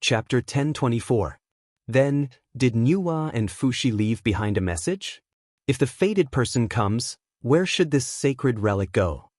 Chapter 1024. Then, did Nuwa and Fuxi leave behind a message? If the fated person comes, where should this sacred relic go?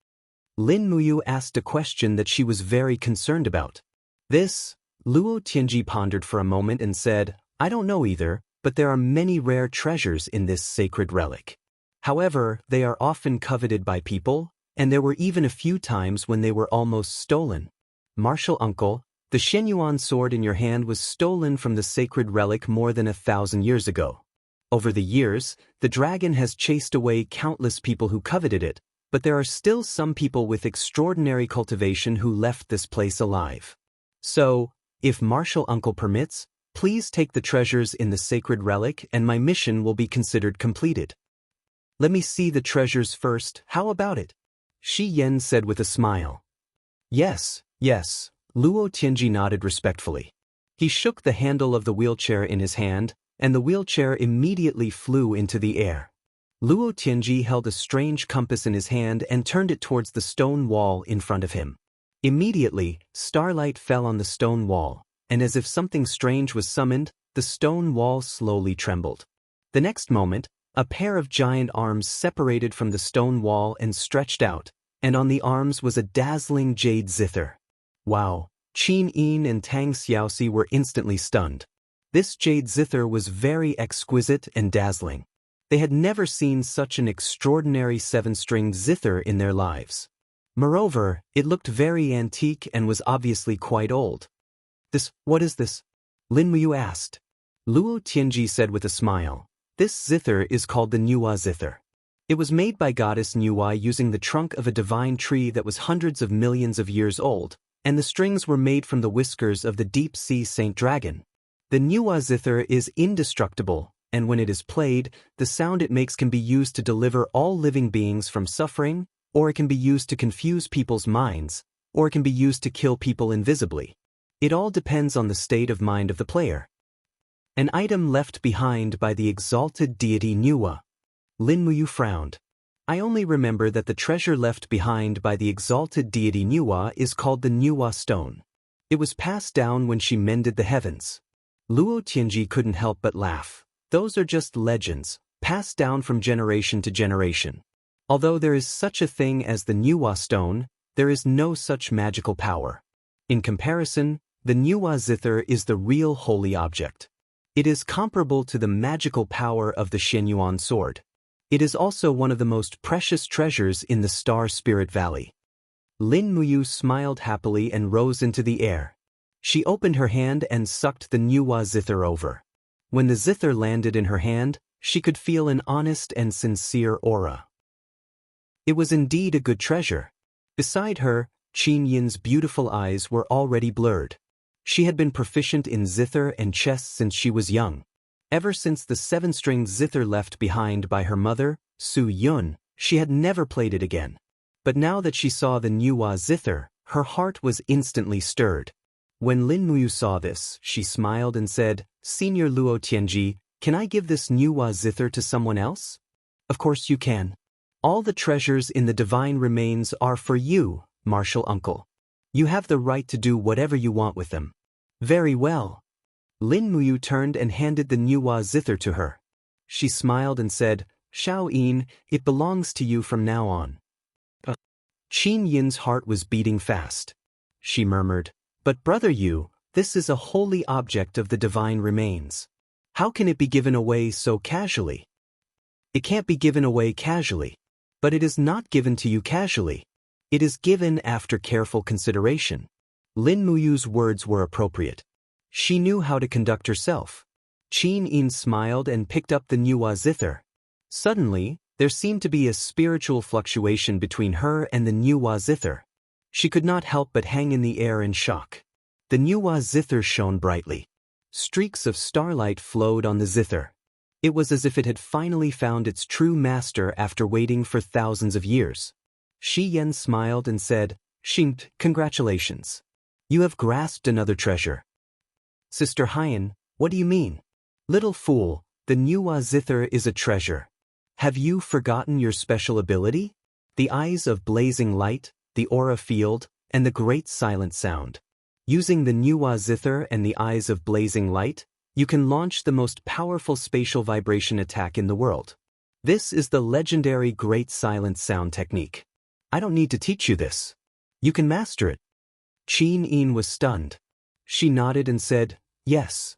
Lin Muyu asked a question that she was very concerned about. This, Luo Tianji pondered for a moment and said, I don't know either, but there are many rare treasures in this sacred relic. However, they are often coveted by people, and there were even a few times when they were almost stolen. Martial uncle, the Xianyuan sword in your hand was stolen from the sacred relic more than 1,000 years ago. Over the years, the dragon has chased away countless people who coveted it, but there are still some people with extraordinary cultivation who left this place alive. So, if martial uncle permits, please take the treasures in the sacred relic and my mission will be considered completed. Let me see the treasures first, how about it? Shi Yan said with a smile. Yes, yes. Luo Tianji nodded respectfully. He shook the handle of the wheelchair in his hand, and the wheelchair immediately flew into the air. Luo Tianji held a strange compass in his hand and turned it towards the stone wall in front of him. Immediately, starlight fell on the stone wall, and as if something strange was summoned, the stone wall slowly trembled. The next moment, a pair of giant arms separated from the stone wall and stretched out, and on the arms was a dazzling jade zither. Wow, Qin Yin and Tang Xiaoxi were instantly stunned. This jade zither was very exquisite and dazzling. They had never seen such an extraordinary 7-stringed zither in their lives. Moreover, it looked very antique and was obviously quite old. What is this? Lin Muyu asked. Luo Tianji said with a smile. This zither is called the Nuwa zither. It was made by goddess Nuwa using the trunk of a divine tree that was hundreds of millions of years old, and the strings were made from the whiskers of the deep-sea saint dragon. The Nuwa zither is indestructible, and when it is played, the sound it makes can be used to deliver all living beings from suffering, or it can be used to confuse people's minds, or it can be used to kill people invisibly. It all depends on the state of mind of the player. An item left behind by the exalted deity Nuwa. Lin Muyu frowned. I only remember that the treasure left behind by the exalted deity Nuwa is called the Nuwa stone. It was passed down when she mended the heavens. Luo Tianji couldn't help but laugh. Those are just legends, passed down from generation to generation. Although there is such a thing as the Nuwa stone, there is no such magical power. In comparison, the Nuwa zither is the real holy object. It is comparable to the magical power of the Xianyuan sword. It is also one of the most precious treasures in the Star Spirit Valley. Lin Muyu smiled happily and rose into the air. She opened her hand and sucked the Nuwa zither over. When the zither landed in her hand, she could feel an honest and sincere aura. It was indeed a good treasure. Beside her, Qin Yin's beautiful eyes were already blurred. She had been proficient in zither and chess since she was young. Ever since the 7-stringed zither left behind by her mother, Su Yun, she had never played it again. But now that she saw the Nuwa zither, her heart was instantly stirred. When Lin Muyu saw this, she smiled and said, Senior Luo Tianji, can I give this Nuwa zither to someone else? Of course you can. All the treasures in the divine remains are for you, martial uncle. You have the right to do whatever you want with them. Very well. Lin Muyu turned and handed the Nuwa zither to her. She smiled and said, Xiao Yin, it belongs to you from now on. Qin Yin's heart was beating fast. She murmured, But brother Yu, this is a holy object of the divine remains. How can it be given away so casually? It can't be given away casually. But it is not given to you casually. It is given after careful consideration. Lin Muyu's words were appropriate. She knew how to conduct herself. Qin Yin smiled and picked up the Nuwa zither. Suddenly, there seemed to be a spiritual fluctuation between her and the Nuwa zither. She could not help but hang in the air in shock. The Nuwa zither shone brightly. Streaks of starlight flowed on the zither. It was as if it had finally found its true master after waiting for thousands of years. Shi Yan smiled and said, Xing, congratulations. You have grasped another treasure. Sister Haiyan, what do you mean? Little fool, the Nuwa zither is a treasure. Have you forgotten your special ability? The eyes of blazing light, the aura field, and the great silent sound. Using the Nuwa Zither and the Eyes of Blazing Light, you can launch the most powerful spatial vibration attack in the world. This is the legendary Great Silent Sound technique. I don't need to teach you this. You can master it. Qin Yin was stunned. She nodded and said, yes.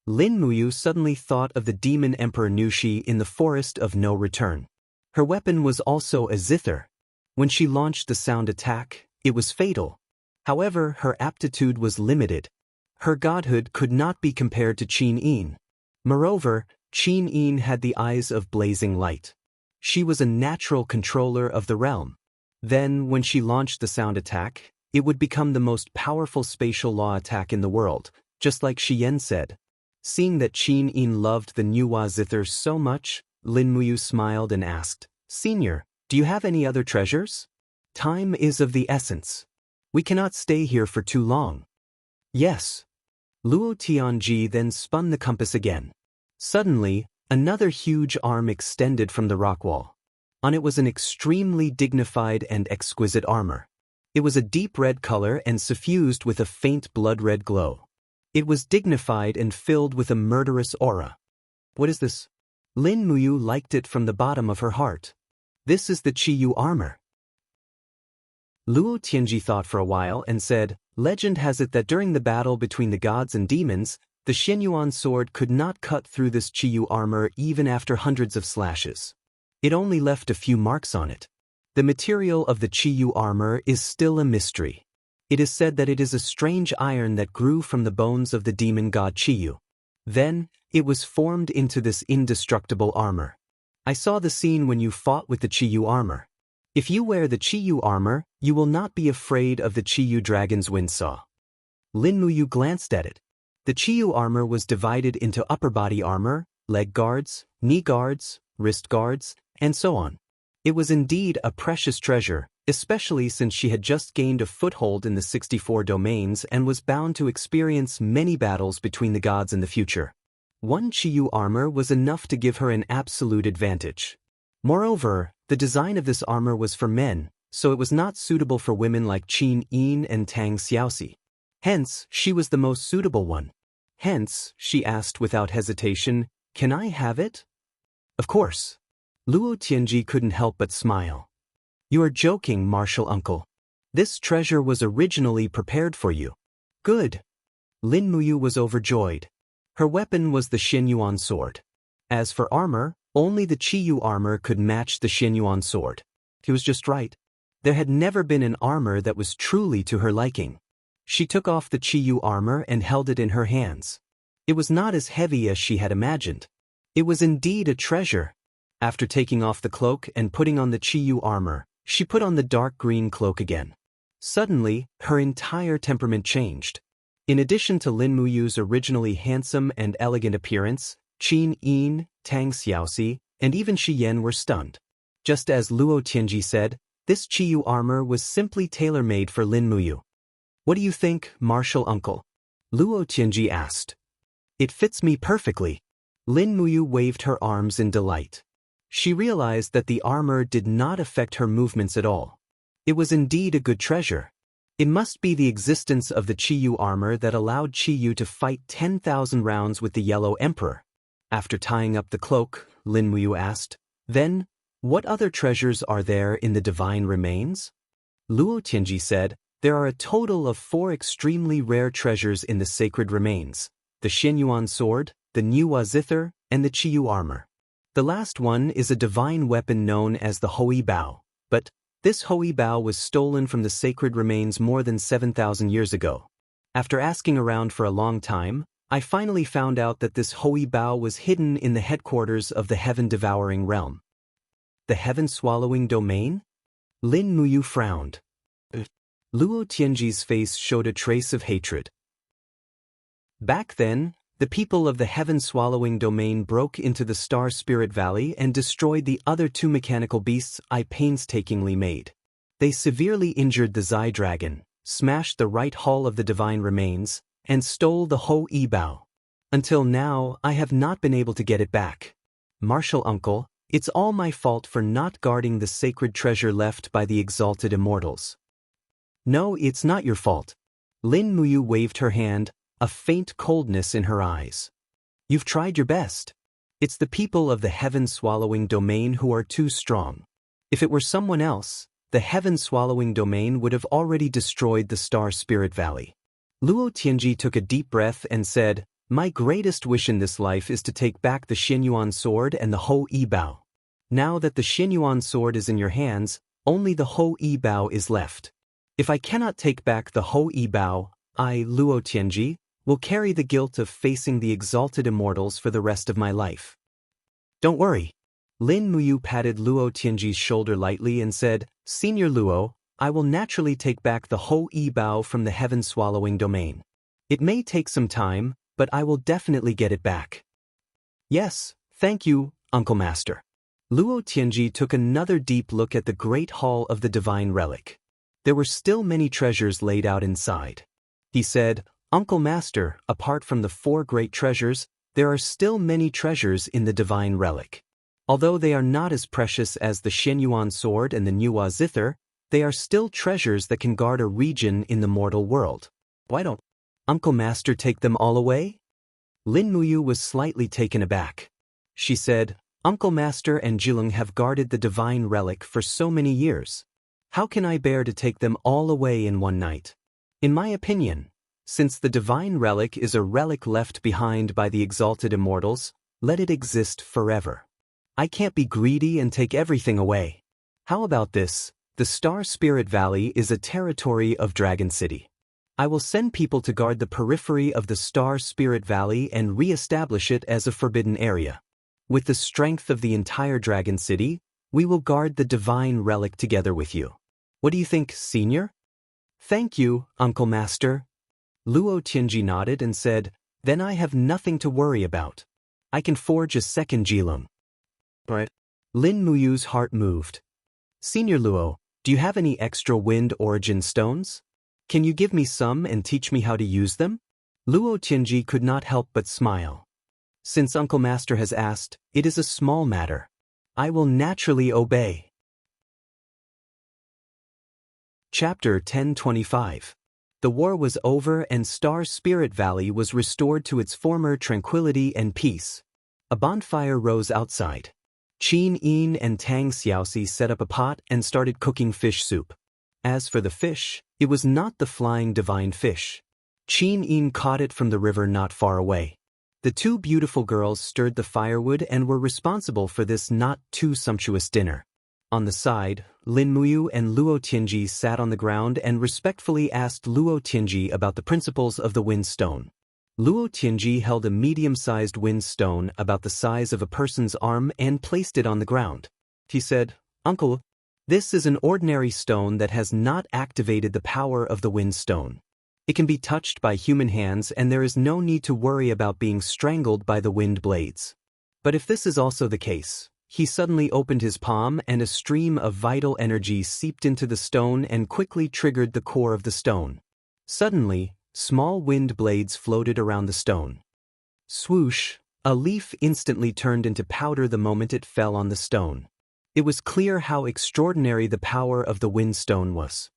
Lin Muyu suddenly thought of the demon Emperor Nushi in the Forest of No Return. Her weapon was also a zither. When she launched the sound attack, it was fatal. However, her aptitude was limited. Her godhood could not be compared to Qin Yin. Moreover, Qin Yin had the Eyes of Blazing Light. She was a natural controller of the realm. Then, when she launched the sound attack, it would become the most powerful spatial law attack in the world, just like Xian said. Seeing that Qin Yin loved the Nuwa Zither so much, Lin Muyu smiled and asked, Senior, do you have any other treasures? Time is of the essence. We cannot stay here for too long. Yes. Luo Tianji then spun the compass again. Suddenly, another huge arm extended from the rock wall. On it was an extremely dignified and exquisite armor. It was a deep red color and suffused with a faint blood-red glow. It was dignified and filled with a murderous aura. What is this? Lin Muyu liked it from the bottom of her heart. This is the Qiyu armor. Luo Tianji thought for a while and said, legend has it that during the battle between the gods and demons, the Xianyuan sword could not cut through this Qiyu armor even after hundreds of slashes. It only left a few marks on it. The material of the Qiyu armor is still a mystery. It is said that it is a strange iron that grew from the bones of the demon god Qiyu. Then, it was formed into this indestructible armor. I saw the scene when you fought with the Qiyu armor. If you wear the Qiyu armor, you will not be afraid of the Qiyu dragon's windsaw. Lin Muyu glanced at it. The Qiyu armor was divided into upper body armor, leg guards, knee guards, wrist guards, and so on. It was indeed a precious treasure, especially since she had just gained a foothold in the 64 domains and was bound to experience many battles between the gods in the future. One Qiyu armor was enough to give her an absolute advantage. Moreover, the design of this armor was for men, so it was not suitable for women like Qin Yin and Tang Xiaoxi. Hence, she was the most suitable one. Hence, she asked without hesitation, can I have it? Of course. Luo Tianji couldn't help but smile. You are joking, martial uncle. This treasure was originally prepared for you. Good. Lin Muyu was overjoyed. Her weapon was the Xianyuan sword. As for armor, only the Qiyu armor could match the Xianyuan sword. He was just right. There had never been an armor that was truly to her liking. She took off the Qiyu armor and held it in her hands. It was not as heavy as she had imagined. It was indeed a treasure. After taking off the cloak and putting on the Qiyu armor, she put on the dark green cloak again. Suddenly, her entire temperament changed. In addition to Lin Muyu's originally handsome and elegant appearance, Qin Yin, Tang Xiaoxi, and even Shi Yan were stunned. Just as Luo Tianji said, this Qiyu armor was simply tailor-made for Lin Muyu. What do you think, martial uncle? Luo Tianji asked. It fits me perfectly. Lin Muyu waved her arms in delight. She realized that the armor did not affect her movements at all. It was indeed a good treasure. It must be the existence of the Qiyu armor that allowed Qiyu to fight 10,000 rounds with the Yellow Emperor. After tying up the cloak, Lin Muyu asked, then, what other treasures are there in the divine remains? Luo Tianji said, there are a total of 4 extremely rare treasures in the sacred remains, the Xianyuan sword, the Nuwa Zither, and the Qiyu armor. The last one is a divine weapon known as the Hoi Bao, but this Hoi Bao was stolen from the sacred remains more than 7,000 years ago. After asking around for a long time, I finally found out that this Hoi Bao was hidden in the headquarters of the heaven-devouring realm. The heaven-swallowing domain? Lin Muyu frowned. Luo Tianji's face showed a trace of hatred. Back then, the people of the heaven-swallowing domain broke into the Star Spirit Valley and destroyed the other 2 mechanical beasts I painstakingly made. They severely injured the Zai Dragon, smashed the right hull of the divine remains, and stole the Hoi Bao. Until now, I have not been able to get it back. Martial uncle, it's all my fault for not guarding the sacred treasure left by the exalted immortals. No, it's not your fault. Lin Muyu waved her hand, a faint coldness in her eyes. You've tried your best. It's the people of the heaven-swallowing domain who are too strong. If it were someone else, the heaven-swallowing domain would have already destroyed the Star Spirit Valley. Luo Tianji took a deep breath and said, My greatest wish in this life is to take back the Xianyuan sword and the Ho Yi Bao. Now that the Xianyuan sword is in your hands, only the Ho Yi Bao is left. If I cannot take back the Ho Yi Bao, I, Luo Tianji, will carry the guilt of facing the exalted immortals for the rest of my life. Don't worry. Lin Muyu patted Luo Tianji's shoulder lightly and said, Senior Luo, I will naturally take back the Ho Yi Bao from the heaven-swallowing domain. It may take some time, but I will definitely get it back. Yes, thank you, Uncle Master. Luo Tianji took another deep look at the great hall of the divine relic. There were still many treasures laid out inside. He said, Uncle Master, apart from the 4 great treasures, there are still many treasures in the divine relic. Although they are not as precious as the Xianyuan sword and the Nuwa zither, they are still treasures that can guard a region in the mortal world. Why don't Uncle Master take them all away? Lin Muyu was slightly taken aback. She said, Uncle Master and Jilung have guarded the divine relic for so many years. How can I bear to take them all away in one night? In my opinion, since the divine relic is a relic left behind by the exalted immortals, let it exist forever. I can't be greedy and take everything away. How about this? The Star Spirit Valley is a territory of Dragon City. I will send people to guard the periphery of the Star Spirit Valley and re-establish it as a forbidden area. With the strength of the entire Dragon City, we will guard the divine relic together with you. What do you think, Senior? Thank you, Uncle Master. Luo Tianji nodded and said, Then I have nothing to worry about. I can forge a second Jilung. Right. Lin Muyu's heart moved. Senior Luo, do you have any extra wind origin stones? Can you give me some and teach me how to use them? Luo Tianji could not help but smile. Since Uncle Master has asked, it is a small matter. I will naturally obey. Chapter 1025. The war was over and Star Spirit Valley was restored to its former tranquility and peace. A bonfire rose outside. Qin Yin and Tang Xiaoxi set up a pot and started cooking fish soup. As for the fish, it was not the flying divine fish. Qin Yin caught it from the river not far away. The 2 beautiful girls stirred the firewood and were responsible for this not too sumptuous dinner. On the side, Lin Muyu and Luo Tianji sat on the ground and respectfully asked Luo Tianji about the principles of the wind stone. Luo Tianji held a medium-sized wind stone about the size of a person's arm and placed it on the ground. He said, Uncle, this is an ordinary stone that has not activated the power of the wind stone. It can be touched by human hands and there is no need to worry about being strangled by the wind blades. But if this is also the case, he suddenly opened his palm and a stream of vital energy seeped into the stone and quickly triggered the core of the stone. Suddenly, small wind blades floated around the stone. Swoosh! A leaf instantly turned into powder the moment it fell on the stone. It was clear how extraordinary the power of the wind stone was.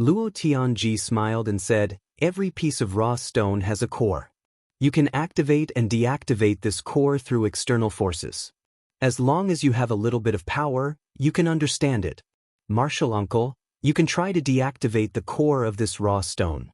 Luo Tianji smiled and said, Every piece of raw stone has a core. You can activate and deactivate this core through external forces. As long as you have a little bit of power, you can understand it. Martial Uncle, you can try to deactivate the core of this raw stone.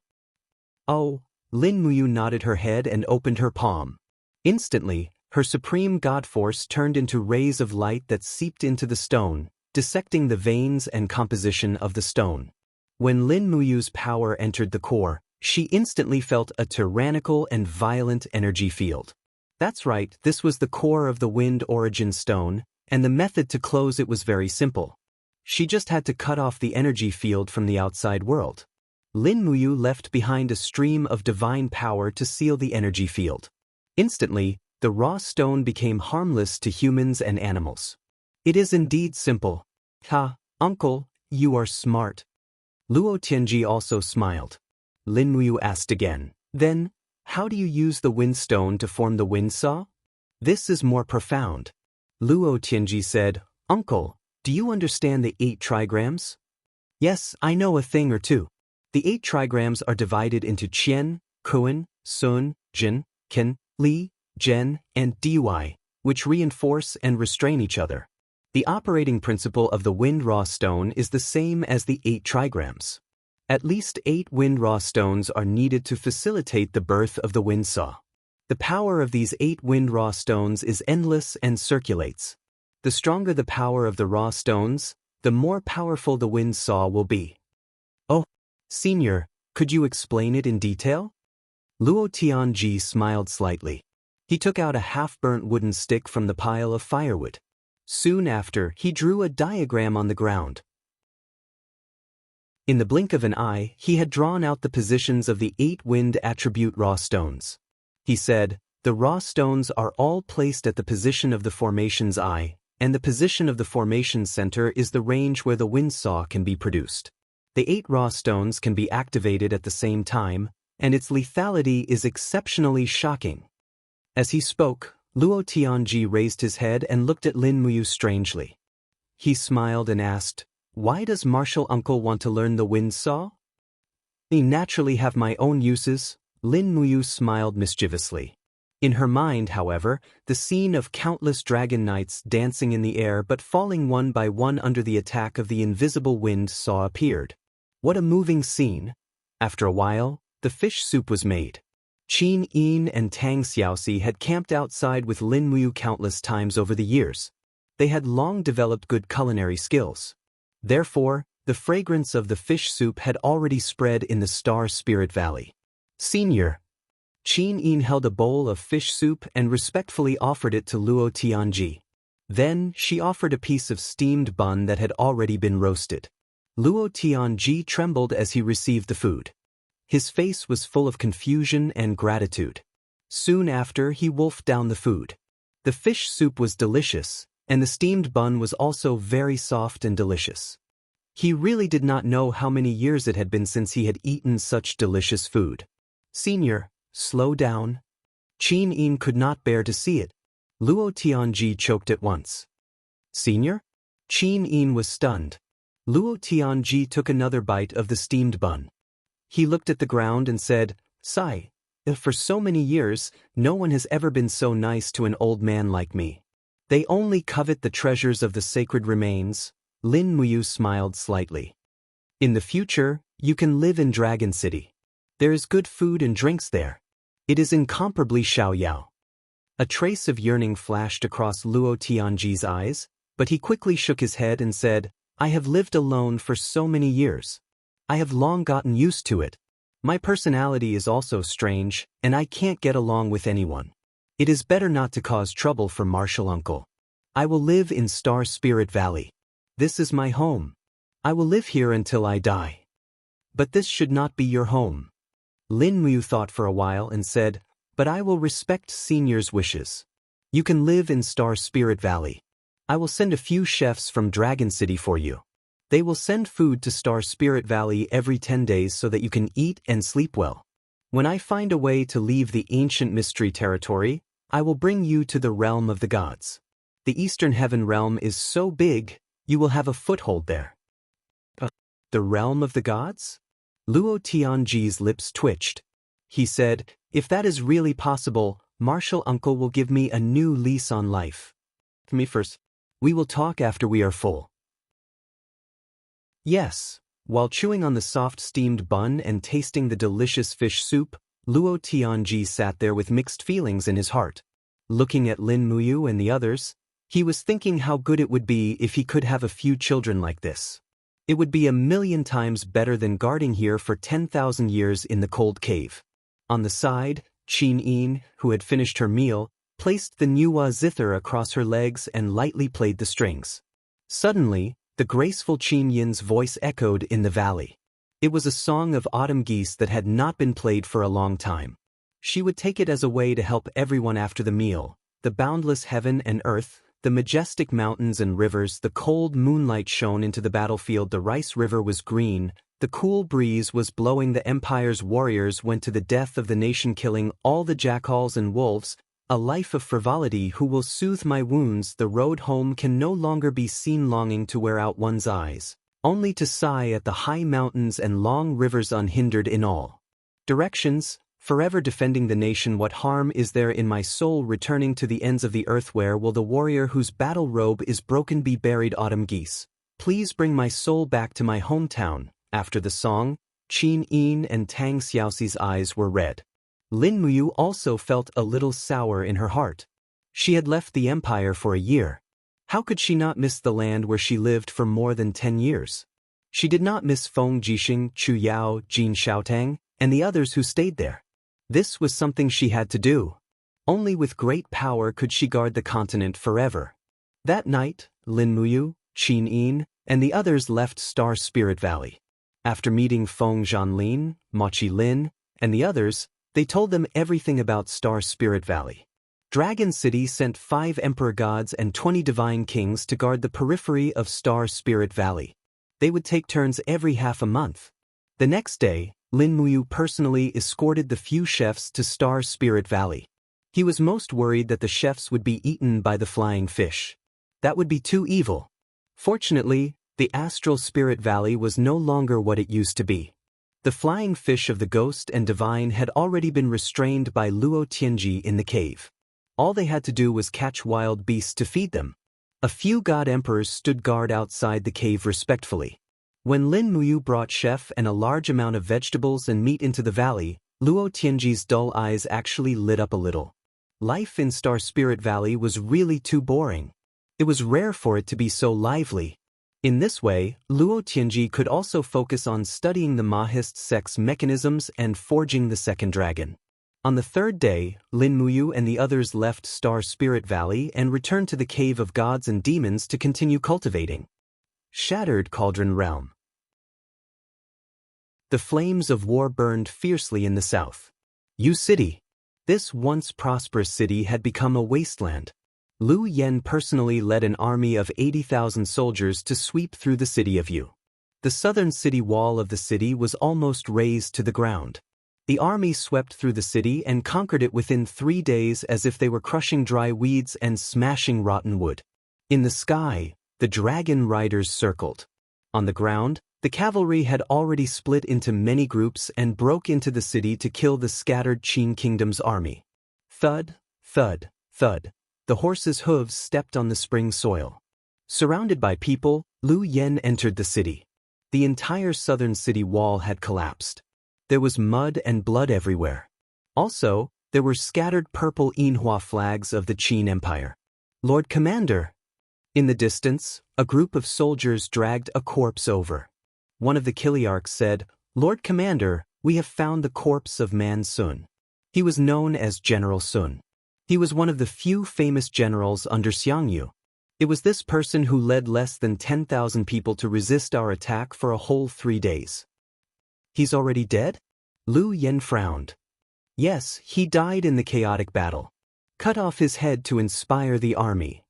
Oh, Lin Muyu nodded her head and opened her palm. Instantly, her supreme god force turned into rays of light that seeped into the stone, dissecting the veins and composition of the stone. When Lin Muyu's power entered the core, she instantly felt a tyrannical and violent energy field. That's right, this was the core of the wind origin stone, and the method to close it was very simple. She just had to cut off the energy field from the outside world. Lin Muyu left behind a stream of divine power to seal the energy field. Instantly, the raw stone became harmless to humans and animals. It is indeed simple. Ha, Uncle, you are smart. Luo Tianji also smiled. Lin Muyu asked again, Then, how do you use the wind stone to form the wind saw? This is more profound. Luo Tianji said, Uncle, do you understand the 8 trigrams? Yes, I know a thing or two. The 8 trigrams are divided into Qian, Kuan, Sun, Jin, Qin, Li, Zhen, and Dy, which reinforce and restrain each other. The operating principle of the wind raw stone is the same as the 8 trigrams. At least 8 wind raw stones are needed to facilitate the birth of the wind saw. The power of these 8 wind raw stones is endless and circulates. The stronger the power of the raw stones, the more powerful the wind saw will be. Oh, Senior, could you explain it in detail? Luo Tianji smiled slightly. He took out a half-burnt wooden stick from the pile of firewood. Soon after, he drew a diagram on the ground. In the blink of an eye, he had drawn out the positions of the 8 wind attribute raw stones. He said, the raw stones are all placed at the position of the formation's eye, and the position of the formation center is the range where the wind saw can be produced. The 8 raw stones can be activated at the same time, and its lethality is exceptionally shocking. As he spoke, Luo Tianji raised his head and looked at Lin Muyu strangely. He smiled and asked, "Why does Martial Uncle want to learn the wind saw?" "I naturally have my own uses," Lin Muyu smiled mischievously. In her mind, however, the scene of countless dragon knights dancing in the air but falling one by one under the attack of the invisible wind saw appeared. What a moving scene! After a while, the fish soup was made. Qin Yin and Tang Xiaoxi had camped outside with Lin Muyu countless times over the years. They had long developed good culinary skills. Therefore, the fragrance of the fish soup had already spread in the Star Spirit Valley. "Senior." Qin Yin held a bowl of fish soup and respectfully offered it to Luo Tianji. Then, she offered a piece of steamed bun that had already been roasted. Luo Tianji trembled as he received the food. His face was full of confusion and gratitude. Soon after, he wolfed down the food. The fish soup was delicious, and the steamed bun was also very soft and delicious. He really did not know how many years it had been since he had eaten such delicious food. "Senior, slow down." Qin Yin could not bear to see it. Luo Tianji choked at once. "Senior?" Qin Yin was stunned. Luo Tianji took another bite of the steamed bun. He looked at the ground and said, "Sigh, for so many years, no one has ever been so nice to an old man like me. They only covet the treasures of the sacred remains." Lin Muyu smiled slightly. "In the future, you can live in Dragon City. There is good food and drinks there. It is incomparably xiaoyao." A trace of yearning flashed across Luo Tianji's eyes, but he quickly shook his head and said, "I have lived alone for so many years. I have long gotten used to it. My personality is also strange, and I can't get along with anyone. It is better not to cause trouble for Martial Uncle. I will live in Star Spirit Valley. This is my home. I will live here until I die." "But this should not be your home." Lin Muyu thought for a while and said, "But I will respect Senior's wishes. You can live in Star Spirit Valley. I will send a few chefs from Dragon City for you. They will send food to Star Spirit Valley every 10 days so that you can eat and sleep well. When I find a way to leave the ancient mystery territory, I will bring you to the realm of the gods. The Eastern Heaven realm is so big, you will have a foothold there." "The realm of the gods?" Luo Tianji's lips twitched. He said, "If that is really possible, Martial Uncle will give me a new lease on life. Me first. We will talk after we are full." Yes. While chewing on the soft steamed bun and tasting the delicious fish soup, Luo Tianji sat there with mixed feelings in his heart. Looking at Lin Muyu and the others, he was thinking how good it would be if he could have a few children like this. It would be 1,000,000 times better than guarding here for 10,000 years in the cold cave. On the side, Qin Yin, who had finished her meal, placed the Nuwa zither across her legs and lightly played the strings. Suddenly, the graceful Qin Yin's voice echoed in the valley. It was a song of autumn geese that had not been played for a long time. She would take it as a way to help everyone after the meal. The boundless heaven and earth, the majestic mountains and rivers, the cold moonlight shone into the battlefield. The rice river was green, the cool breeze was blowing. The empire's warriors went to the death of the nation, killing all the jackals and wolves. A life of frivolity who will soothe my wounds. The road home can no longer be seen longing to wear out one's eyes. only to sigh at the high mountains and long rivers unhindered in all directions, forever defending the nation. What harm is there in my soul returning to the ends of the earth? Where will the warrior whose battle robe is broken be buried? Autumn geese, please bring my soul back to my hometown. After the song, Qin Yin and Tang Xiaoxi's eyes were red. Lin Muyu also felt a little sour in her heart. She had left the empire for a year. How could she not miss the land where she lived for more than 10 years? She did not miss Feng Jixing, Chu Yao, Jin Xiaotang, and the others who stayed there. This was something she had to do. Only with great power could she guard the continent forever. That night, Lin Muyu, Qin Yin, and the others left Star Spirit Valley. After meeting Feng Zhanlin, Mochi Lin, and the others, they told them everything about Star Spirit Valley. Dragon City sent 5 emperor gods and 20 divine kings to guard the periphery of Star Spirit Valley. They would take turns every half a month. The next day, Lin Muyu personally escorted the few chefs to Star Spirit Valley. He was most worried that the chefs would be eaten by the flying fish. That would be too evil. Fortunately, the Astral Spirit Valley was no longer what it used to be. The flying fish of the ghost and divine had already been restrained by Luo Tianji in the cave. All they had to do was catch wild beasts to feed them. A few god emperors stood guard outside the cave respectfully. When Lin Muyu brought chef and a large amount of vegetables and meat into the valley, Luo Tianji's dull eyes actually lit up a little. Life in Star Spirit Valley was really too boring. It was rare for it to be so lively. In this way, Luo Tianji could also focus on studying the Mahist sect's mechanisms and forging the second dragon. On the third day, Lin Muyu and the others left Star Spirit Valley and returned to the Cave of Gods and Demons to continue cultivating. Shattered Cauldron Realm. The flames of war burned fiercely in the south. Yu City. This once prosperous city had become a wasteland. Lu Yen personally led an army of 80,000 soldiers to sweep through the city of Yu. The southern city wall of the city was almost razed to the ground. The army swept through the city and conquered it within 3 days as if they were crushing dry weeds and smashing rotten wood. In the sky, the dragon riders circled. On the ground, the cavalry had already split into many groups and broke into the city to kill the scattered Qin Kingdom's army. Thud, thud, thud. The horses' hooves stepped on the spring soil. Surrounded by people, Lu Yen entered the city. The entire southern city wall had collapsed. There was mud and blood everywhere. Also, there were scattered purple Yinhua flags of the Qin Empire. Lord Commander! In the distance, a group of soldiers dragged a corpse over. One of the Kiliarchs said, "Lord Commander, we have found the corpse of Man Sun." He was known as General Sun. He was one of the few famous generals under Xianxia. It was this person who led less than 10,000 people to resist our attack for a whole 3 days. He's already dead? Lu Yen frowned. Yes, he died in the chaotic battle. Cut off his head to inspire the army.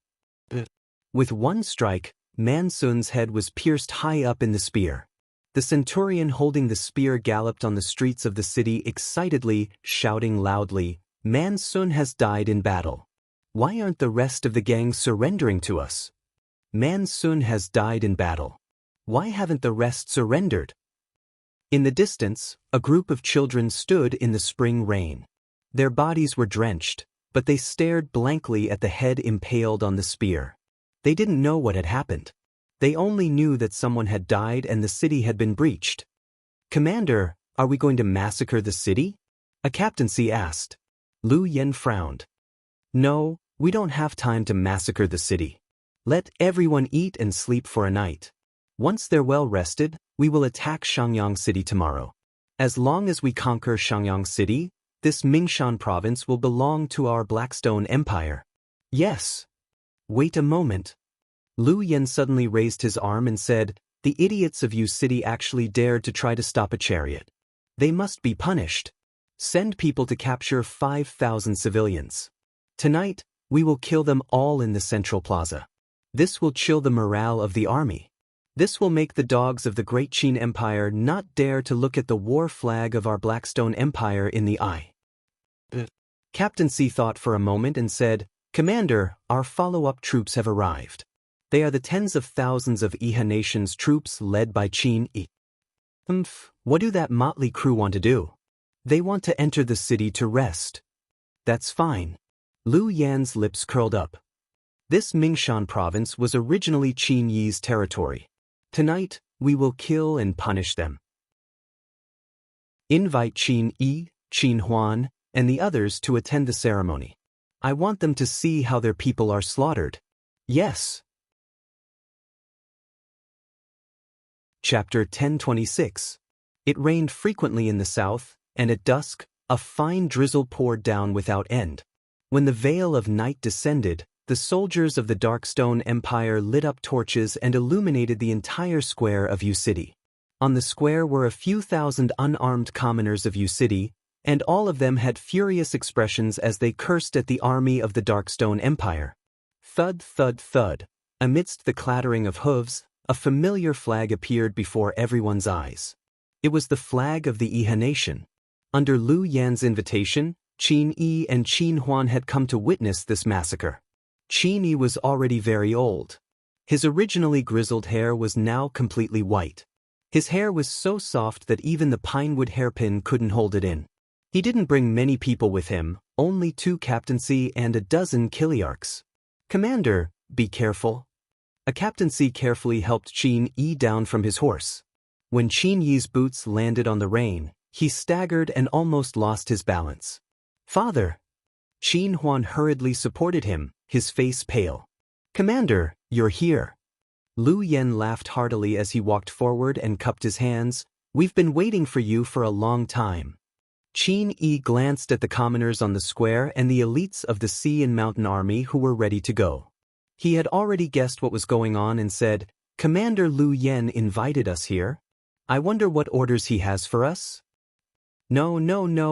With one strike, Man Sun's head was pierced high up in the spear. The centurion holding the spear galloped on the streets of the city excitedly, shouting loudly, "Man Sun has died in battle. Why aren't the rest of the gang surrendering to us? Man Sun has died in battle. Why haven't the rest surrendered?" In the distance, a group of children stood in the spring rain. Their bodies were drenched, but they stared blankly at the head impaled on the spear. They didn't know what had happened. They only knew that someone had died and the city had been breached. "Commander, are we going to massacre the city?" a captaincy asked. Lu Yen frowned. "No, we don't have time to massacre the city. Let everyone eat and sleep for a night. Once they're well rested, we will attack Xiangyang City tomorrow. As long as we conquer Xiangyang City, this Mingshan province will belong to our Blackstone Empire." "Yes." "Wait a moment." Lu Yen suddenly raised his arm and said, "The idiots of Yu City actually dared to try to stop a chariot. They must be punished. Send people to capture 5,000 civilians. Tonight, we will kill them all in the central plaza. This will chill the morale of the army. This will make the dogs of the great Qin Empire not dare to look at the war flag of our Blackstone Empire in the eye." Captain C thought for a moment and said, "Commander, our follow-up troops have arrived. They are the tens of thousands of Iha Nation's troops led by Qin Yi. What do that motley crew want to do? They want to enter the city to rest. That's fine. Lu Yan's lips curled up. This Mingshan province was originally Qin Yi's territory. Tonight, we will kill and punish them. Invite Qin Yi, Qin Huan, and the others to attend the ceremony. I want them to see how their people are slaughtered. Yes. Chapter 1026. It rained frequently in the south, and at dusk, a fine drizzle poured down without end. When the veil of night descended, the soldiers of the Darkstone Empire lit up torches and illuminated the entire square of Yu City. On the square were a few thousand unarmed commoners of Yu City, and all of them had furious expressions as they cursed at the army of the Darkstone Empire. Thud, thud, thud. Amidst the clattering of hooves, a familiar flag appeared before everyone's eyes. It was the flag of the Iha Nation. Under Lu Yan's invitation, Qin Yi and Qin Huan had come to witness this massacre. Qin Yi was already very old. His originally grizzled hair was now completely white. His hair was so soft that even the pinewood hairpin couldn't hold it in. He didn't bring many people with him, only 2 captaincy and a dozen kiliarchs. Commander, be careful. A captaincy carefully helped Qin Yi down from his horse. When Qin Yi's boots landed on the rein, he staggered and almost lost his balance. Father! Qin Huan hurriedly supported him, his face pale. Commander, you're here. Lu Yan laughed heartily as he walked forward and cupped his hands. We've been waiting for you for a long time. Qin Yi glanced at the commoners on the square and the elites of the sea and mountain army who were ready to go. He had already guessed what was going on and said, Commander Lu Yan invited us here. I wonder what orders he has for us? No,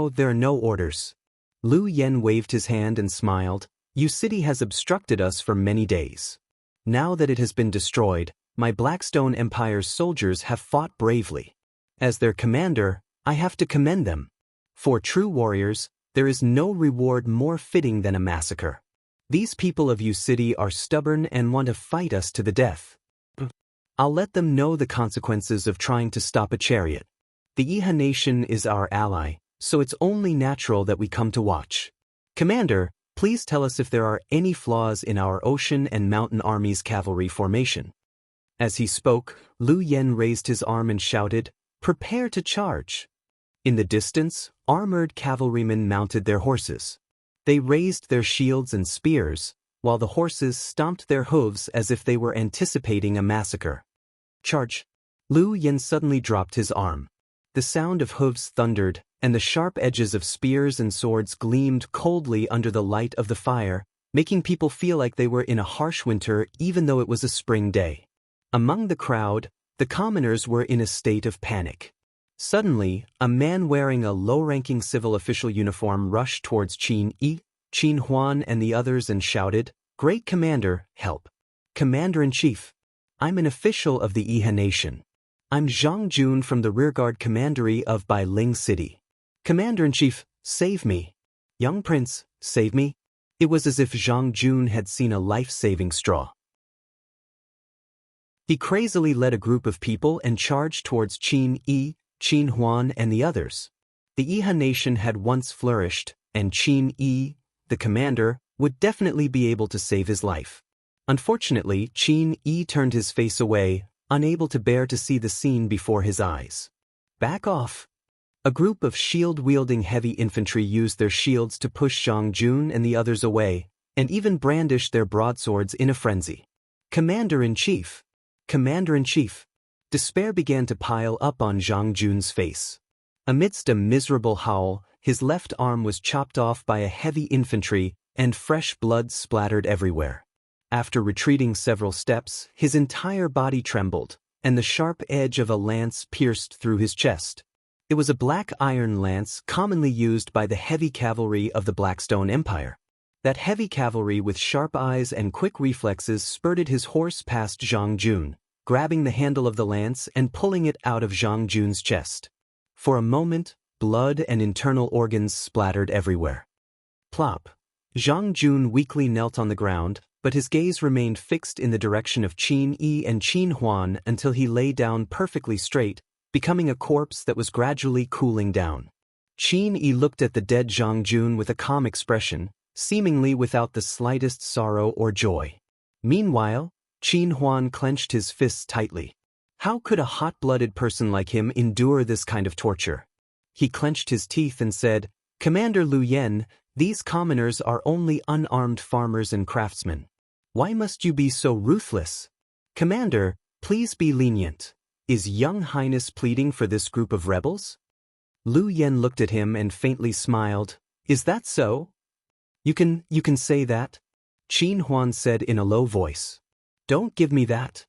there are no orders. Lu Yan waved his hand and smiled. Yu City has obstructed us for many days. Now that it has been destroyed, my Blackstone Empire's soldiers have fought bravely. As their commander, I have to commend them. For true warriors, there is no reward more fitting than a massacre. These people of Yu City are stubborn and want to fight us to the death. I'll let them know the consequences of trying to stop a chariot. The Iha Nation is our ally, so it's only natural that we come to watch. Commander, please tell us if there are any flaws in our ocean and mountain army's cavalry formation. As he spoke, Lu Yan raised his arm and shouted, Prepare to charge. In the distance, armored cavalrymen mounted their horses. They raised their shields and spears, while the horses stomped their hooves as if they were anticipating a massacre. Charge! Lu Yan suddenly dropped his arm. The sound of hooves thundered, and the sharp edges of spears and swords gleamed coldly under the light of the fire, making people feel like they were in a harsh winter even though it was a spring day. Among the crowd, the commoners were in a state of panic. Suddenly, a man wearing a low-ranking civil official uniform rushed towards Qin Yi, Qin Huan and the others and shouted, Great Commander, help! Commander-in-Chief! I'm an official of the Iha Nation. I'm Zhang Jun from the rearguard commandery of Bailing City. Commander-in-Chief, save me. Young Prince, save me. It was as if Zhang Jun had seen a life-saving straw. He crazily led a group of people and charged towards Qin Yi, Qin Huan and the others. The Iha Nation had once flourished, and Qin Yi, the commander, would definitely be able to save his life. Unfortunately, Qin Yi turned his face away, unable to bear to see the scene before his eyes. Back off! A group of shield-wielding heavy infantry used their shields to push Zhang Jun and the others away, and even brandished their broadswords in a frenzy. Commander-in-Chief! Commander-in-Chief! Despair began to pile up on Zhang Jun's face. Amidst a miserable howl, his left arm was chopped off by a heavy infantry, and fresh blood splattered everywhere. After retreating several steps, his entire body trembled, and the sharp edge of a lance pierced through his chest. It was a black iron lance commonly used by the heavy cavalry of the Blackstone Empire. That heavy cavalry with sharp eyes and quick reflexes spurted his horse past Zhang Jun, grabbing the handle of the lance and pulling it out of Zhang Jun's chest. For a moment, blood and internal organs splattered everywhere. Plop! Zhang Jun weakly knelt on the ground, but his gaze remained fixed in the direction of Qin Yi and Qin Huan until he lay down perfectly straight, becoming a corpse that was gradually cooling down. Qin Yi looked at the dead Zhang Jun with a calm expression, seemingly without the slightest sorrow or joy. Meanwhile, Qin Huan clenched his fists tightly. How could a hot-blooded person like him endure this kind of torture? He clenched his teeth and said, "Commander Lu Yen, these commoners are only unarmed farmers and craftsmen. Why must you be so ruthless? Commander, please be lenient. Is Young Highness pleading for this group of rebels?" Lu Yen looked at him and faintly smiled. "Is that so? You can say that?" Qin Huan said in a low voice. "Don't give me that."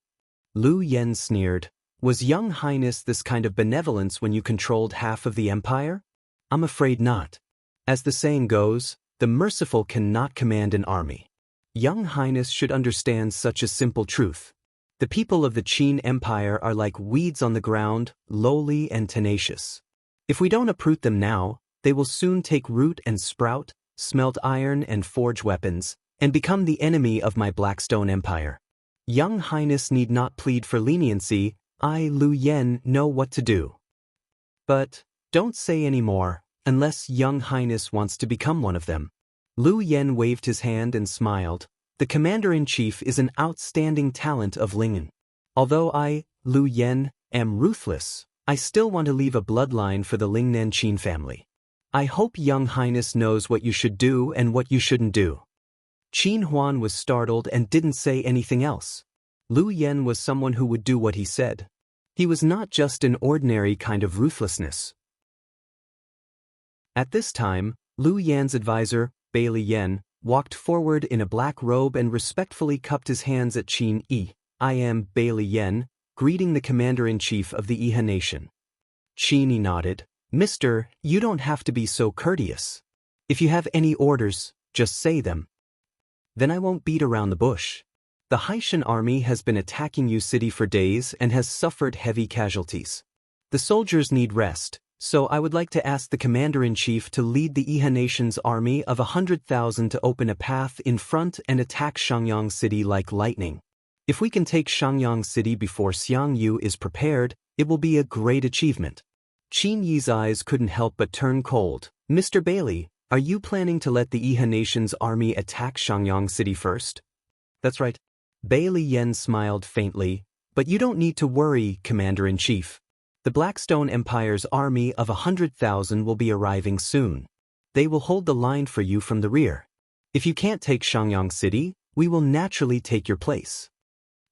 Lu Yen sneered. "Was Young Highness this kind of benevolence when you controlled half of the empire? I'm afraid not. As the saying goes, the merciful cannot command an army. Young Highness should understand such a simple truth. The people of the Qin Empire are like weeds on the ground, lowly and tenacious. If we don't uproot them now, they will soon take root and sprout, smelt iron and forge weapons, and become the enemy of my Blackstone Empire. Young Highness need not plead for leniency. I, Lu Yen, know what to do. But don't say any more, unless Young Highness wants to become one of them." Lu Yen waved his hand and smiled. "The Commander-in-Chief is an outstanding talent of Lingnan. Although I, Lu Yen, am ruthless, I still want to leave a bloodline for the Lingnan Qin family. I hope Young Highness knows what you should do and what you shouldn't do." Qin Huan was startled and didn't say anything else. Lu Yen was someone who would do what he said. He was not just an ordinary kind of ruthlessness. At this time, Lu Yan's advisor, Bailey Yen, walked forward in a black robe and respectfully cupped his hands at Qin Yi. "I am Bailey Yen, greeting the Commander-in-Chief of the Iha Nation." Qin Yi nodded. "Mister, you don't have to be so courteous. If you have any orders, just say them. Then I won't beat around the bush. The Haitian army has been attacking Yu City for days and has suffered heavy casualties. The soldiers need rest, so I would like to ask the Commander-in-Chief to lead the Iha Nation's army of 100,000 to open a path in front and attack Xiangyang City like lightning. If we can take Xiangyang City before Xiangyu is prepared, it will be a great achievement." Qin Yi's eyes couldn't help but turn cold. "Mr. Bailey, are you planning to let the Iha Nation's army attack Xiangyang City first?" "That's right." Bailey Yen smiled faintly. "But you don't need to worry, Commander-in-Chief. The Blackstone Empire's army of 100,000 will be arriving soon. They will hold the line for you from the rear. If you can't take Xiangyang City, we will naturally take your place."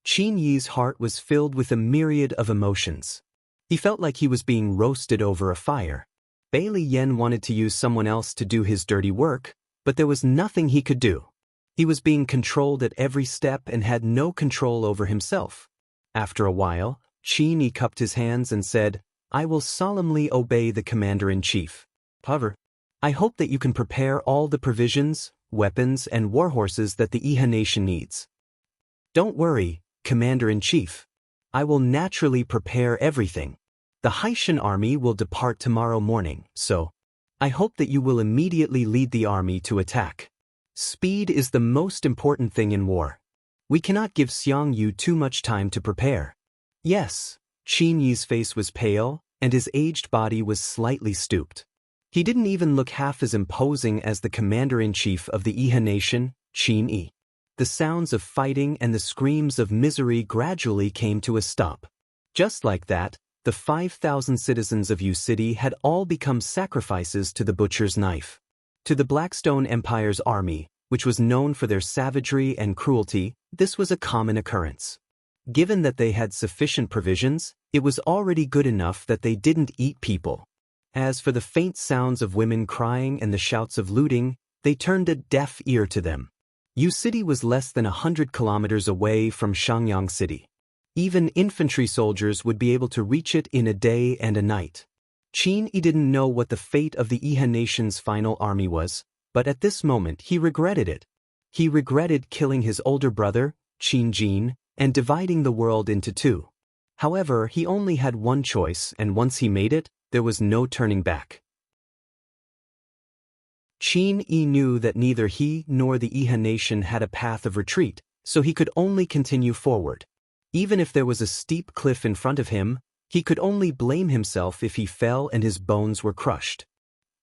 Qin Yi's heart was filled with a myriad of emotions. He felt like he was being roasted over a fire. Bailey Yen wanted to use someone else to do his dirty work, but there was nothing he could do. He was being controlled at every step and had no control over himself. After a while, Qin Yi cupped his hands and said, "I will solemnly obey the Commander-in-Chief. However, I hope that you can prepare all the provisions, weapons, and war horses that the Iha Nation needs." "Don't worry, Commander-in-Chief. I will naturally prepare everything. The Haitian army will depart tomorrow morning, so I hope that you will immediately lead the army to attack. Speed is the most important thing in war. We cannot give Xiangyu too much time to prepare." "Yes." Qin Yi's face was pale, and his aged body was slightly stooped. He didn't even look half as imposing as the Commander-in-Chief of the Iha Nation, Qin Yi. The sounds of fighting and the screams of misery gradually came to a stop. Just like that, the 5,000 citizens of Yu City had all become sacrifices to the butcher's knife. To the Blackstone Empire's army, which was known for their savagery and cruelty, this was a common occurrence. Given that they had sufficient provisions, it was already good enough that they didn't eat people. As for the faint sounds of women crying and the shouts of looting, they turned a deaf ear to them. Yu City was less than 100 kilometers away from Xiangyang City. Even infantry soldiers would be able to reach it in a day and a night. Qin Yi didn't know what the fate of the Iha Nation's final army was, but at this moment he regretted it. He regretted killing his older brother, Qin Jin, and dividing the world into two. However, he only had one choice, and once he made it, there was no turning back. Qin Yi knew that neither he nor the Iha nation had a path of retreat, so he could only continue forward. Even if there was a steep cliff in front of him, he could only blame himself if he fell and his bones were crushed.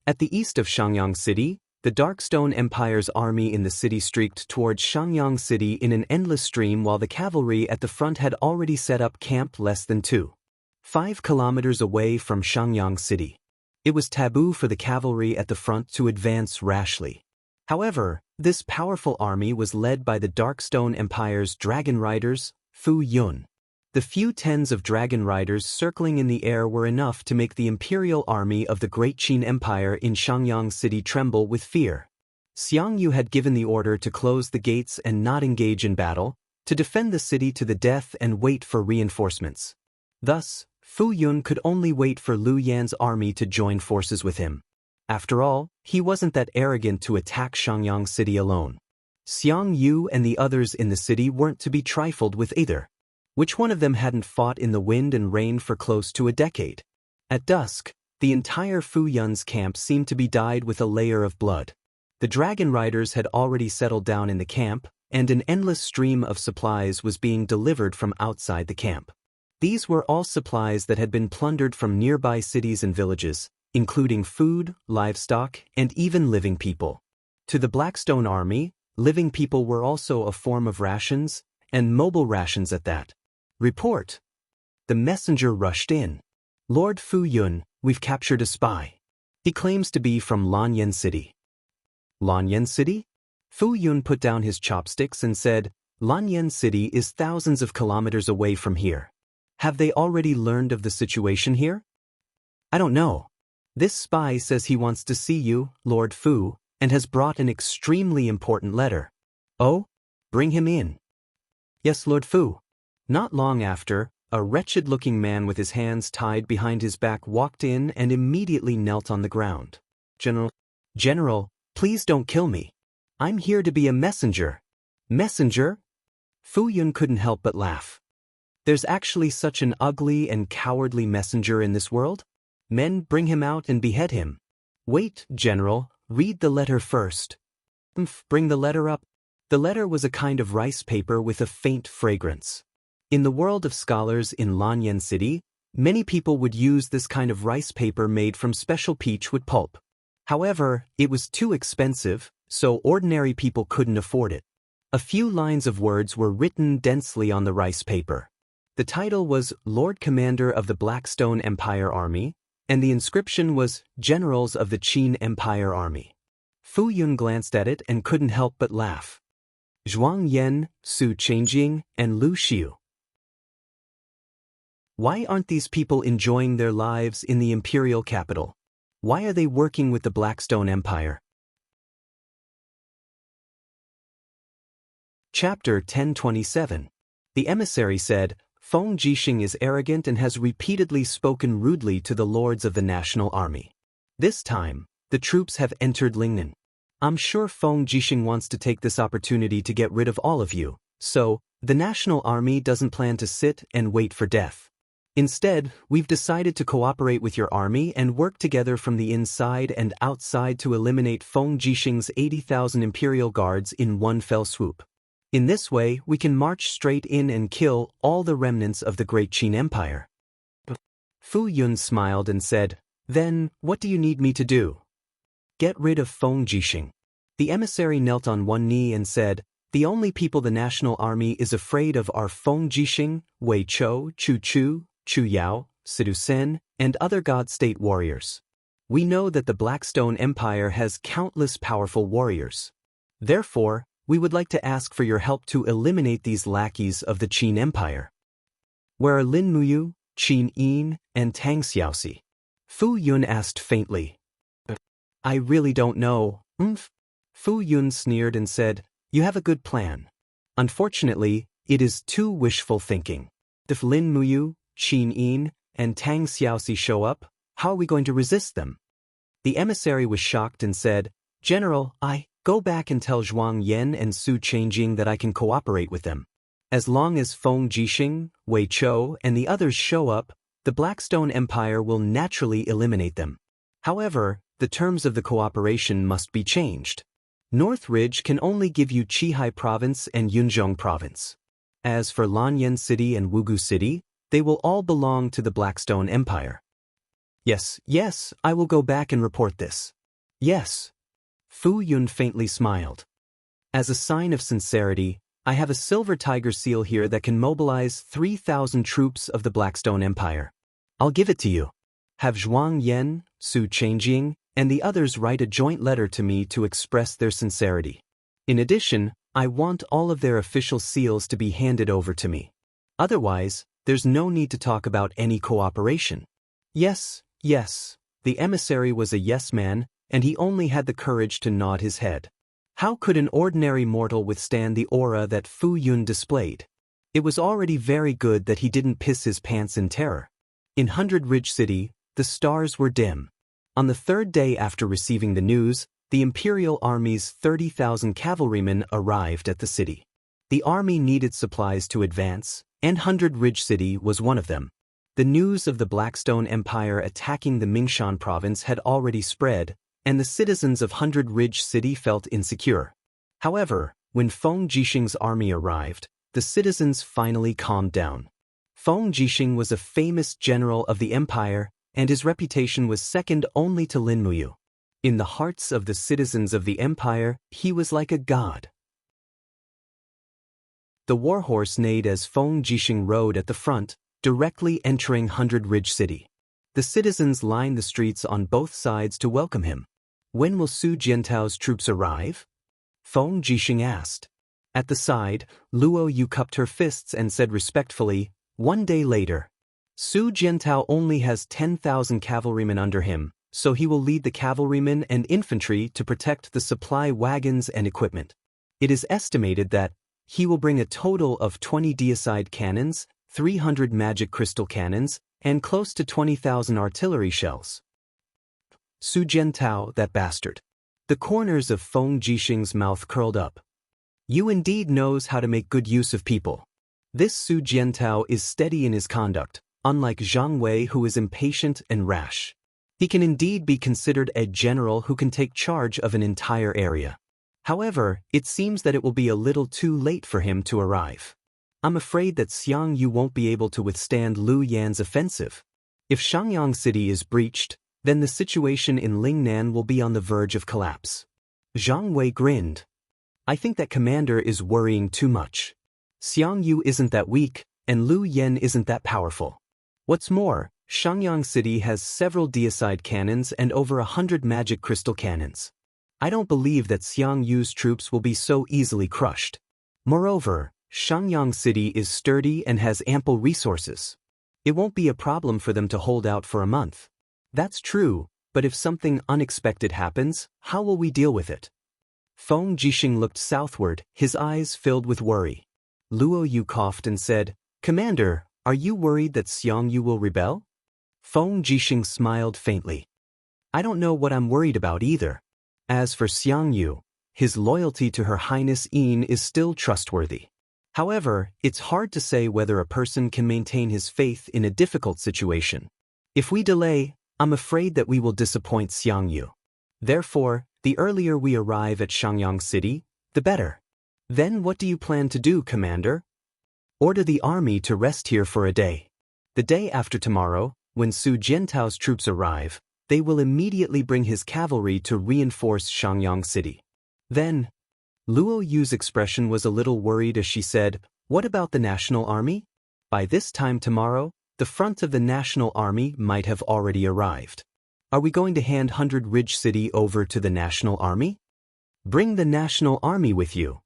At the east of Xiangyang City, the Darkstone Empire's army in the city streaked towards Xiangyang City in an endless stream while the cavalry at the front had already set up camp less than 2.5 kilometers away from Xiangyang City. It was taboo for the cavalry at the front to advance rashly. However, this powerful army was led by the Darkstone Empire's dragon riders, Fu Yun. The few tens of dragon riders circling in the air were enough to make the imperial army of the Great Qin Empire in Xiangyang City tremble with fear. Xiangyu had given the order to close the gates and not engage in battle, to defend the city to the death and wait for reinforcements. Thus, Fu Yun could only wait for Liu Yan's army to join forces with him. After all, he wasn't that arrogant to attack Xiangyang City alone. Xiangyu and the others in the city weren't to be trifled with either. Which one of them hadn't fought in the wind and rain for close to a decade? At dusk, the entire Fu Yun's camp seemed to be dyed with a layer of blood. The dragon riders had already settled down in the camp, and an endless stream of supplies was being delivered from outside the camp. These were all supplies that had been plundered from nearby cities and villages, including food, livestock, and even living people. To the Blackstone army, living people were also a form of rations, and mobile rations at that. Report. The messenger rushed in. Lord Fu Yun, we've captured a spy. He claims to be from Lanyan City. Lanyan City? Fu Yun put down his chopsticks and said, Lanyan City is thousands of kilometers away from here. Have they already learned of the situation here? I don't know. This spy says he wants to see you, Lord Fu, and has brought an extremely important letter. Oh? Bring him in. Yes, Lord Fu. Not long after, a wretched-looking man with his hands tied behind his back walked in and immediately knelt on the ground. General, please don't kill me. I'm here to be a messenger. Messenger? Fu Yun couldn't help but laugh. There's actually such an ugly and cowardly messenger in this world? Men, bring him out and behead him. Wait, General, read the letter first. Bring the letter up. The letter was a kind of rice paper with a faint fragrance. In the world of scholars in Lanyan City, many people would use this kind of rice paper made from special peachwood pulp. However, it was too expensive, so ordinary people couldn't afford it. A few lines of words were written densely on the rice paper. The title was Lord Commander of the Blackstone Empire Army, and the inscription was Generals of the Qin Empire Army. Fu Yun glanced at it and couldn't help but laugh. Zhuang Yan, Su Chengjing, and Lu Xiu. Why aren't these people enjoying their lives in the imperial capital? Why are they working with the Blackstone Empire? Chapter 1027. The emissary said, Feng Jixing is arrogant and has repeatedly spoken rudely to the lords of the national army. This time, the troops have entered Lingnan. I'm sure Feng Jixing wants to take this opportunity to get rid of all of you, so the national army doesn't plan to sit and wait for death. Instead, we've decided to cooperate with your army and work together from the inside and outside to eliminate Feng Jixing's 80,000 imperial guards in one fell swoop. In this way, we can march straight in and kill all the remnants of the Great Qin Empire. Fu Yun smiled and said, Then, what do you need me to do? Get rid of Feng Jixing. The emissary knelt on one knee and said, The only people the national army is afraid of are Feng Jixing, Wei Chou, Chu Chu, Chu Yao, Sidu Sen, and other God-state warriors. We know that the Blackstone Empire has countless powerful warriors. Therefore, we would like to ask for your help to eliminate these lackeys of the Qin Empire. Where are Lin Muyu, Qin Yin, and Tang Xiaoxi? Fu Yun asked faintly. I really don't know. Fu Yun sneered and said, You have a good plan. Unfortunately, it is too wishful thinking. If Lin Muyu, Qin Yin, and Tang Xiaoxi show up, how are we going to resist them? The emissary was shocked and said, General, go back and tell Zhuang Yan and Su Chengjing that I can cooperate with them. As long as Feng Jixing, Wei Chou, and the others show up, the Blackstone Empire will naturally eliminate them. However, the terms of the cooperation must be changed. North Ridge can only give you Qihai Province and Yunzhong Province. As for Lanyan City and Wugu City, they will all belong to the Blackstone Empire. Yes, I will go back and report this. Yes. Fu Yun faintly smiled. As a sign of sincerity, I have a silver tiger seal here that can mobilize 3,000 troops of the Blackstone Empire. I'll give it to you. Have Zhuang Yan, Su Changjing, and the others write a joint letter to me to express their sincerity. In addition, I want all of their official seals to be handed over to me. Otherwise, there's no need to talk about any cooperation. Yes. The emissary was a yes man, and he only had the courage to nod his head. How could an ordinary mortal withstand the aura that Fu Yun displayed? It was already very good that he didn't piss his pants in terror. In 100 Ridge City, the stars were dim. On the third day after receiving the news, the Imperial Army's 30,000 cavalrymen arrived at the city. The army needed supplies to advance, and 100 Ridge City was one of them. The news of the Blackstone Empire attacking the Mingshan province had already spread, and the citizens of 100 Ridge City felt insecure. However, when Feng Jixing's army arrived, the citizens finally calmed down. Feng Jixing was a famous general of the empire, and his reputation was second only to Lin Muyu. In the hearts of the citizens of the empire, he was like a god. The warhorse neighed as Feng Jixing rode at the front, directly entering 100 Ridge City. The citizens lined the streets on both sides to welcome him. When will Su Jiantao's troops arrive? Feng Jixing asked. At the side, Luo Yu cupped her fists and said respectfully, 1 day later. Su Jiantao only has 10,000 cavalrymen under him, so he will lead the cavalrymen and infantry to protect the supply wagons and equipment. It is estimated that he will bring a total of 20 deicide cannons, 300 magic crystal cannons, and close to 20,000 artillery shells. Su Jiantao, that bastard. The corners of Feng Jixing's mouth curled up. You indeed knows how to make good use of people. This Su Jiantao is steady in his conduct, unlike Zhang Wei, who is impatient and rash. He can indeed be considered a general who can take charge of an entire area. However, it seems that it will be a little too late for him to arrive. I'm afraid that Xianxia won't be able to withstand Lu Yan's offensive. If Xiangyang City is breached, then the situation in Lingnan will be on the verge of collapse. Zhang Wei grinned. I think that commander is worrying too much. Xiangyu isn't that weak, and Lu Yan isn't that powerful. What's more, Xiangyang City has several deicide cannons and over 100 magic crystal cannons. I don't believe that Xiangyu's troops will be so easily crushed. Moreover, Xiangyang City is sturdy and has ample resources. It won't be a problem for them to hold out for a month. That's true, but if something unexpected happens, how will we deal with it? Feng Jixing looked southward, his eyes filled with worry. Luo Yu coughed and said, Commander, are you worried that Xiangyu will rebel? Feng Jixing smiled faintly. I don't know what I'm worried about either. As for Xiangyu, his loyalty to Her Highness Yin is still trustworthy. However, it's hard to say whether a person can maintain his faith in a difficult situation. If we delay, I'm afraid that we will disappoint Xiangyu. Therefore, the earlier we arrive at Xiangyang City, the better. Then what do you plan to do, Commander? Order the army to rest here for a day. The day after tomorrow, when Su Jiantao's troops arrive, they will immediately bring his cavalry to reinforce Xiangyang City. Then, Luo Yu's expression was a little worried as she said, What about the National Army? By this time tomorrow, the front of the National Army might have already arrived. Are we going to hand 100 Ridge City over to the National Army? Bring the National Army with you.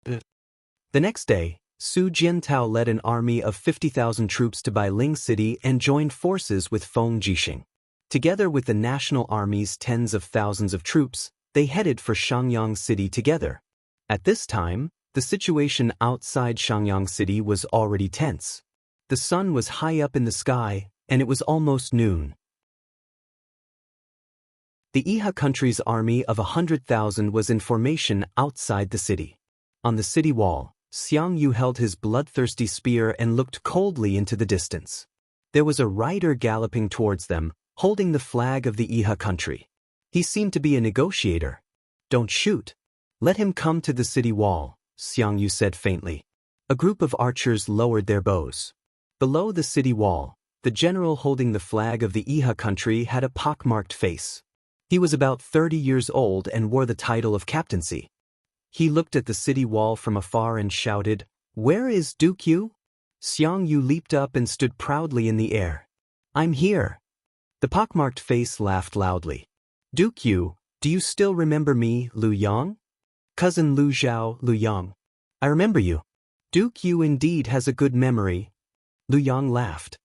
The next day, Su Jiantao led an army of 50,000 troops to Bailing City and joined forces with Feng Jixing. Together with the National Army's tens of thousands of troops, they headed for Xiangyang City together. At this time, the situation outside Xiangyang City was already tense. The sun was high up in the sky, and it was almost noon. The Iha country's army of 100,000 was in formation outside the city. On the city wall, Xiangyu held his bloodthirsty spear and looked coldly into the distance. There was a rider galloping towards them, holding the flag of the Iha country. He seemed to be a negotiator. Don't shoot. Let him come to the city wall, Xianxia said faintly. A group of archers lowered their bows. Below the city wall, the general holding the flag of the Iha country had a pockmarked face. He was about 30 years old and wore the title of captaincy. He looked at the city wall from afar and shouted, "Where is Duke Yu?" Xianxia leaped up and stood proudly in the air. "I'm here." The pockmarked face laughed loudly. "Duke Yu, do you still remember me, Lu Yang? Cousin Lu Zhao, Lu Yang. I remember you. Duke Yu indeed has a good memory." Lu Yang laughed.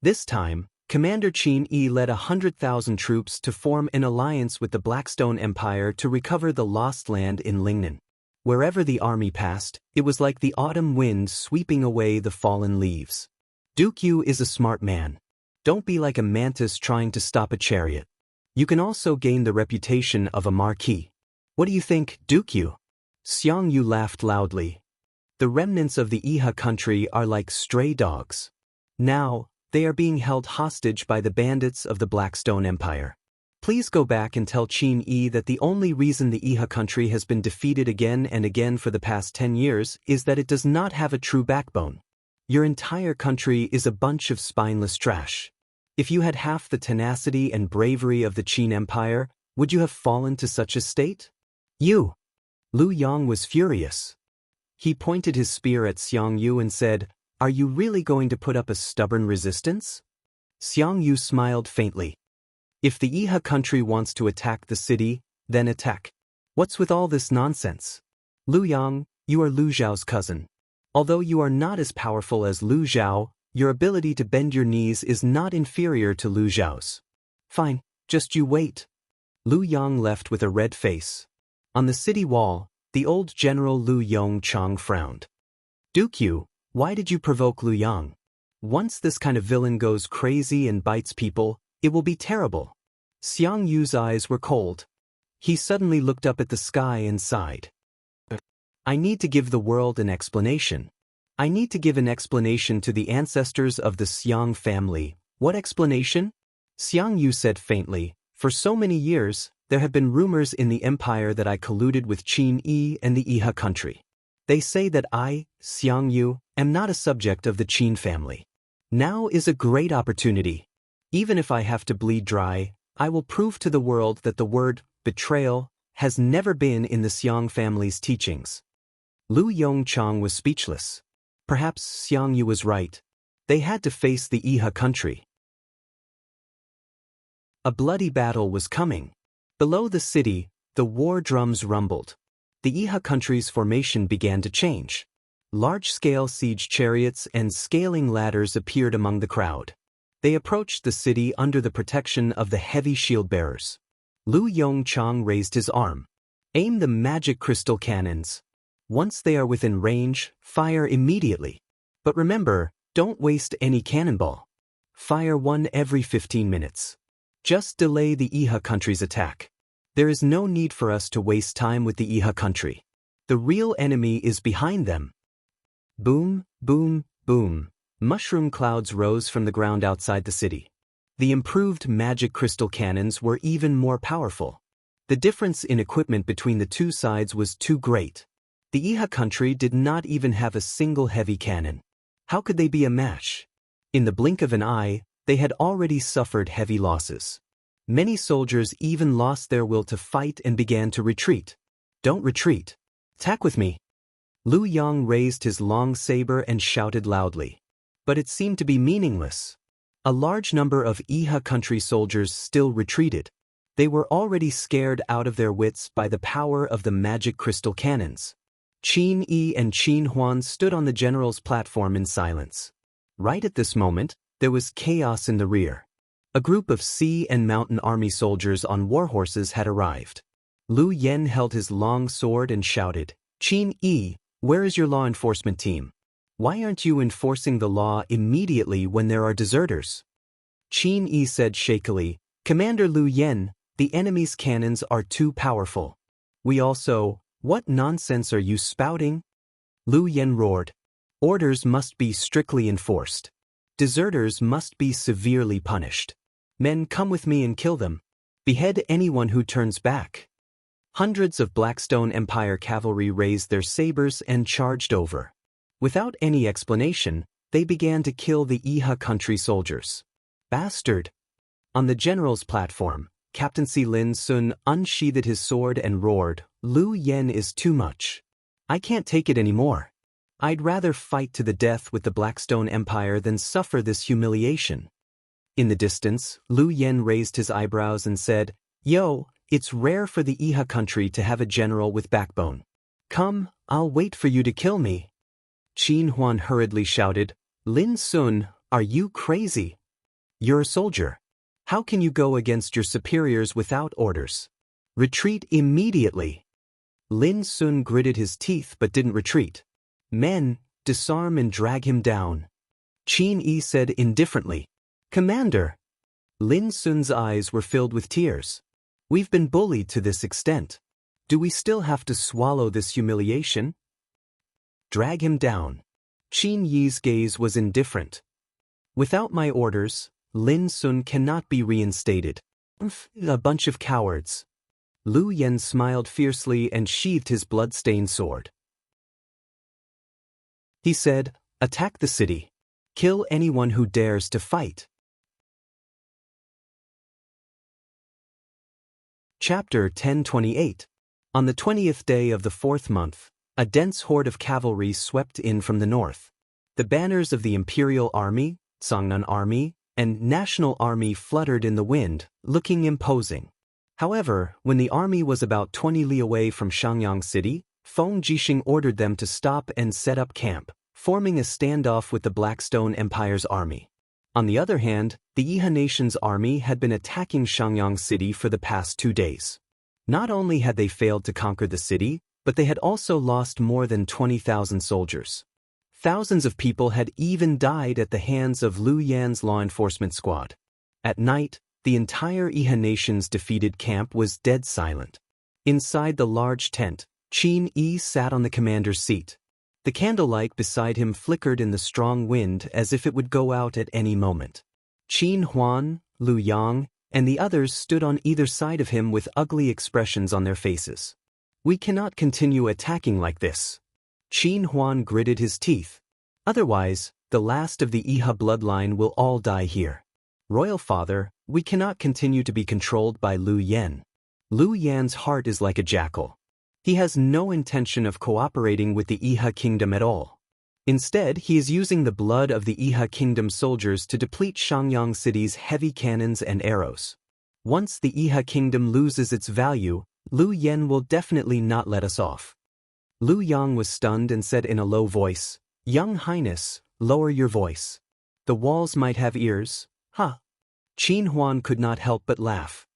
This time, Commander Qin Yi led 100,000 troops to form an alliance with the Blackstone Empire to recover the lost land in Lingnan. Wherever the army passed, it was like the autumn wind sweeping away the fallen leaves. Duke Yu is a smart man. Don't be like a mantis trying to stop a chariot. You can also gain the reputation of a marquis. What do you think, Duke Yu? Xianxia laughed loudly. The remnants of the Iha country are like stray dogs. Now, they are being held hostage by the bandits of the Blackstone Empire. Please go back and tell Qin Yi that the only reason the Iha country has been defeated again and again for the past 10 years is that it does not have a true backbone. Your entire country is a bunch of spineless trash. If you had half the tenacity and bravery of the Qin Empire, would you have fallen to such a state? You! Lu Yang was furious. He pointed his spear at Xianxia and said, "Are you really going to put up a stubborn resistance?" Xianxia smiled faintly. "If the Iha country wants to attack the city, then attack. What's with all this nonsense? Lu Yang, you are Lu Zhao's cousin. Although you are not as powerful as Lu Zhao, your ability to bend your knees is not inferior to Lu Zhao's. Fine, just you wait." Lu Yang left with a red face. On the city wall, the old general Lu Yongchang frowned. "Duke Yu, why did you provoke Lu Yang? Once this kind of villain goes crazy and bites people, it will be terrible." Xiangyu's eyes were cold. He suddenly looked up at the sky and sighed. "I need to give the world an explanation. I need to give an explanation to the ancestors of the Xiang family." "What explanation?" Xiangyu said faintly. "For so many years, there have been rumors in the empire that I colluded with Qin Yi and the Iha country. They say that I, Xiangyu, am not a subject of the Qin family. Now is a great opportunity. Even if I have to bleed dry, I will prove to the world that the word betrayal has never been in the Xiang family's teachings." Lu Yongchang was speechless. Perhaps Xianxia was right. They had to face the Iha country. A bloody battle was coming. Below the city, the war drums rumbled. The Iha country's formation began to change. Large-scale siege chariots and scaling ladders appeared among the crowd. They approached the city under the protection of the heavy shield-bearers. Lu Yongchang raised his arm. "Aim the magic crystal cannons. Once they are within range, fire immediately. But remember, don't waste any cannonball. Fire one every 15 minutes. Just delay the Iha country's attack. There is no need for us to waste time with the Iha country. The real enemy is behind them." Boom, boom, boom. Mushroom clouds rose from the ground outside the city. The improved magic crystal cannons were even more powerful. The difference in equipment between the two sides was too great. The Iha country did not even have a single heavy cannon. How could they be a match? In the blink of an eye, they had already suffered heavy losses. Many soldiers even lost their will to fight and began to retreat. "Don't retreat. Attack with me." Lu Yang raised his long saber and shouted loudly. But it seemed to be meaningless. A large number of Iha country soldiers still retreated. They were already scared out of their wits by the power of the magic crystal cannons. Qin Yi and Qin Huan stood on the general's platform in silence. Right at this moment, there was chaos in the rear. A group of sea and mountain army soldiers on war horses had arrived. Lu Yen held his long sword and shouted, "Qin Yi, where is your law enforcement team? Why aren't you enforcing the law immediately when there are deserters?" Qin Yi said shakily, "Commander Lu Yen, the enemy's cannons are too powerful. We also, what nonsense are you spouting?" Lu Yen roared. "Orders must be strictly enforced. Deserters must be severely punished. Men, come with me and kill them." Behead anyone who turns back. Hundreds of Blackstone Empire cavalry raised their sabers and charged over. Without any explanation, they began to kill the Iha country soldiers. Bastard! On the general's platform, Captain Lin Sun unsheathed his sword and roared, "Lu Yen is too much. I can't take it anymore. I'd rather fight to the death with the Blackstone Empire than suffer this humiliation." In the distance, Lu Yen raised his eyebrows and said, "Yo, it's rare for the Iha country to have a general with backbone. Come, I'll wait for you to kill me." Qin Huan hurriedly shouted, "Lin Sun, are you crazy? You're a soldier. How can you go against your superiors without orders? Retreat immediately." Lin Sun gritted his teeth but didn't retreat. "Men, disarm and drag him down." Qin Yi said indifferently, "Commander." Lin Sun's eyes were filled with tears. "We've been bullied to this extent. Do we still have to swallow this humiliation?" "Drag him down." Qin Yi's gaze was indifferent. "Without my orders, Lin Sun cannot be reinstated. A bunch of cowards." Lu Yen smiled fiercely and sheathed his blood-stained sword. He said, "Attack the city. Kill anyone who dares to fight." Chapter 1028. On the 20th day of the 4th month, a dense horde of cavalry swept in from the north. The banners of the Imperial Army, Songnan Army, and National Army fluttered in the wind, looking imposing. However, when the army was about 20 li away from Xianxia City, Feng Jixing ordered them to stop and set up camp, forming a standoff with the Blackstone Empire's army. On the other hand, the Iha nation's army had been attacking Xianxia City for the past 2 days. Not only had they failed to conquer the city, but they had also lost more than 20,000 soldiers. Thousands of people had even died at the hands of Lu Yan's law enforcement squad. At night, the entire Iha nation's defeated camp was dead silent. Inside the large tent, Qin Yi sat on the commander's seat. The candlelight beside him flickered in the strong wind as if it would go out at any moment. Qin Huan, Lu Yang, and the others stood on either side of him with ugly expressions on their faces. "We cannot continue attacking like this." Qin Huan gritted his teeth. "Otherwise, the last of the Iha bloodline will all die here. Royal Father, we cannot continue to be controlled by Lu Yan. Lu Yan's heart is like a jackal. He has no intention of cooperating with the Iha kingdom at all. Instead, he is using the blood of the Iha kingdom soldiers to deplete Xianxia City's heavy cannons and arrows. Once the Iha kingdom loses its value, Lu Yan will definitely not let us off." Lu Yang was stunned and said in a low voice, "Young Highness, lower your voice. The walls might have ears, huh?" Qin Huan could not help but laugh.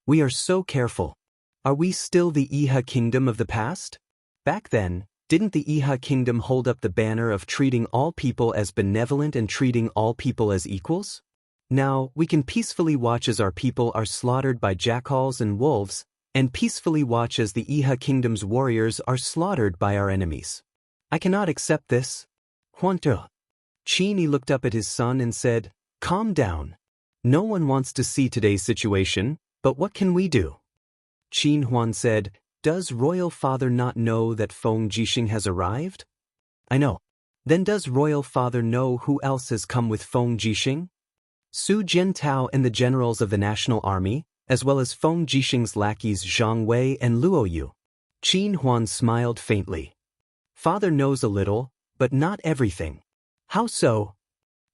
"We are so careful. Are we still the Iha kingdom of the past? Back then, didn't the Iha kingdom hold up the banner of treating all people as benevolent and treating all people as equals? Now, we can peacefully watch as our people are slaughtered by jackals and wolves, and peacefully watch as the Iha kingdom's warriors are slaughtered by our enemies. I cannot accept this." Huantu. Qin Yi looked up at his son and said, "Calm down. No one wants to see today's situation, but what can we do?" Qin Huan said, "Does Royal Father not know that Feng Jixing has arrived?" "I know." "Then does Royal Father know who else has come with Feng Jixing?" "Su Jiantao and the generals of the National Army, as well as Feng Jixing's lackeys Zhang Wei and Luo Yu." Qin Huan smiled faintly. "Father knows a little, but not everything." "How so?"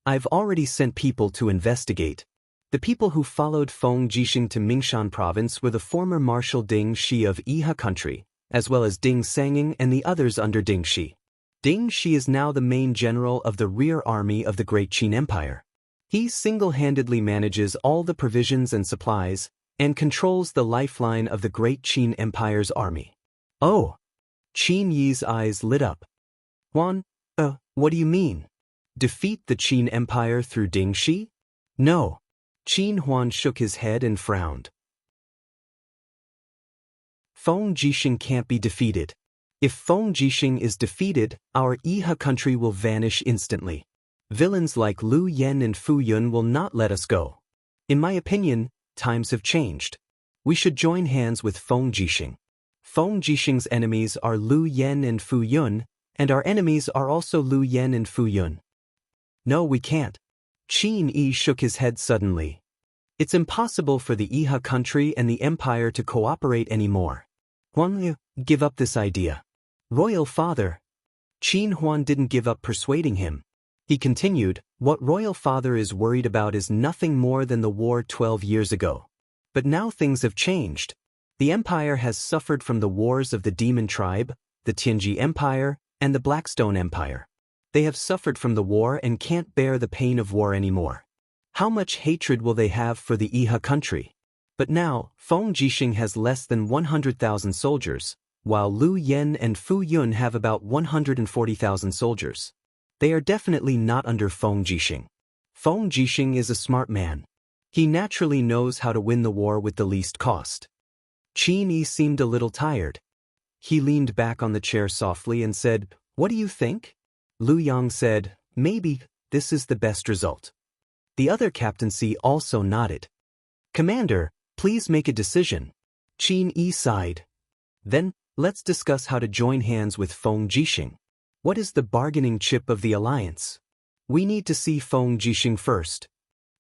"I've already sent people to investigate. The people who followed Feng Jixing to Mingshan province were the former Marshal Ding Shi of Iha country, as well as Ding Sanging and the others under Ding Shi. Ding Shi is now the main general of the rear army of the Great Qin Empire. He single-handedly manages all the provisions and supplies, and controls the lifeline of the Great Qin Empire's army." "Oh!" Qin Yi's eyes lit up. "Huan, what do you mean? Defeat the Qin Empire through Ding Shi?" "No." Qin Huan shook his head and frowned. "Feng Jixing can't be defeated. If Feng Jixing is defeated, our Iha country will vanish instantly. Villains like Lu Yan and Fu Yun will not let us go. In my opinion, times have changed. We should join hands with Feng Jixing. Feng Jixing's enemies are Lu Yan and Fu Yun, and our enemies are also Lu Yan and Fu Yun. No, we can't. Qin Yi shook his head suddenly. It's impossible for the Iha country and the empire to cooperate anymore. Huan Liu, give up this idea. Royal father. Qin Huan didn't give up persuading him. He continued, what royal father is worried about is nothing more than the war 12 years ago. But now things have changed. The empire has suffered from the wars of the Demon Tribe, the Tianji Empire, and the Blackstone Empire. They have suffered from the war and can't bear the pain of war anymore. How much hatred will they have for the Iha country? But now, Feng Jixing has less than 100,000 soldiers, while Lu Yan and Fu Yun have about 140,000 soldiers. They are definitely not under Feng Jixing. Feng Jixing is a smart man. He naturally knows how to win the war with the least cost. Qin Yi seemed a little tired. He leaned back on the chair softly and said, what do you think? Lu Yang said, maybe, this is the best result. The other captaincy also nodded. Commander, please make a decision. Qin Yi sighed. Then, let's discuss how to join hands with Feng Jixing. What is the bargaining chip of the alliance? We need to see Feng Jixing first.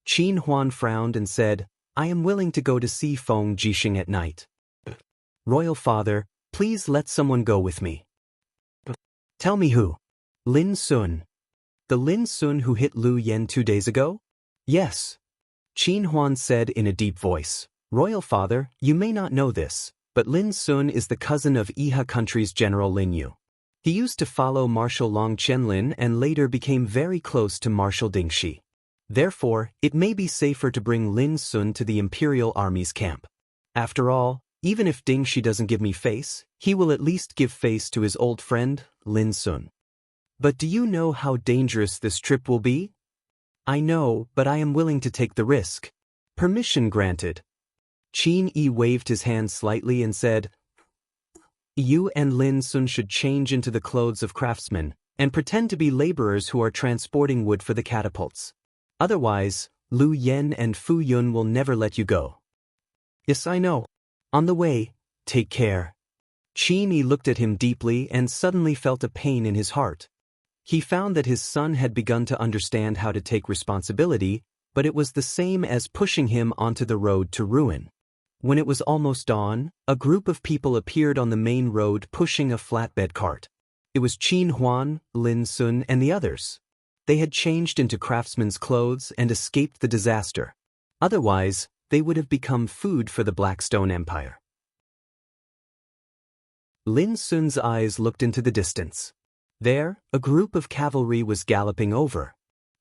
Qin Huan frowned and said, I am willing to go to see Feng Jixing at night. Royal father, please let someone go with me. Tell me who. Lin Sun. The Lin Sun who hit Lu Yan 2 days ago? Yes. Qin Huan said in a deep voice, Royal father, you may not know this, but Lin Sun is the cousin of Iha country's General Lin Yu. He used to follow Marshal Long Chenlin and later became very close to Marshal Ding Shi. Therefore, it may be safer to bring Lin Sun to the Imperial Army's camp. After all, even if Ding Shi doesn't give me face, he will at least give face to his old friend, Lin Sun. But do you know how dangerous this trip will be? I know, but I am willing to take the risk. Permission granted. Qin Yi waved his hand slightly and said, You and Lin Sun should change into the clothes of craftsmen and pretend to be laborers who are transporting wood for the catapults. Otherwise, Lu Yan and Fu Yun will never let you go. Yes, I know. On the way, take care. Qin Yi looked at him deeply and suddenly felt a pain in his heart. He found that his son had begun to understand how to take responsibility, but it was the same as pushing him onto the road to ruin. When it was almost dawn, a group of people appeared on the main road pushing a flatbed cart. It was Qin Huan, Lin Sun, and the others. They had changed into craftsmen's clothes and escaped the disaster. Otherwise, they would have become food for the Blackstone Empire. Lin Sun's eyes looked into the distance. There, a group of cavalry was galloping over.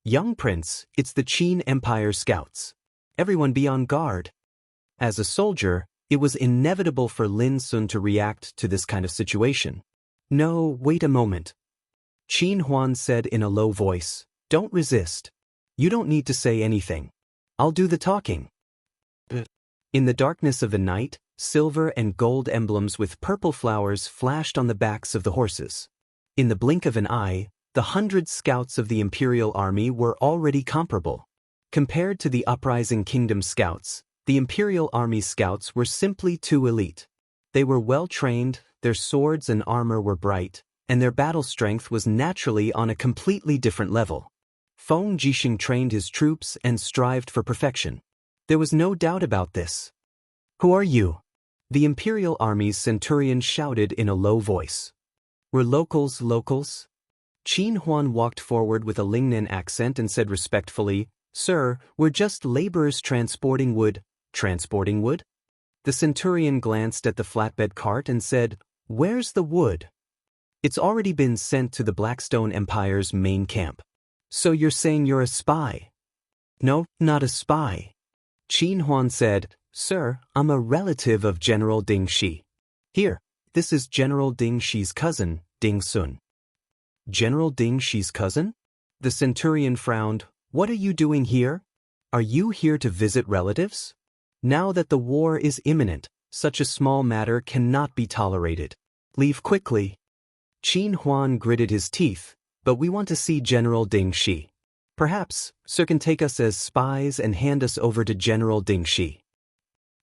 Young Prince, it's the Qin Empire scouts. Everyone be on guard. As a soldier, it was inevitable for Lin Sun to react to this kind of situation. No, wait a moment. Qin Huan said in a low voice, Don't resist. You don't need to say anything. I'll do the talking. In the darkness of the night, silver and gold emblems with purple flowers flashed on the backs of the horses. In the blink of an eye, the 100 scouts of the Imperial Army were already comparable. Compared to the Uprising Kingdom scouts, the Imperial Army scouts were simply too elite. They were well-trained, their swords and armor were bright, and their battle strength was naturally on a completely different level. Feng Jixing trained his troops and strived for perfection. There was no doubt about this. Who are you? The Imperial Army's centurion shouted in a low voice. We're locals. Qin Huan walked forward with a Lingnan accent and said respectfully, Sir, we're just laborers transporting wood. Transporting wood? The centurion glanced at the flatbed cart and said, Where's the wood? It's already been sent to the Blackstone Empire's main camp. So you're saying you're a spy? No, not a spy. Qin Huan said, Sir, I'm a relative of General Ding Shi. Here, this is General Ding Shi's cousin, Ding Sun. General Ding Shi's cousin? The centurion frowned. What are you doing here? Are you here to visit relatives? Now that the war is imminent, such a small matter cannot be tolerated. Leave quickly. Qin Huan gritted his teeth, but we want to see General Ding Shi. Perhaps, Sir can take us as spies and hand us over to General Ding Shi.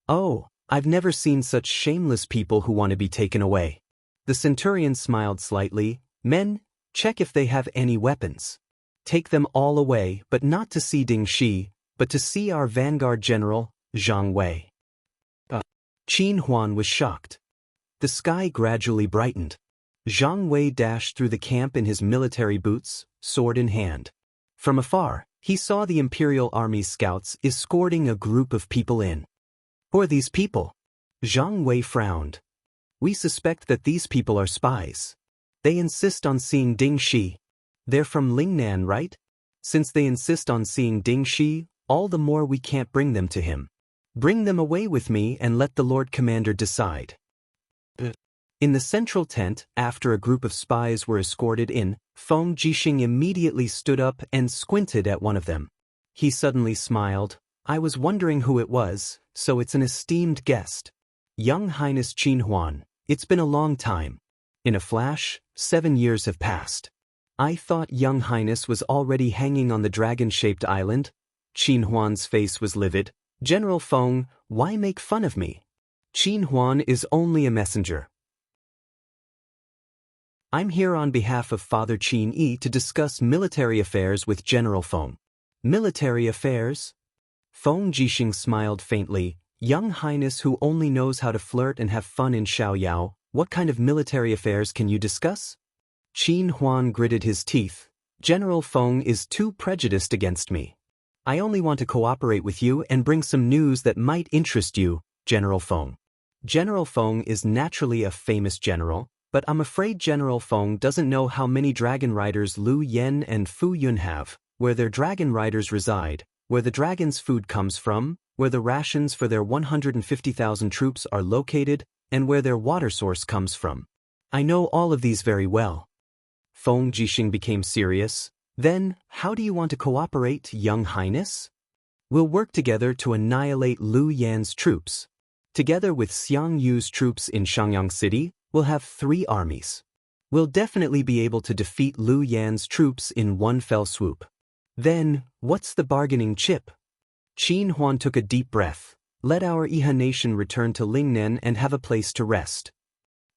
Oh, I've never seen such shameless people who want to be taken away. The centurion smiled slightly. Men, check if they have any weapons. Take them all away, but not to see Ding Shi, but to see our vanguard general, Zhang Wei. Qin Huan was shocked. The sky gradually brightened. Zhang Wei dashed through the camp in his military boots, sword in hand. From afar, he saw the Imperial Army's scouts escorting a group of people in. Who are these people? Zhang Wei frowned. We suspect that these people are spies. They insist on seeing Ding Shi. They're from Lingnan, right? Since they insist on seeing Ding Shi, all the more we can't bring them to him. Bring them away with me and let the Lord Commander decide. In the central tent, after a group of spies were escorted in, Feng Jixing immediately stood up and squinted at one of them. He suddenly smiled. I was wondering who it was, so it's an esteemed guest. Young Highness Qin Huan, it's been a long time. In a flash, 7 years have passed. I thought Young Highness was already hanging on the dragon-shaped island. Qin Huan's face was livid. General Feng, why make fun of me? Qin Huan is only a messenger. I'm here on behalf of Father Qin Yi to discuss military affairs with General Feng. Military affairs? Feng Jixing smiled faintly. Young Highness who only knows how to flirt and have fun in Xiaoyao, what kind of military affairs can you discuss? Qin Huan gritted his teeth. General Feng is too prejudiced against me. I only want to cooperate with you and bring some news that might interest you, General Feng. General Feng is naturally a famous general, but I'm afraid General Feng doesn't know how many dragon riders Lu Yen and Fu Yun have, where their dragon riders reside, where the dragon's food comes from, where the rations for their 150,000 troops are located, and where their water source comes from. I know all of these very well. Feng Jixing became serious. Then, how do you want to cooperate, Young Highness? We'll work together to annihilate Lu Yan's troops. Together with Xiang Yu's troops in Shangyang City, we'll have 3 armies. We'll definitely be able to defeat Lu Yan's troops in one fell swoop. Then, what's the bargaining chip? Qin Huan took a deep breath. Let our Iha nation return to Lingnan and have a place to rest.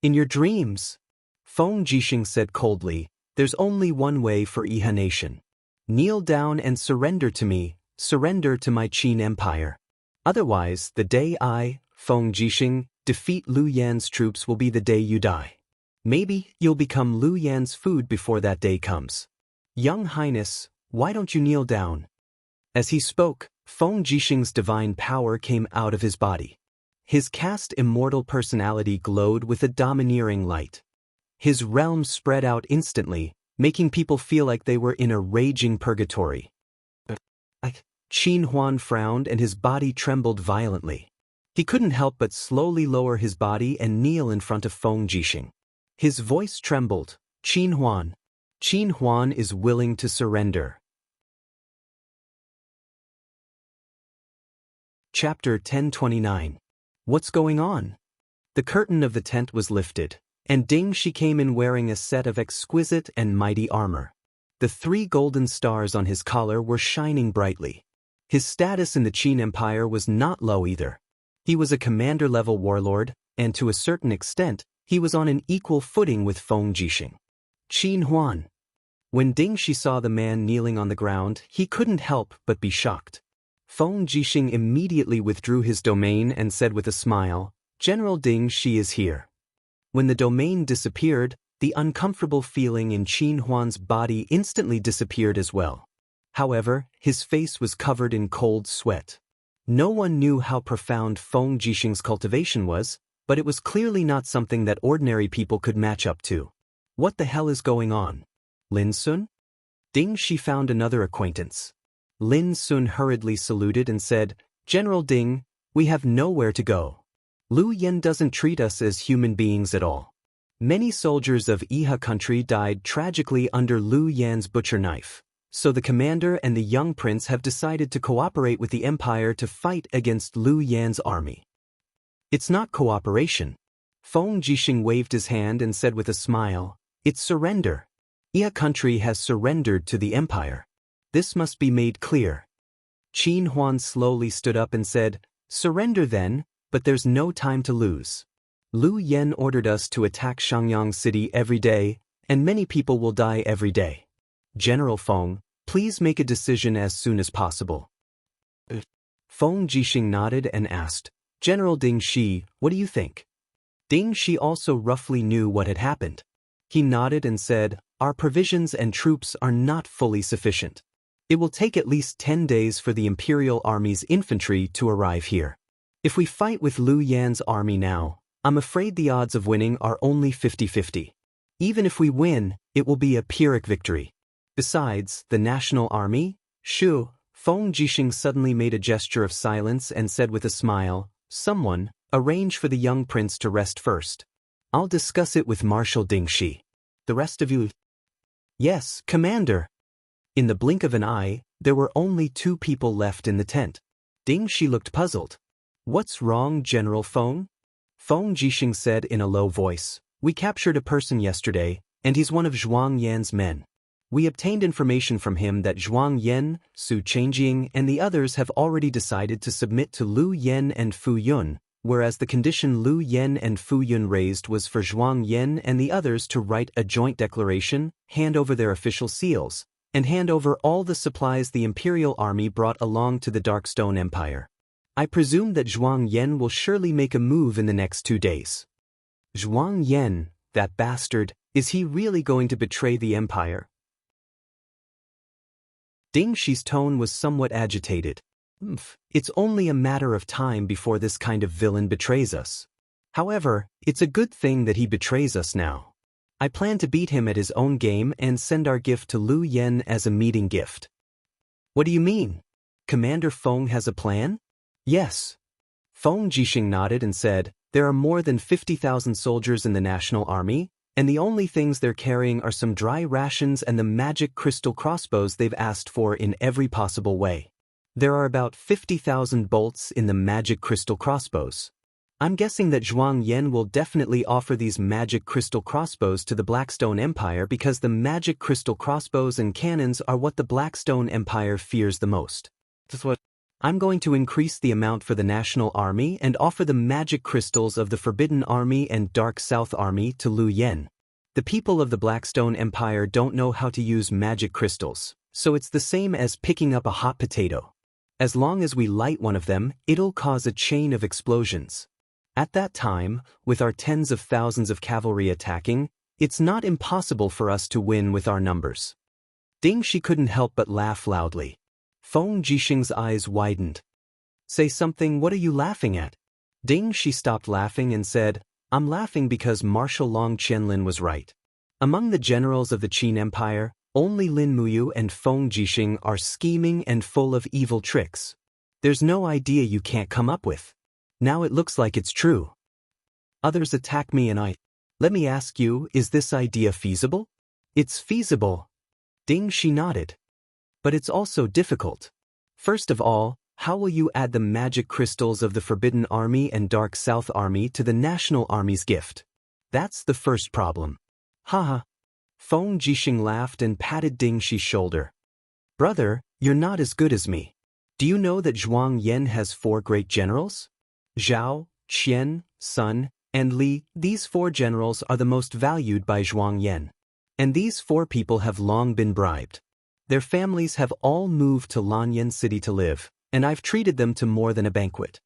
In your dreams, Feng Jixing said coldly, there's only one way for Iha nation. Kneel down and surrender to me, surrender to my Qin Empire. Otherwise, the day I, Feng Jixing, defeat Lu Yan's troops will be the day you die. Maybe you'll become Lu Yan's food before that day comes. Young Highness, why don't you kneel down? As he spoke, Feng Jixing's divine power came out of his body. His caste immortal personality glowed with a domineering light. His realm spread out instantly, making people feel like they were in a raging purgatory. Qin Huan frowned and his body trembled violently. He couldn't help but slowly lower his body and kneel in front of Feng Jixing. His voice trembled. Qin Huan is willing to surrender. Chapter 1029. What's going on? The curtain of the tent was lifted, and Ding Shi came in wearing a set of exquisite and mighty armor. The 3 golden stars on his collar were shining brightly. His status in the Qin Empire was not low either. He was a commander-level warlord, and to a certain extent, he was on an equal footing with Feng Jixing. Qin Huan. When Ding Shi saw the man kneeling on the ground, he couldn't help but be shocked. Feng Jixing immediately withdrew his domain and said with a smile, General Ding Shi is here. When the domain disappeared, the uncomfortable feeling in Qin Huan's body instantly disappeared as well. However, his face was covered in cold sweat. No one knew how profound Feng Jixing's cultivation was, but it was clearly not something that ordinary people could match up to. What the hell is going on? Lin Sun? Ding Shi found another acquaintance. Lin Sun hurriedly saluted and said, General Ding, we have nowhere to go. Lu Yan doesn't treat us as human beings at all. Many soldiers of Iha country died tragically under Lu Yan's butcher knife, so the commander and the young prince have decided to cooperate with the empire to fight against Lu Yan's army. It's not cooperation. Feng Jixing waved his hand and said with a smile, it's surrender. Iha country has surrendered to the empire. This must be made clear. Qin Huan slowly stood up and said, surrender then, but there's no time to lose. Lu Yen ordered us to attack Xianxia City every day, and many people will die every day. General Feng, please make a decision as soon as possible. Feng Jixing nodded and asked, General Ding Shi, what do you think? Ding Shi also roughly knew what had happened. He nodded and said, our provisions and troops are not fully sufficient. It will take at least 10 days for the Imperial Army's infantry to arrive here. If we fight with Lu Yan's army now, I'm afraid the odds of winning are only 50-50. Even if we win, it will be a Pyrrhic victory. Besides, the National Army, Shu, Feng Jixing suddenly made a gesture of silence and said with a smile, someone, arrange for the young prince to rest first. I'll discuss it with Marshal Ding Shi. The rest of you? Yes, Commander. In the blink of an eye, there were only 2 people left in the tent. Ding Shi looked puzzled. What's wrong, General Feng? Feng Jixing said in a low voice, we captured a person yesterday, and he's one of Zhuang Yan's men. We obtained information from him that Zhuang Yan, Su Changjing, and the others have already decided to submit to Lu Yan and Fu Yun, whereas the condition Lu Yan and Fu Yun raised was for Zhuang Yan and the others to write a joint declaration, hand over their official seals, and hand over all the supplies the Imperial Army brought along to the Darkstone Empire. I presume that Zhuang Yan will surely make a move in the next 2 days. Zhuang Yan, that bastard, is he really going to betray the Empire? Ding Shi's tone was somewhat agitated. It's only a matter of time before this kind of villain betrays us. However, it's a good thing that he betrays us now. I plan to beat him at his own game and send our gift to Lu Yen as a meeting gift. What do you mean? Commander Feng has a plan? Yes. Feng Jixing nodded and said, there are more than 50,000 soldiers in the National Army, and the only things they're carrying are some dry rations and the magic crystal crossbows they've asked for in every possible way. There are about 50,000 bolts in the magic crystal crossbows. I'm guessing that Zhuang Yan will definitely offer these magic crystal crossbows to the Blackstone Empire because the magic crystal crossbows and cannons are what the Blackstone Empire fears the most. That's what I'm going to increase the amount for the National Army and offer the magic crystals of the Forbidden Army and Dark South Army to Lu Yen. The people of the Blackstone Empire don't know how to use magic crystals, so it's the same as picking up a hot potato. As long as we light one of them, it'll cause a chain of explosions. At that time, with our tens of thousands of cavalry attacking, it's not impossible for us to win with our numbers. Ding Shi couldn't help but laugh loudly. Feng Jixing's eyes widened. Say something, what are you laughing at? Ding Shi stopped laughing and said, I'm laughing because Marshal Long Qianlin was right. Among the generals of the Qin Empire, only Lin Muyu and Feng Jixing are scheming and full of evil tricks. There's no idea you can't come up with. Now it looks like it's true. Others attack me and let me ask you, is this idea feasible? It's feasible. Ding Shi nodded. But it's also difficult. First of all, how will you add the magic crystals of the Forbidden Army and Dark South Army to the National Army's gift? That's the first problem. Haha. Feng Jixing laughed and patted Ding Shi's shoulder. Brother, you're not as good as me. Do you know that Zhuang Yan has 4 great generals? Zhao, Qian, Sun, and Li, these 4 generals are the most valued by Zhuang Yan. And these 4 people have long been bribed. Their families have all moved to Lanyan City to live, and I've treated them to more than a banquet.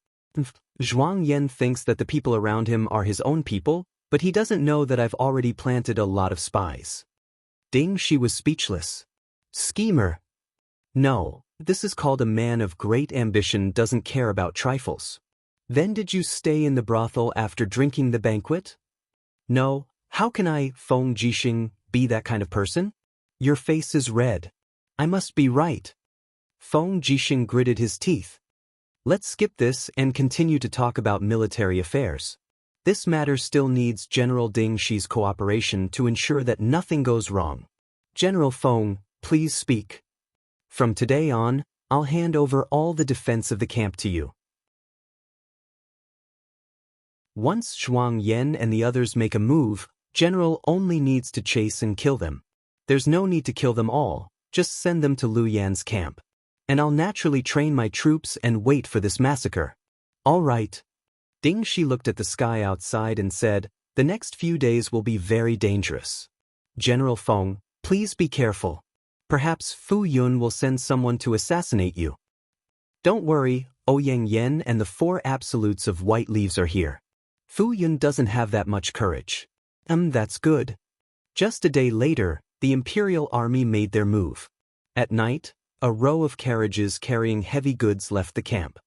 Zhuang Yan thinks that the people around him are his own people, but he doesn't know that I've already planted a lot of spies. Ding Shi was speechless. Schemer. No, this is called a man of great ambition doesn't care about trifles. Then did you stay in the brothel after drinking the banquet? No, how can I, Feng Jixing, be that kind of person? Your face is red. I must be right. Feng Jixing gritted his teeth. Let's skip this and continue to talk about military affairs. This matter still needs General Ding Shi's cooperation to ensure that nothing goes wrong. General Feng, please speak. From today on, I'll hand over all the defense of the camp to you. Once Zhuang Yan and the others make a move, General only needs to chase and kill them. There's no need to kill them all, just send them to Lu Yan's camp. And I'll naturally train my troops and wait for this massacre. All right. Ding Shi looked at the sky outside and said, "The next few days will be very dangerous. General Feng, please be careful. Perhaps Fu Yun will send someone to assassinate you." "Don't worry, Ouyang Yen and the 4 absolutes of white leaves are here. Fu Yun doesn't have that much courage." That's good." Just a day later, the Imperial Army made their move. At night, a row of carriages carrying heavy goods left the camp.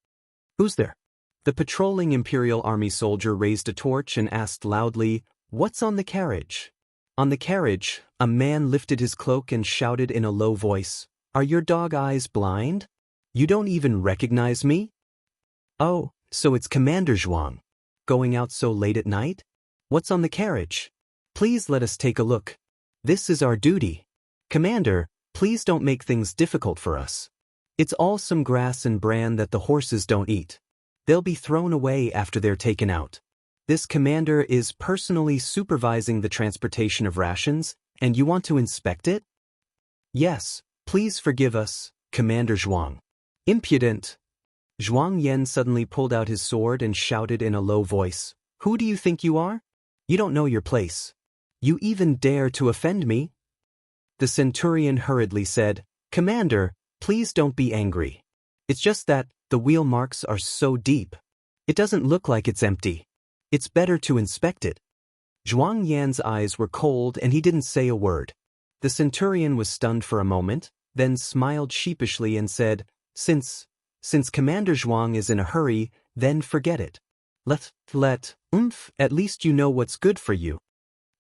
"Who's there?" The patrolling Imperial Army soldier raised a torch and asked loudly, "What's on the carriage?" On the carriage, a man lifted his cloak and shouted in a low voice, "Are your dog eyes blind? You don't even recognize me?" "Oh, so it's Commander Zhuang. Going out so late at night? What's on the carriage? Please let us take a look. This is our duty. Commander, please don't make things difficult for us. It's all some grass and bran that the horses don't eat. They'll be thrown away after they're taken out. This commander is personally supervising the transportation of rations, and you want to inspect it?" "Yes, please forgive us, Commander Zhuang." "Impudent." Zhuang Yan suddenly pulled out his sword and shouted in a low voice, "Who do you think you are? You don't know your place. You even dare to offend me?" The centurion hurriedly said, "Commander, please don't be angry. It's just that the wheel marks are so deep. It doesn't look like it's empty. It's better to inspect it." Zhuang Yan's eyes were cold and he didn't say a word. The centurion was stunned for a moment, then smiled sheepishly and said, Since Commander Zhuang is in a hurry, then forget it. At least you know what's good for you."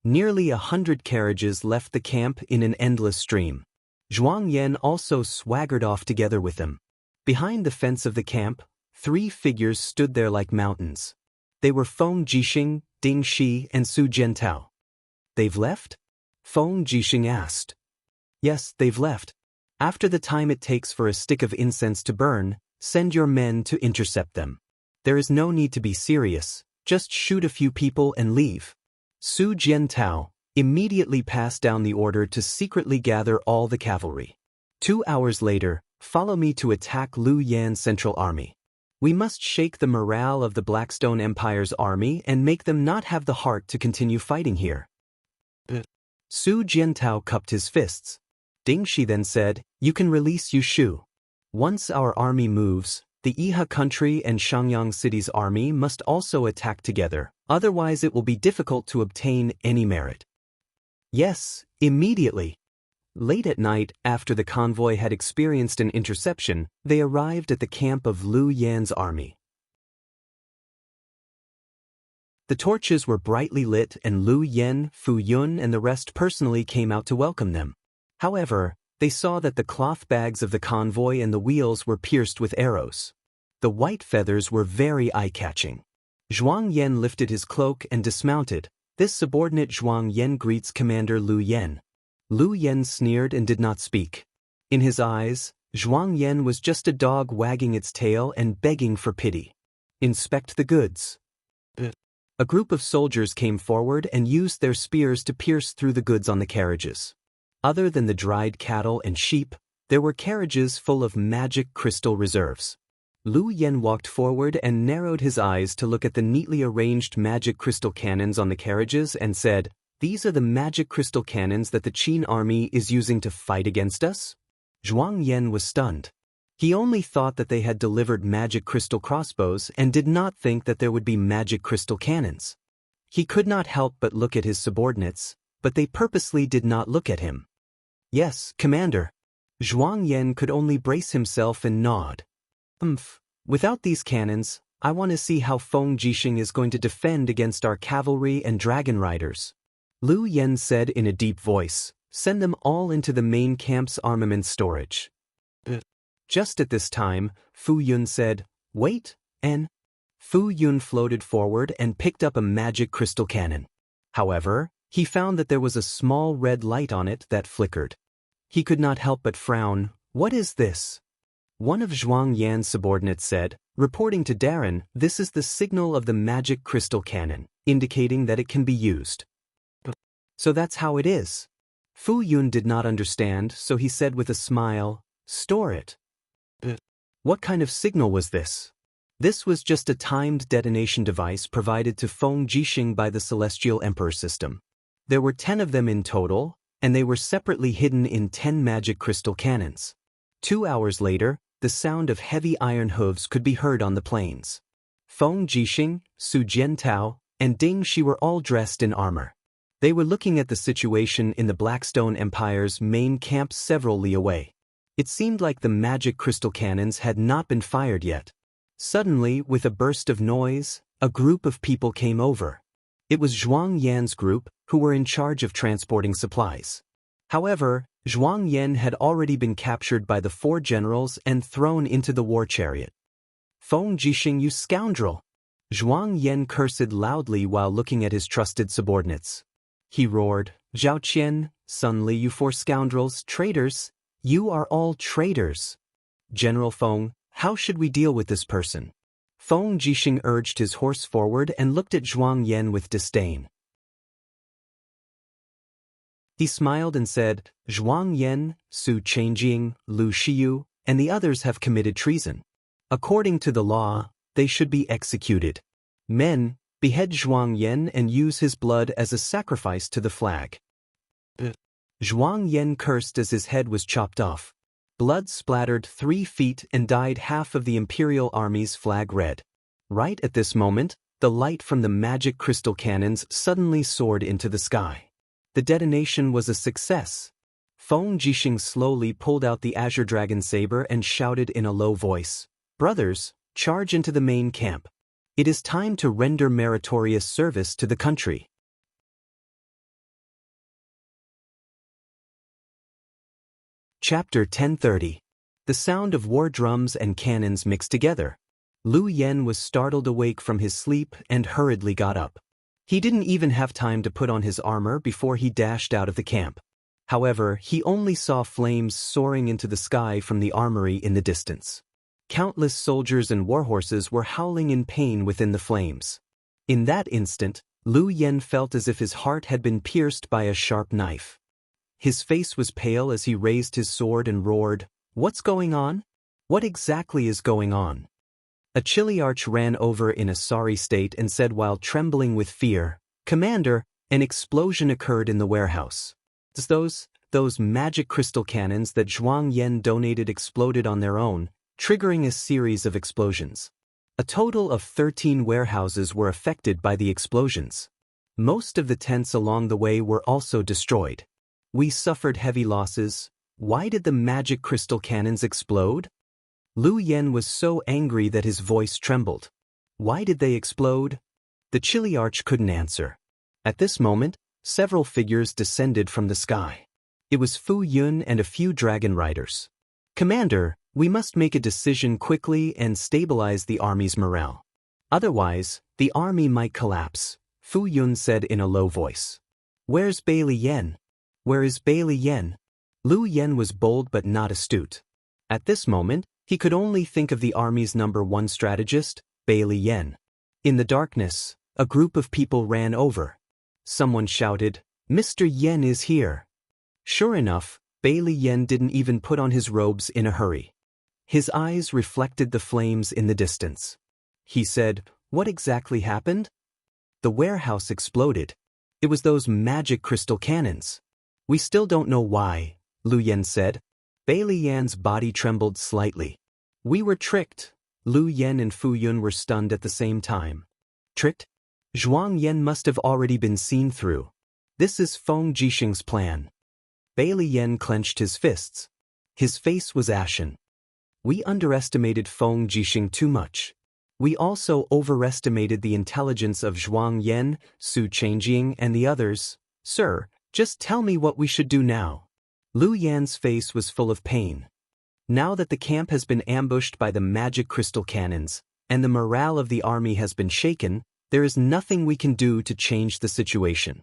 Nearly 100 carriages left the camp in an endless stream. Zhuang Yan also swaggered off together with them. Behind the fence of the camp, 3 figures stood there like mountains. They were Feng Jixing, Ding Shi, and Su Jiantao. "They've left?" Feng Jixing asked. "Yes, they've left. After the time it takes for a stick of incense to burn, send your men to intercept them. There is no need to be serious, just shoot a few people and leave." Su Jiantao immediately passed down the order to secretly gather all the cavalry. 2 hours later, follow me to attack Liu Yan's Central Army. We must shake the morale of the Blackstone Empire's army and make them not have the heart to continue fighting here. Su Jiantao cupped his fists. Ding Shi then said, "You can release Yu Shu. Once our army moves, the Iha country and Shangyang city's army must also attack together, otherwise it will be difficult to obtain any merit." "Yes, immediately." Late at night, after the convoy had experienced an interception, they arrived at the camp of Liu Yan's army. The torches were brightly lit and Liu Yan, Fu Yun and the rest personally came out to welcome them. However, they saw that the cloth bags of the convoy and the wheels were pierced with arrows. The white feathers were very eye-catching. Zhuang Yan lifted his cloak and dismounted. This subordinate Zhuang Yan greets Commander Liu Yan. Liu Yan sneered and did not speak. In his eyes, Zhuang Yan was just a dog wagging its tail and begging for pity. "Inspect the goods." A group of soldiers came forward and used their spears to pierce through the goods on the carriages. Other than the dried cattle and sheep, there were carriages full of magic crystal reserves. Liu Yan walked forward and narrowed his eyes to look at the neatly arranged magic crystal cannons on the carriages and said, "These are the magic crystal cannons that the Qin army is using to fight against us?" Zhuang Yan was stunned. He only thought that they had delivered magic crystal crossbows and did not think that there would be magic crystal cannons. He could not help but look at his subordinates, but they purposely did not look at him. "Yes, Commander." Zhuang Yan could only brace himself and nod. Without these cannons, I want to see how Feng Jixing is going to defend against our cavalry and dragon riders." Liu Yan said in a deep voice, "Send them all into the main camp's armament storage." Just at this time, Fu Yun said, "Wait, and..." Fu Yun floated forward and picked up a magic crystal cannon. However, he found that there was a small red light on it that flickered. He could not help but frown. "What is this?" One of Zhuang Yan's subordinates said, "Reporting to Darren, this is the signal of the magic crystal cannon, indicating that it can be used." "So that's how it is." Fu Yun did not understand, so he said with a smile, "Store it." "What kind of signal was this?" This was just a timed detonation device provided to Feng Jixing by the Celestial Emperor system. There were 10 of them in total, and they were separately hidden in 10 magic crystal cannons. 2 hours later, the sound of heavy iron hooves could be heard on the plains. Feng Jixing, Su Jiantao, and Ding Shi were all dressed in armor. They were looking at the situation in the Blackstone Empire's main camp several li away. It seemed like the magic crystal cannons had not been fired yet. Suddenly, with a burst of noise, a group of people came over. It was Zhuang Yan's group, who were in charge of transporting supplies. However, Zhuang Yan had already been captured by the 4 generals and thrown into the war chariot. Feng Jixing, you scoundrel! Zhuang Yan cursed loudly while looking at his trusted subordinates. He roared, Zhao Qian, Sun Li, you 4 scoundrels, traitors! You are all traitors! General Feng, how should we deal with this person? Feng Jixing urged his horse forward and looked at Zhuang Yan with disdain. He smiled and said, Zhuang Yan, Su Changjing, Lu Xiyu, and the others have committed treason. According to the law, they should be executed. Men, behead Zhuang Yan and use his blood as a sacrifice to the flag. Zhuang Yan cursed as his head was chopped off. Blood splattered 3 feet and dyed half of the Imperial Army's flag red. Right at this moment, the light from the magic crystal cannons suddenly soared into the sky. The detonation was a success. Feng Jixing slowly pulled out the Azure Dragon Saber and shouted in a low voice, Brothers, charge into the main camp. It is time to render meritorious service to the country. Chapter 1030. The sound of war drums and cannons mixed together. Lu Yen was startled awake from his sleep and hurriedly got up. He didn't even have time to put on his armor before he dashed out of the camp. However, he only saw flames soaring into the sky from the armory in the distance. Countless soldiers and warhorses were howling in pain within the flames. In that instant, Lu Yen felt as if his heart had been pierced by a sharp knife. His face was pale as he raised his sword and roared, What's going on? What exactly is going on? A Chiliarch ran over in a sorry state and said while trembling with fear, Commander, an explosion occurred in the warehouse. Those magic crystal cannons that Zhuang Yan donated exploded on their own, triggering a series of explosions. A total of 13 warehouses were affected by the explosions. Most of the tents along the way were also destroyed. We suffered heavy losses. Why did the magic crystal cannons explode? Lu Yen was so angry that his voice trembled. Why did they explode? The Chiliarch couldn't answer. At this moment, several figures descended from the sky. It was Fu Yun and a few dragon riders. Commander, we must make a decision quickly and stabilize the army's morale. Otherwise, the army might collapse, Fu Yun said in a low voice. Where's Bailey Yen? Where is Bailey Yen? Lu Yen was bold but not astute. At this moment, he could only think of the army's #1 strategist, Bailey Yen. In the darkness, a group of people ran over. Someone shouted, Mr. Yen is here. Sure enough, Bailey Yen didn't even put on his robes in a hurry. His eyes reflected the flames in the distance. He said, What exactly happened? The warehouse exploded. It was those magic crystal cannons. We still don't know why, Lu Yen said. Bailey Yan's body trembled slightly. We were tricked. Lu Yen and Fu Yun were stunned at the same time. Tricked? Zhuang Yan must have already been seen through. This is Feng Jixing's plan. Bailey Yen clenched his fists. His face was ashen. We underestimated Feng Jixing too much. We also overestimated the intelligence of Zhuang Yan, Su Changjing, and the others. Sir, just tell me what we should do now. Lu Yan's face was full of pain. Now that the camp has been ambushed by the magic crystal cannons, and the morale of the army has been shaken, there is nothing we can do to change the situation.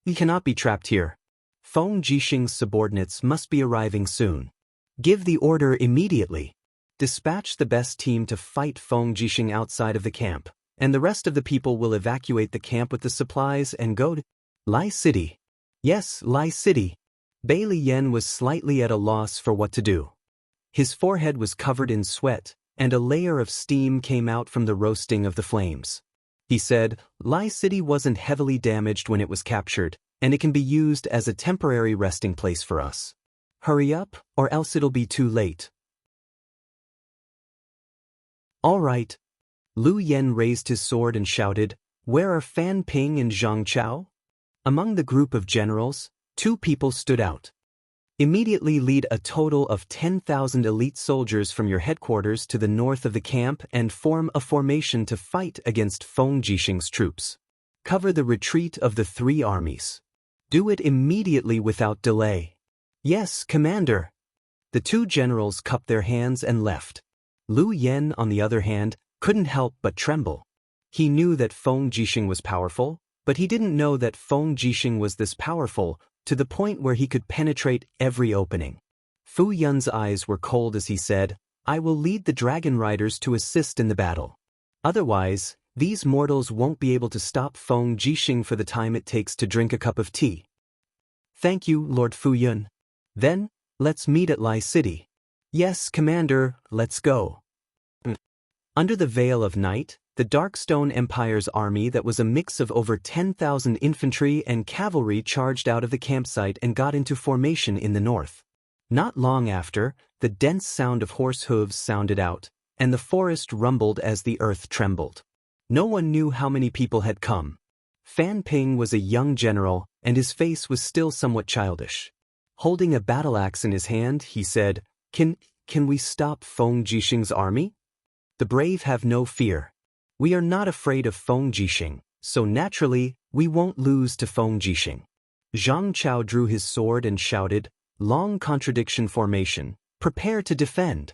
We cannot be trapped here. Feng Jixing's subordinates must be arriving soon. Give the order immediately. Dispatch the best team to fight Feng Jixing outside of the camp, and the rest of the people will evacuate the camp with the supplies and go to Lai City. Yes, Lai City. Bailey Yen was slightly at a loss for what to do. His forehead was covered in sweat, and a layer of steam came out from the roasting of the flames. He said, Lai City wasn't heavily damaged when it was captured, and it can be used as a temporary resting place for us. Hurry up, or else it'll be too late. All right. Lu Yen raised his sword and shouted, Where are Fan Ping and Zhang Chao? Among the group of generals, 2 people stood out. Immediately lead a total of 10,000 elite soldiers from your headquarters to the north of the camp and form a formation to fight against Feng Jixing's troops. Cover the retreat of the 3 armies. Do it immediately without delay. Yes, Commander. The 2 generals cupped their hands and left. Lu Yen, on the other hand, couldn't help but tremble. He knew that Feng Jixing was powerful, but he didn't know that Feng Jixing was this powerful, to the point where he could penetrate every opening. Fu Yun's eyes were cold as he said, I will lead the dragon riders to assist in the battle. Otherwise, these mortals won't be able to stop Feng Jixing for the time it takes to drink a cup of tea. Thank you, Lord Fu Yun. Then, let's meet at Lai City. Yes, Commander, let's go. Under the veil of night, the Darkstone Empire's army that was a mix of over 10,000 infantry and cavalry charged out of the campsite and got into formation in the north. Not long after, the dense sound of horse hooves sounded out, and the forest rumbled as the earth trembled. No one knew how many people had come. Fan Ping was a young general, and his face was still somewhat childish. Holding a battle axe in his hand, he said, Can we stop Feng Jixing's army? The brave have no fear. We are not afraid of Feng Jixing, so naturally, we won't lose to Feng Jixing. Zhang Chao drew his sword and shouted, Long contradiction formation, prepare to defend.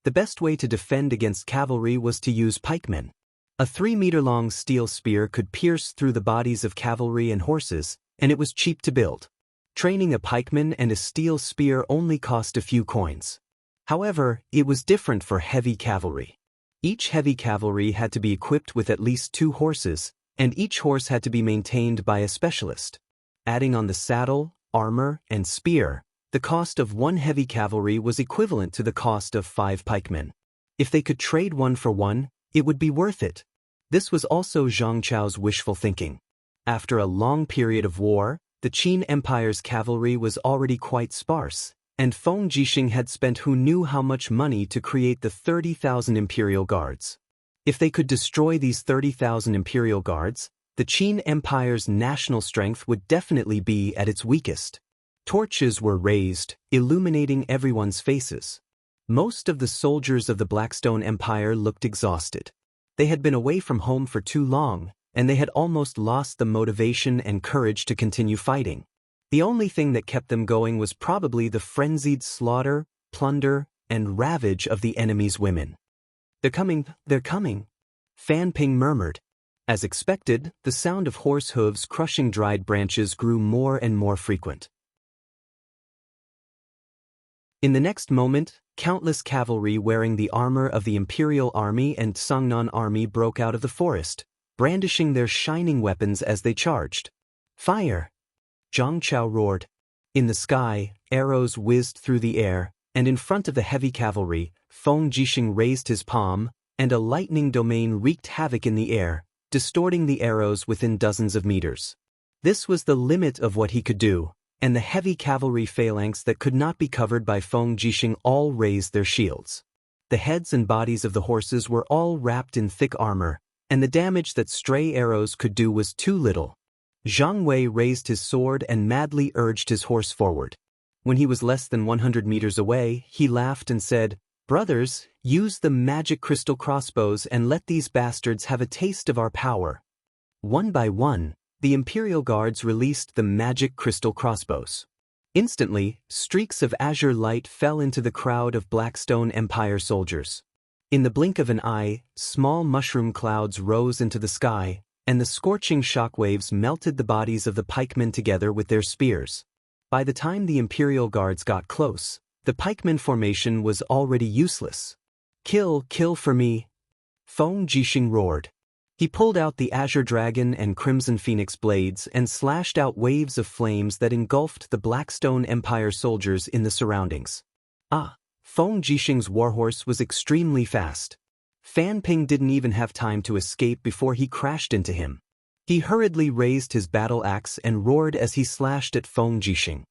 The best way to defend against cavalry was to use pikemen. A 3-meter-long steel spear could pierce through the bodies of cavalry and horses, and it was cheap to build. Training a pikeman and a steel spear only cost a few coins. However, it was different for heavy cavalry. Each heavy cavalry had to be equipped with at least 2 horses, and each horse had to be maintained by a specialist. Adding on the saddle, armor, and spear, the cost of 1 heavy cavalry was equivalent to the cost of 5 pikemen. If they could trade 1 for 1, it would be worth it. This was also Zhang Chao's wishful thinking. After a long period of war, the Qin Empire's cavalry was already quite sparse, and Feng Jixing had spent who knew how much money to create the 30,000 Imperial Guards. If they could destroy these 30,000 Imperial Guards, the Qin Empire's national strength would definitely be at its weakest. Torches were raised, illuminating everyone's faces. Most of the soldiers of the Blackstone Empire looked exhausted. They had been away from home for too long, and they had almost lost the motivation and courage to continue fighting. The only thing that kept them going was probably the frenzied slaughter, plunder, and ravage of the enemy's women. They're coming, Fan Ping murmured. As expected, the sound of horse hooves crushing dried branches grew more and more frequent. In the next moment, countless cavalry wearing the armor of the Imperial Army and Songnan Army broke out of the forest, brandishing their shining weapons as they charged. Fire! Zhang Chao roared. In the sky, arrows whizzed through the air, and in front of the heavy cavalry, Feng Jixing raised his palm, and a lightning domain wreaked havoc in the air, distorting the arrows within dozens of meters. This was the limit of what he could do, and the heavy cavalry phalanx that could not be covered by Feng Jixing all raised their shields. The heads and bodies of the horses were all wrapped in thick armor, and the damage that stray arrows could do was too little. Zhang Wei raised his sword and madly urged his horse forward. When he was less than 100 meters away, he laughed and said, "Brothers, use the magic crystal crossbows and let these bastards have a taste of our power." One by one, the Imperial Guards released the magic crystal crossbows. Instantly, streaks of azure light fell into the crowd of Blackstone Empire soldiers. In the blink of an eye, small mushroom clouds rose into the sky, and the scorching shockwaves melted the bodies of the pikemen together with their spears. By the time the Imperial Guards got close, the pikemen formation was already useless. "Kill, kill for me!" Feng Jixing roared. He pulled out the Azure Dragon and Crimson Phoenix blades and slashed out waves of flames that engulfed the Blackstone Empire soldiers in the surroundings. Feng Jixing's warhorse was extremely fast. Fan Ping didn't even have time to escape before he crashed into him. He hurriedly raised his battle axe and roared as he slashed at Feng Jixing.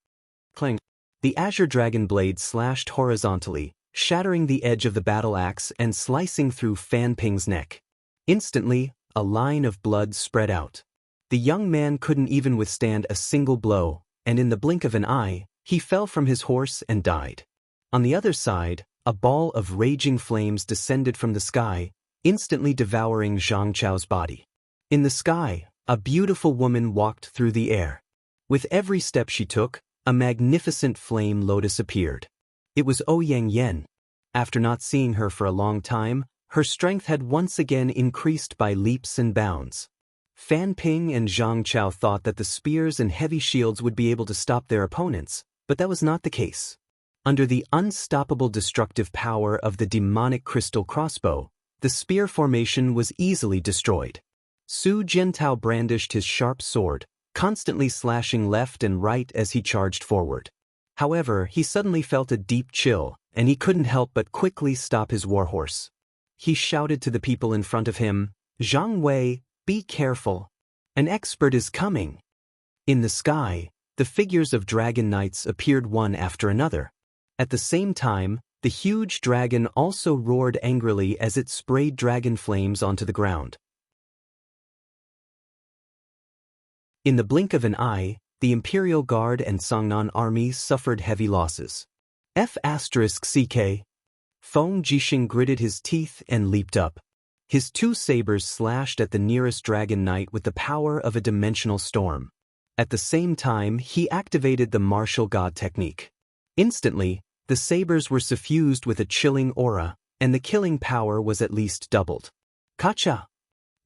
Clang! The azure dragon blade slashed horizontally, shattering the edge of the battle axe and slicing through Fan Ping's neck. Instantly, a line of blood spread out. The young man couldn't even withstand a single blow, and in the blink of an eye, he fell from his horse and died. On the other side, a ball of raging flames descended from the sky, instantly devouring Xianxia's body. In the sky, a beautiful woman walked through the air. With every step she took, a magnificent flame lotus appeared. It was Ouyang. After not seeing her for a long time, her strength had once again increased by leaps and bounds. Fan Ping and Xianxia thought that the spears and heavy shields would be able to stop their opponents, but that was not the case. Under the unstoppable destructive power of the demonic crystal crossbow, the spear formation was easily destroyed. Su Jiantao brandished his sharp sword, constantly slashing left and right as he charged forward. However, he suddenly felt a deep chill, and he couldn't help but quickly stop his warhorse. He shouted to the people in front of him, "Zhang Wei, be careful. An expert is coming." In the sky, the figures of dragon knights appeared one after another. At the same time, the huge dragon also roared angrily as it sprayed dragon flames onto the ground. In the blink of an eye, the Imperial Guard and Songnan armies suffered heavy losses. F***CK. Feng Jixing gritted his teeth and leaped up. His two sabers slashed at the nearest dragon knight with the power of a dimensional storm. At the same time, he activated the martial god technique. Instantly, the sabers were suffused with a chilling aura, and the killing power was at least doubled. Kacha!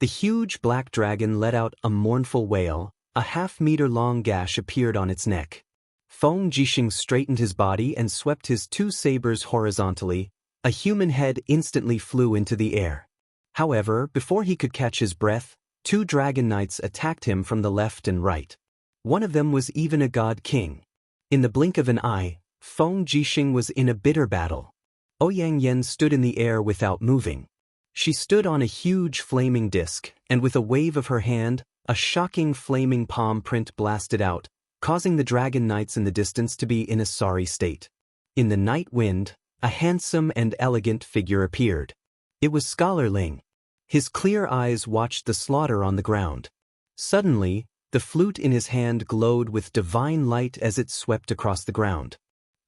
The huge black dragon let out a mournful wail. A half-meter-long gash appeared on its neck. Feng Jixing straightened his body and swept his two sabers horizontally. A human head instantly flew into the air. However, before he could catch his breath, two dragon knights attacked him from the left and right. One of them was even a god king. In the blink of an eye, Feng Jixing was in a bitter battle. Ouyang stood in the air without moving. She stood on a huge flaming disc, and with a wave of her hand, a shocking flaming palm print blasted out, causing the dragon knights in the distance to be in a sorry state. In the night wind, a handsome and elegant figure appeared. It was Scholar Ling. His clear eyes watched the slaughter on the ground. Suddenly, the flute in his hand glowed with divine light as it swept across the ground.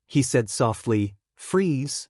He said softly, "Freeze."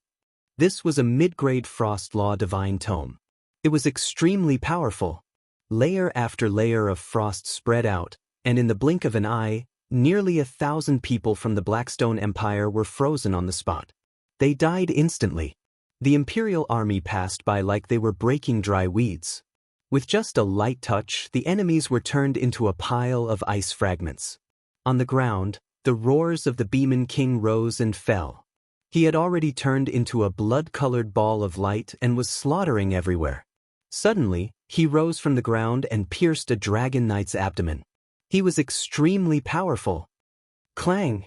This was a mid-grade Frost Law divine tome. It was extremely powerful. Layer after layer of frost spread out, and in the blink of an eye, nearly 1,000 people from the Blackstone Empire were frozen on the spot. They died instantly. The Imperial army passed by like they were breaking dry weeds. With just a light touch, the enemies were turned into a pile of ice fragments. On the ground, the roars of the Beeman King rose and fell. He had already turned into a blood-colored ball of light and was slaughtering everywhere. Suddenly, he rose from the ground and pierced a dragon knight's abdomen. He was extremely powerful. Clang!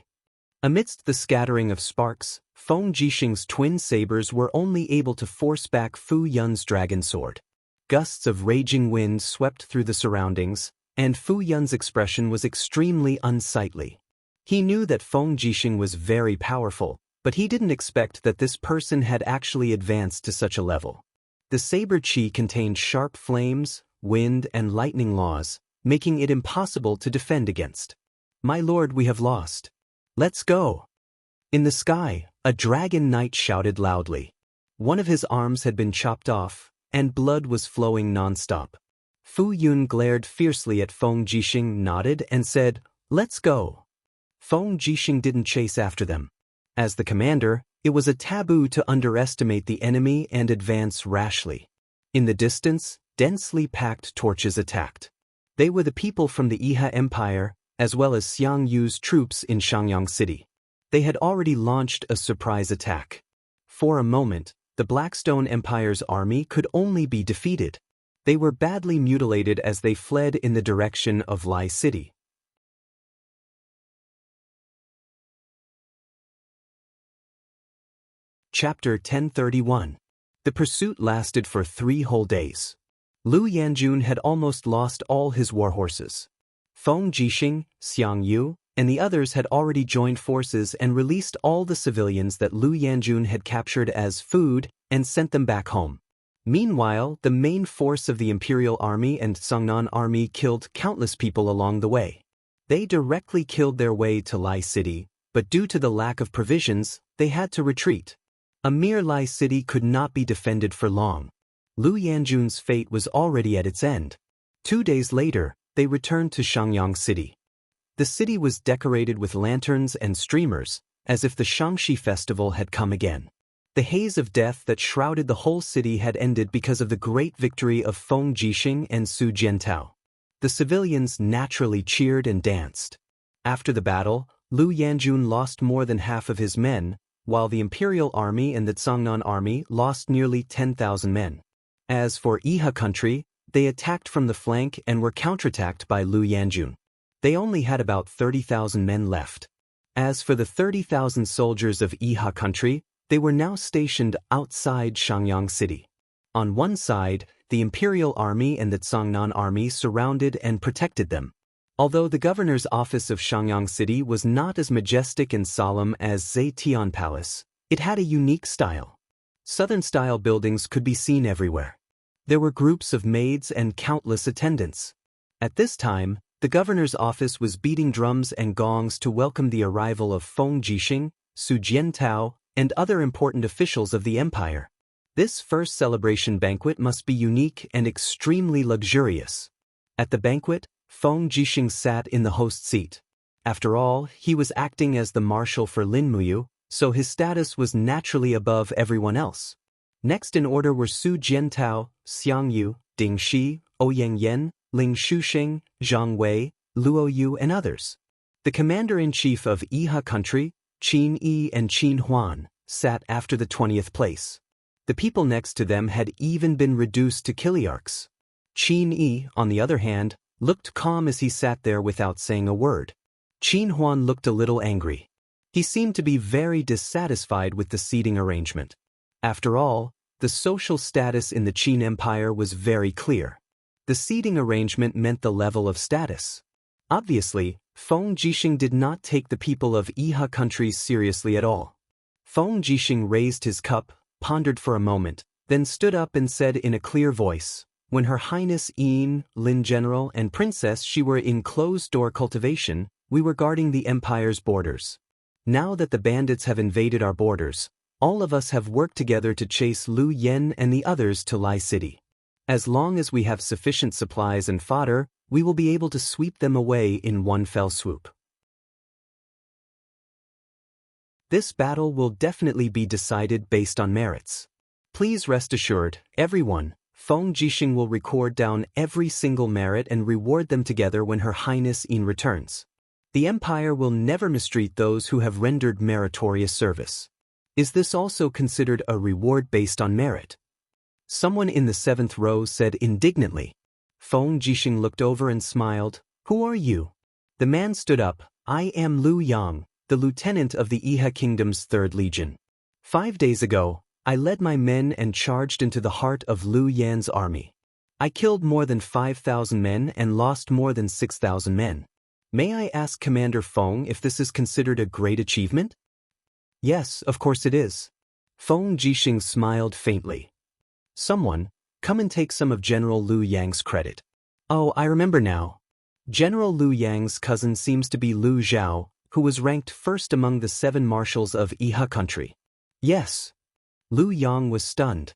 Amidst the scattering of sparks, Feng Jixing's twin sabers were only able to force back Fu Yun's dragon sword. Gusts of raging wind swept through the surroundings, and Fu Yun's expression was extremely unsightly. He knew that Feng Jixing was very powerful, but he didn't expect that this person had actually advanced to such a level. The saber chi contained sharp flames, wind, and lightning laws, making it impossible to defend against. "My lord, we have lost. Let's go." In the sky, a dragon knight shouted loudly. One of his arms had been chopped off, and blood was flowing non-stop. Fu Yun glared fiercely at Feng Jixing, nodded, and said, "Let's go." Feng Jixing didn't chase after them. As the commander, it was a taboo to underestimate the enemy and advance rashly. In the distance, densely packed torches attacked. They were the people from the Iha Empire, as well as Xiang Yu's troops in Xiangyang City. They had already launched a surprise attack. For a moment, the Blackstone Empire's army could only be defeated. They were badly mutilated as they fled in the direction of Lai City. Chapter 1031. The pursuit lasted for 3 whole days. Lu Yanjun had almost lost all his war horses. Feng Jixing, Xianxia, and the others had already joined forces and released all the civilians that Lu Yanjun had captured as food and sent them back home. Meanwhile, the main force of the Imperial Army and Songnan Army killed countless people along the way. They directly killed their way to Lai City, but due to the lack of provisions, they had to retreat. A mere Lai City could not be defended for long. Lu Yanjun's fate was already at its end. 2 days later, they returned to Xianxia City. The city was decorated with lanterns and streamers, as if the Xianxia festival had come again. The haze of death that shrouded the whole city had ended because of the great victory of Feng Jixing and Su Jiantao. The civilians naturally cheered and danced. After the battle, Lu Yanjun lost more than half of his men, while the Imperial Army and the Songnan Army lost nearly 10,000 men. As for Iha country, they attacked from the flank and were counterattacked by Lu Yanjun. They only had about 30,000 men left. As for the 30,000 soldiers of Iha country, they were now stationed outside Xianxia City. On one side, the Imperial Army and the Songnan Army surrounded and protected them. Although the governor's office of Xianxia City was not as majestic and solemn as Zetian Palace, it had a unique style. Southern-style buildings could be seen everywhere. There were groups of maids and countless attendants. At this time, the governor's office was beating drums and gongs to welcome the arrival of Feng Jixing, Su Jiantao, and other important officials of the empire. This first celebration banquet must be unique and extremely luxurious. At the banquet, Feng Jixing sat in the host seat. After all, he was acting as the marshal for Lin Muyu, so his status was naturally above everyone else. Next in order were Su Jiantao, Xianxia, Ding Shi, Ouyang Yan, Ling Shusheng, Zhang Wei, Luo Yu, and others. The commander-in-chief of Iha country, Qin Yi and Qin Huan, sat after the 20th place. The people next to them had even been reduced to kiliarchs. Qin Yi, on the other hand, looked calm as he sat there without saying a word. Qin Huan looked a little angry. He seemed to be very dissatisfied with the seating arrangement. After all, the social status in the Qin Empire was very clear. The seating arrangement meant the level of status. Obviously, Feng Jixing did not take the people of Iha countries seriously at all. Feng Jixing raised his cup, pondered for a moment, then stood up and said in a clear voice, "When Her Highness Yin, Lin General, and Princess She were in closed-door cultivation, we were guarding the empire's borders. Now that the bandits have invaded our borders, all of us have worked together to chase Lu Yen and the others to Lai City. As long as we have sufficient supplies and fodder, we will be able to sweep them away in one fell swoop. This battle will definitely be decided based on merits. Please rest assured, everyone, Feng Jixing will record down every single merit and reward them together when Her Highness Yin returns. The Empire will never mistreat those who have rendered meritorious service. Is this also considered a reward based on merit?" Someone in the 7th row said indignantly. Feng Jixing looked over and smiled. "Who are you?" The man stood up. "I am Lu Yang, the lieutenant of the Iha Kingdom's 3rd Legion. 5 days ago, I led my men and charged into the heart of Lu Yan's army. I killed more than 5,000 men and lost more than 6,000 men. May I ask Commander Feng if this is considered a great achievement?" "Yes, of course it is." Feng Jixing smiled faintly. "Someone, come and take some of General Lu Yang's credit." "Oh, I remember now. General Lu Yang's cousin seems to be Lu Zhao, who was ranked first among the 7 marshals of Iha country." "Yes." Lu Yang was stunned.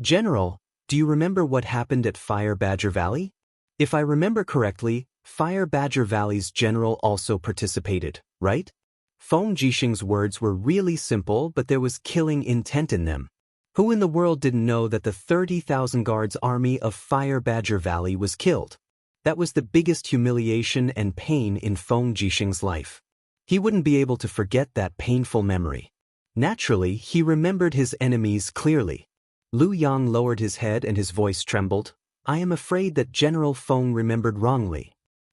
"General, do you remember what happened at Fire Badger Valley? If I remember correctly, Fire Badger Valley's general also participated, right?" Feng Jixing's words were really simple, but there was killing intent in them. Who in the world didn't know that the 30,000 guards army of Fire Badger Valley was killed? That was the biggest humiliation and pain in Feng Jixing's life. He wouldn't be able to forget that painful memory. Naturally, he remembered his enemies clearly. Lu Yang lowered his head and his voice trembled. "I am afraid that General Feng remembered wrongly.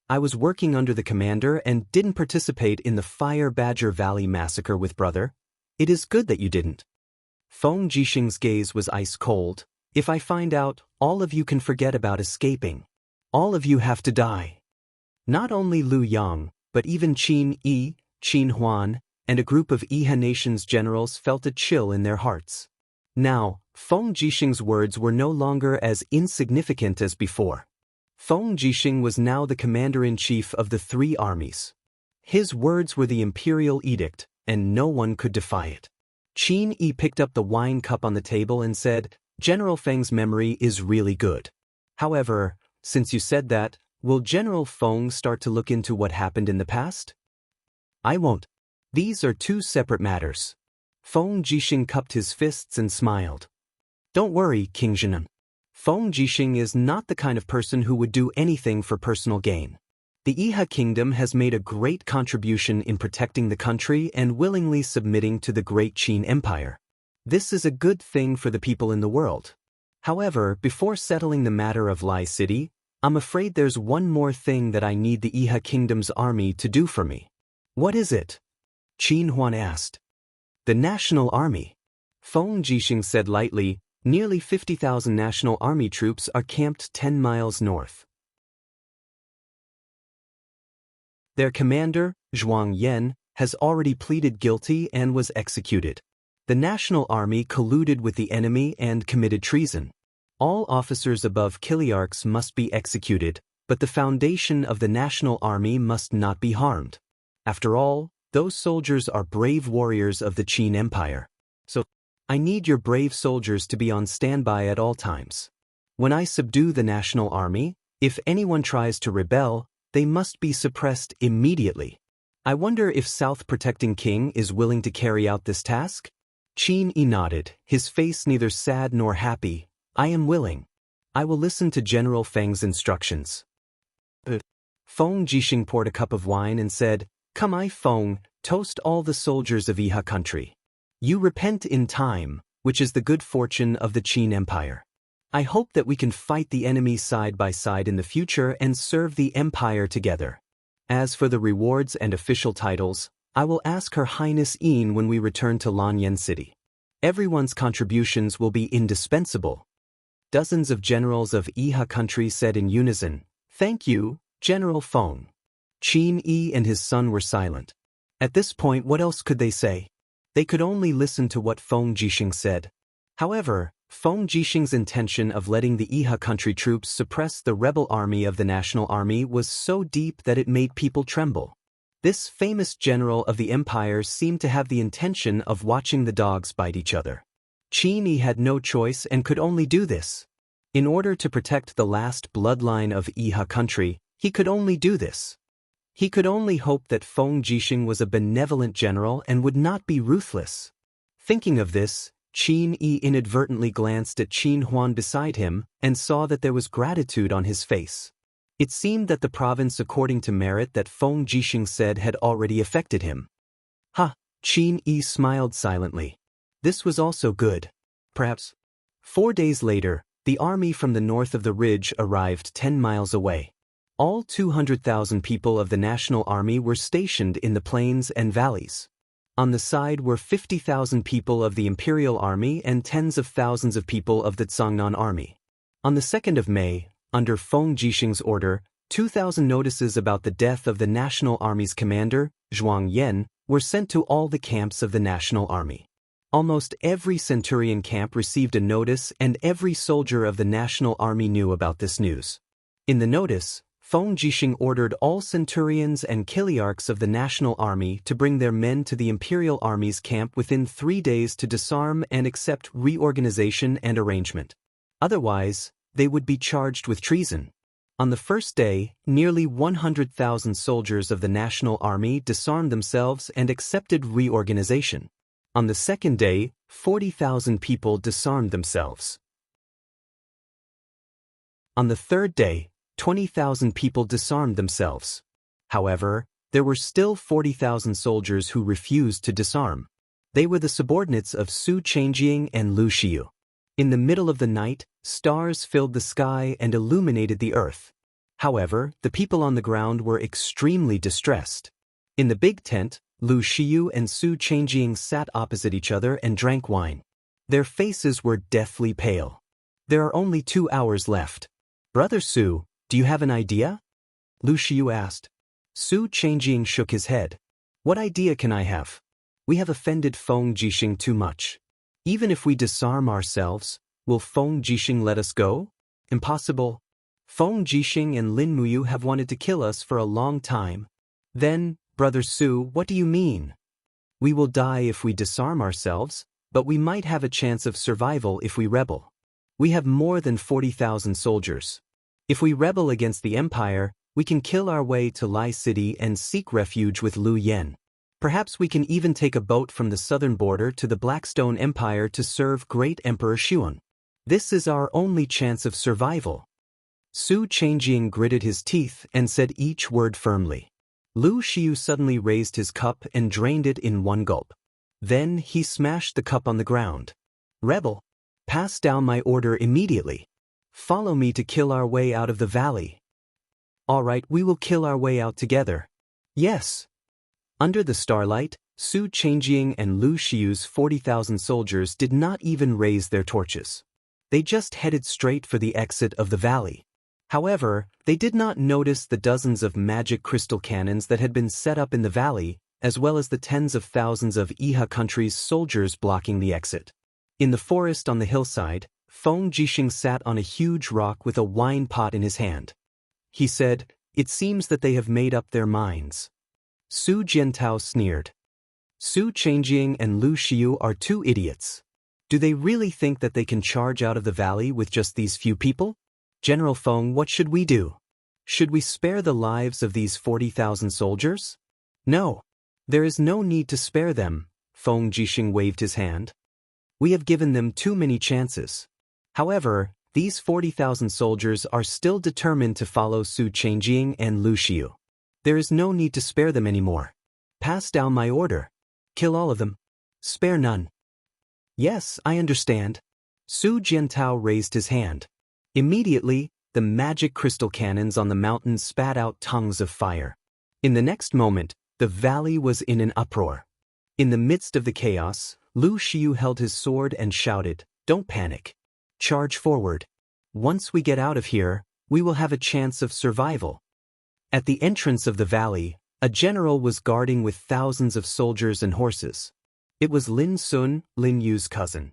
I was working under the commander and didn't participate in the Fire Badger Valley massacre with brother. It is good that you didn't. Feng Jixing's gaze was ice cold. If I find out, all of you can forget about escaping. All of you have to die. Not only Lu Yang, but even Qin Yi, Qin Huan, and a group of Yihe nation's generals felt a chill in their hearts. Now, Feng Jixing's words were no longer as insignificant as before. Feng Jixing was now the commander-in-chief of the three armies. His words were the imperial edict, and no one could defy it. Qin Yi picked up the wine cup on the table and said, "General Feng's memory is really good. However, since you said that, will General Feng start to look into what happened in the past?" "I won't. These are two separate matters." Feng Jixing cupped his fists and smiled. "Don't worry, King Zhenan. Feng Jixing is not the kind of person who would do anything for personal gain. The Yihe kingdom has made a great contribution in protecting the country and willingly submitting to the great Qin Empire. This is a good thing for the people in the world. However, before settling the matter of Lai City, I'm afraid there's one more thing that I need the Yihe kingdom's army to do for me." "What is it?" Qin Huan asked. "The National Army." Feng Jixing said lightly, "Nearly 50,000 National Army troops are camped 10 miles north. Their commander, Zhuang Yan, has already pleaded guilty and was executed. The National Army colluded with the enemy and committed treason. All officers above Kiliarchs must be executed, but the foundation of the National Army must not be harmed. After all, those soldiers are brave warriors of the Qin Empire. So, I need your brave soldiers to be on standby at all times. When I subdue the National Army, if anyone tries to rebel, they must be suppressed immediately. I wonder if South Protecting King is willing to carry out this task?" Qin Yi nodded, his face neither sad nor happy. "I am willing. I will listen to General Feng's instructions." Feng Jixing poured a cup of wine and said, "Come I Feng, toast all the soldiers of Yihe country. You repent in time, which is the good fortune of the Qin Empire. I hope that we can fight the enemy side by side in the future and serve the Empire together. As for the rewards and official titles, I will ask Her Highness Yin when we return to Lanyan City. Everyone's contributions will be indispensable." Dozens of generals of Yihe country said in unison, "Thank you, General Feng." Qin Yi and his son were silent. At this point, what else could they say? They could only listen to what Feng Jixing said. However, Feng Jixing's intention of letting the Yihe country troops suppress the rebel army of the National Army was so deep that it made people tremble. This famous general of the empire seemed to have the intention of watching the dogs bite each other. Qin Yi had no choice and could only do this. In order to protect the last bloodline of Yihe country, he could only do this. He could only hope that Feng Jixing was a benevolent general and would not be ruthless. Thinking of this, Qin Yi inadvertently glanced at Qin Huan beside him and saw that there was gratitude on his face. It seemed that the province according to merit that Feng Jixing said had already affected him. "Ha!" Qin Yi smiled silently. This was also good. Perhaps. 4 days later, the army from the north of the ridge arrived 10 miles away. All 200,000 people of the National Army were stationed in the plains and valleys. On the side were 50,000 people of the Imperial Army and tens of thousands of people of the Zhongnan Army. On the 2nd of May, under Feng Jixing's order, 2,000 notices about the death of the National Army's commander, Zhuang Yan, were sent to all the camps of the National Army. Almost every centurion camp received a notice and every soldier of the National Army knew about this news. In the notice, Feng Jixing ordered all centurions and kiliarchs of the National Army to bring their men to the Imperial Army's camp within 3 days to disarm and accept reorganization and arrangement. Otherwise, they would be charged with treason. On the first day, nearly 100,000 soldiers of the National Army disarmed themselves and accepted reorganization. On the second day, 40,000 people disarmed themselves. On the third day, 20,000 people disarmed themselves. However, there were still 40,000 soldiers who refused to disarm. They were the subordinates of Su Changjing and Lu Xiu. In the middle of the night, stars filled the sky and illuminated the earth. However, the people on the ground were extremely distressed. In the big tent, Lu Xiu and Su Changjing sat opposite each other and drank wine. Their faces were deathly pale. There are only 2 hours left. Brother Su, do you have an idea? Lu Xiu asked. Su Changjing shook his head. What idea can I have? We have offended Feng Jixing too much. Even if we disarm ourselves, will Feng Jixing let us go? Impossible. Feng Jixing and Lin Muyu have wanted to kill us for a long time. Then, Brother Su, what do you mean? We will die if we disarm ourselves, but we might have a chance of survival if we rebel. We have more than 40,000 soldiers. If we rebel against the Empire, we can kill our way to Lai City and seek refuge with Lu Yen. Perhaps we can even take a boat from the southern border to the Blackstone Empire to serve Great Emperor Xuan. This is our only chance of survival. Su Changjing gritted his teeth and said each word firmly. Lu Xiu suddenly raised his cup and drained it in one gulp. Then he smashed the cup on the ground. Rebel, pass down my order immediately. Follow me to kill our way out of the valley. All right, we will kill our way out together. Yes. Under the starlight, Su Changjing and Lu Xiu's 40,000 soldiers did not even raise their torches. They just headed straight for the exit of the valley. However, they did not notice the dozens of magic crystal cannons that had been set up in the valley, as well as the tens of thousands of Iha country's soldiers blocking the exit. In the forest on the hillside, Feng Jixing sat on a huge rock with a wine pot in his hand. He said, "It seems that they have made up their minds." Su Jiantao sneered. Su Changjing and Lu Xiu are 2 idiots. Do they really think that they can charge out of the valley with just these few people? General Feng, what should we do? Should we spare the lives of these 40,000 soldiers? No. There is no need to spare them, Feng Jixing waved his hand. We have given them too many chances. However, these 40,000 soldiers are still determined to follow Su Changjing and Lu Xiu. There is no need to spare them anymore. Pass down my order. Kill all of them. Spare none. Yes, I understand. Su Jiantao raised his hand. Immediately, the magic crystal cannons on the mountain spat out tongues of fire. In the next moment, the valley was in an uproar. In the midst of the chaos, Lu Xiu held his sword and shouted, "Don't panic. Charge forward. Once we get out of here, we will have a chance of survival." At the entrance of the valley, a general was guarding with thousands of soldiers and horses. It was Lin Sun, Lin Yu's cousin.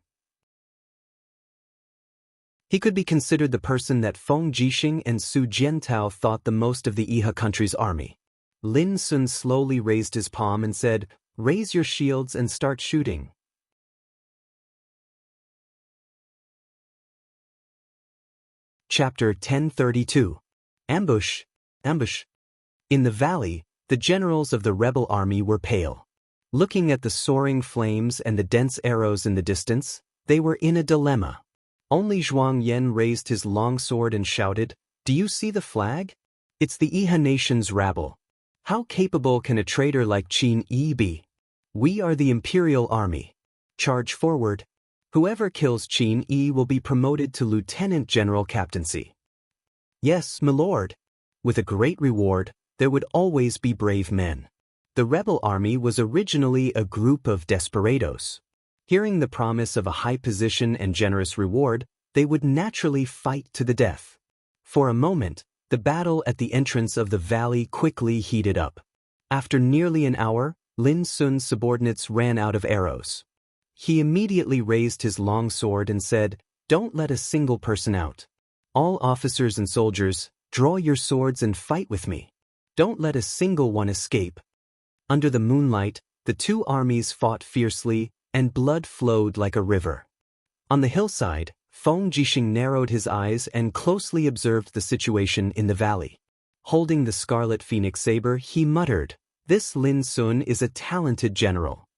He could be considered the person that Feng Jixing and Su Jiantao thought the most of the Iha country's army. Lin Sun slowly raised his palm and said, "Raise your shields and start shooting." Chapter 1032. Ambush. Ambush. In the valley, the generals of the rebel army were pale. Looking at the soaring flames and the dense arrows in the distance, they were in a dilemma. Only Zhuang Yan raised his long sword and shouted, "Do you see the flag? It's the Iha nation's rabble. How capable can a traitor like Qin Yi be? We are the imperial army. Charge forward. Whoever kills Qin Yi will be promoted to lieutenant general captaincy." Yes, my lord. With a great reward, there would always be brave men. The rebel army was originally a group of desperados. Hearing the promise of a high position and generous reward, they would naturally fight to the death. For a moment, the battle at the entrance of the valley quickly heated up. After nearly an hour, Lin Sun's subordinates ran out of arrows. He immediately raised his long sword and said, "Don't let a single person out. All officers and soldiers, draw your swords and fight with me. Don't let a single one escape." Under the moonlight, the 2 armies fought fiercely, and blood flowed like a river. On the hillside, Feng Jixing narrowed his eyes and closely observed the situation in the valley. Holding the scarlet phoenix saber, he muttered, "This Lin Sun is a talented general."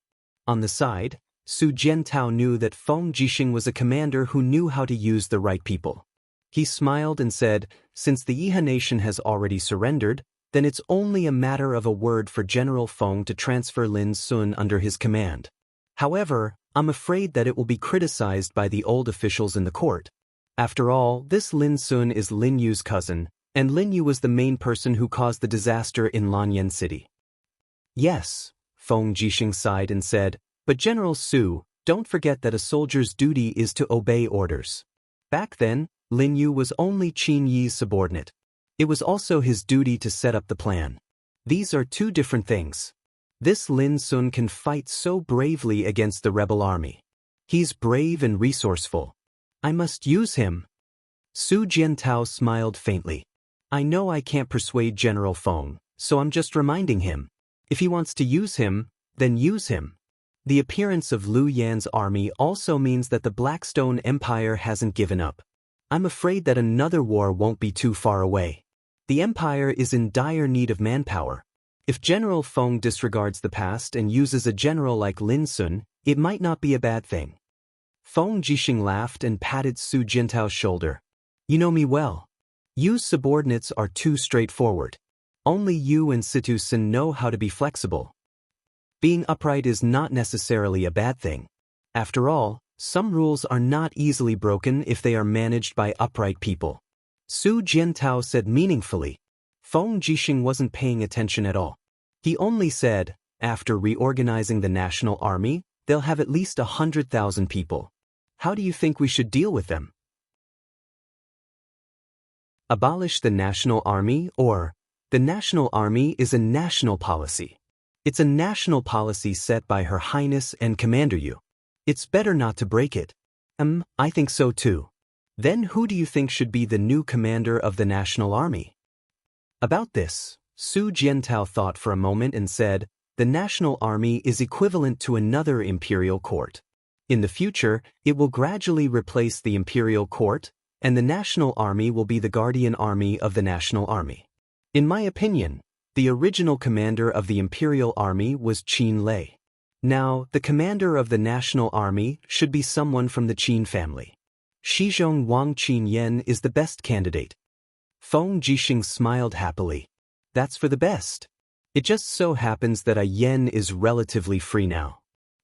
On the side, Su Jiantao knew that Feng Jixing was a commander who knew how to use the right people. He smiled and said, "Since the Iha nation has already surrendered, then it's only a matter of a word for General Feng to transfer Lin Sun under his command. However, I'm afraid that it will be criticized by the old officials in the court. After all, this Lin Sun is Lin Yu's cousin, and Lin Yu was the main person who caused the disaster in Lanyan City." Yes, Feng Jixing sighed and said, "But General Su, don't forget that a soldier's duty is to obey orders." Back then, Lin Yu was only Qin Yi's subordinate. It was also his duty to set up the plan. These are two different things. This Lin Sun can fight so bravely against the rebel army. He's brave and resourceful. I must use him. Su Jiantao smiled faintly. I know I can't persuade General Feng, so I'm just reminding him. If he wants to use him, then use him. The appearance of Liu Yan's army also means that the Blackstone Empire hasn't given up. I'm afraid that another war won't be too far away. The Empire is in dire need of manpower. If General Feng disregards the past and uses a general like Lin Sun, it might not be a bad thing. Feng Jixing laughed and patted Su Jintao's shoulder. You know me well. Yu's subordinates are too straightforward. Only you and Situ Sin know how to be flexible. Being upright is not necessarily a bad thing. After all, some rules are not easily broken if they are managed by upright people. Su Jiantao said meaningfully. Feng Jixing wasn't paying attention at all. He only said, after reorganizing the national army, they'll have at least 100,000 people. How do you think we should deal with them? Abolish the national army, or the national army is a national policy. It's a national policy set by Her Highness and Commander Yu. It's better not to break it. I think so too. Then who do you think should be the new commander of the national army? About this, Su Jiantao thought for a moment and said, the national army is equivalent to another imperial court. In the future, it will gradually replace the imperial court, and the national army will be the guardian army of the national army. In my opinion, the original commander of the imperial army was Qin Lei. Now, the commander of the national army should be someone from the Qin family. Shizhong Wang Qin Yen is the best candidate. Feng Jixing smiled happily. That's for the best. It just so happens that a Yen is relatively free now.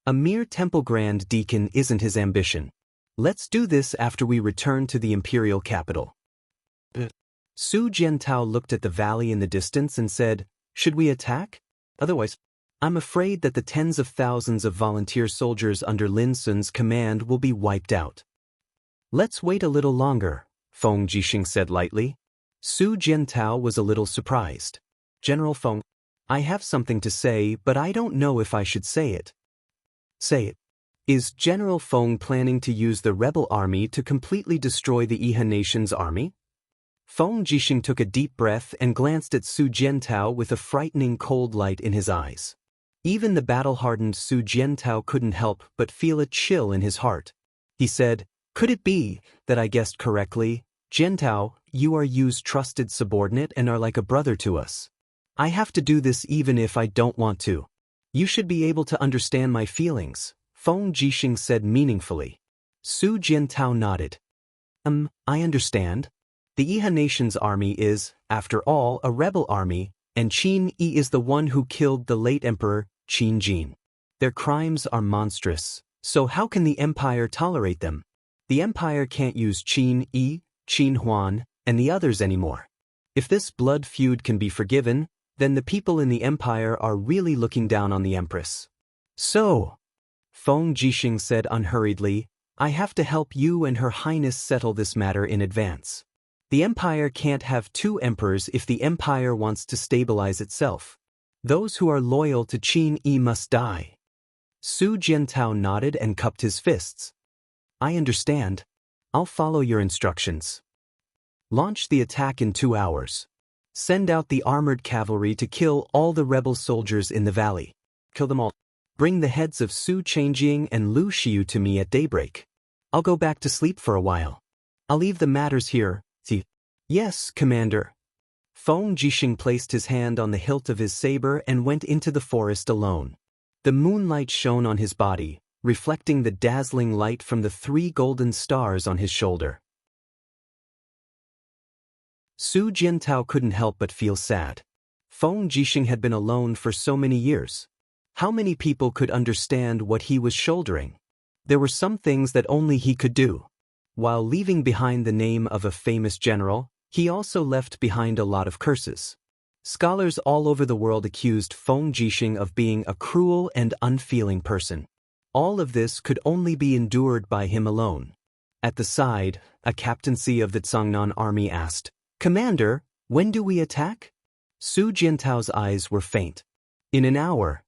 A mere temple grand deacon isn't his ambition. Let's do this after we return to the imperial capital. Su Jiantao looked at the valley in the distance and said, should we attack? Otherwise, I'm afraid that the tens of thousands of volunteer soldiers under Lin Sun's command will be wiped out. Let's wait a little longer, Feng Jixing said lightly. Su Jiantao was a little surprised. General Feng, I have something to say, but I don't know if I should say it. Say it. Is General Feng planning to use the rebel army to completely destroy the Iha nation's army? Feng Jixing took a deep breath and glanced at Su Jiantao with a frightening cold light in his eyes. Even the battle-hardened Su Jiantao couldn't help but feel a chill in his heart. He said, could it be that I guessed correctly? Jiantao, you are Yu's trusted subordinate and are like a brother to us. I have to do this even if I don't want to. You should be able to understand my feelings, Feng Jixing said meaningfully. Su Jiantao nodded. I understand. The Iha nation's army is, after all, a rebel army, and Qin Yi is the one who killed the late emperor, Qin Jin. Their crimes are monstrous, so how can the empire tolerate them? The empire can't use Qin Yi, Qin Huan, and the others anymore. If this blood feud can be forgiven, then the people in the empire are really looking down on the empress. So, Feng Jixing said unhurriedly, I have to help you and Her Highness settle this matter in advance. The empire can't have two emperors if the empire wants to stabilize itself. Those who are loyal to Qin Yi must die. Su Jiantao nodded and cupped his fists. I understand. I'll follow your instructions. Launch the attack in 2 hours. Send out the armored cavalry to kill all the rebel soldiers in the valley. Kill them all. Bring the heads of Su Changjing and Lu Xiu to me at daybreak. I'll go back to sleep for a while. I'll leave the matters here. Yes, Commander. Feng Jixing placed his hand on the hilt of his saber and went into the forest alone. The moonlight shone on his body, reflecting the dazzling light from the 3 golden stars on his shoulder. Su Jiantao couldn't help but feel sad. Feng Jixing had been alone for so many years. How many people could understand what he was shouldering? There were some things that only he could do. While leaving behind the name of a famous general, he also left behind a lot of curses. Scholars all over the world accused Feng Jixing of being a cruel and unfeeling person. All of this could only be endured by him alone. At the side, a captaincy of the Zhangnan army asked, "Commander, when do we attack?" Su Jiantao's eyes were faint. "In an hour."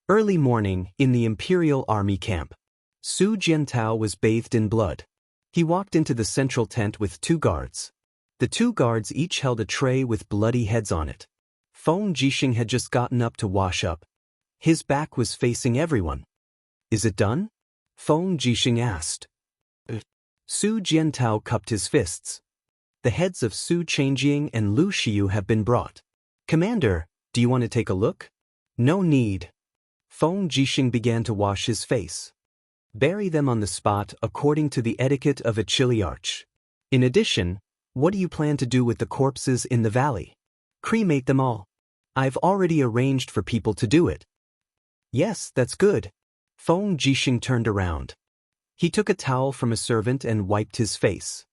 Early morning, in the imperial army camp. Su Jiantao was bathed in blood. He walked into the central tent with 2 guards. The 2 guards each held a tray with bloody heads on it. Feng Jixing had just gotten up to wash up. His back was facing everyone. "Is it done?" Feng Jixing asked. Su Jiantao cupped his fists. "The heads of Su Changjing and Lu Xiu have been brought. Commander, do you want to take a look?" "No need." Feng Jixing began to wash his face. "Bury them on the spot according to the etiquette of a chiliarch. In addition, what do you plan to do with the corpses in the valley?" "Cremate them all." "I've already arranged for people to do it." "Yes, that's good." Feng Jixing turned around. He took a towel from a servant and wiped his face.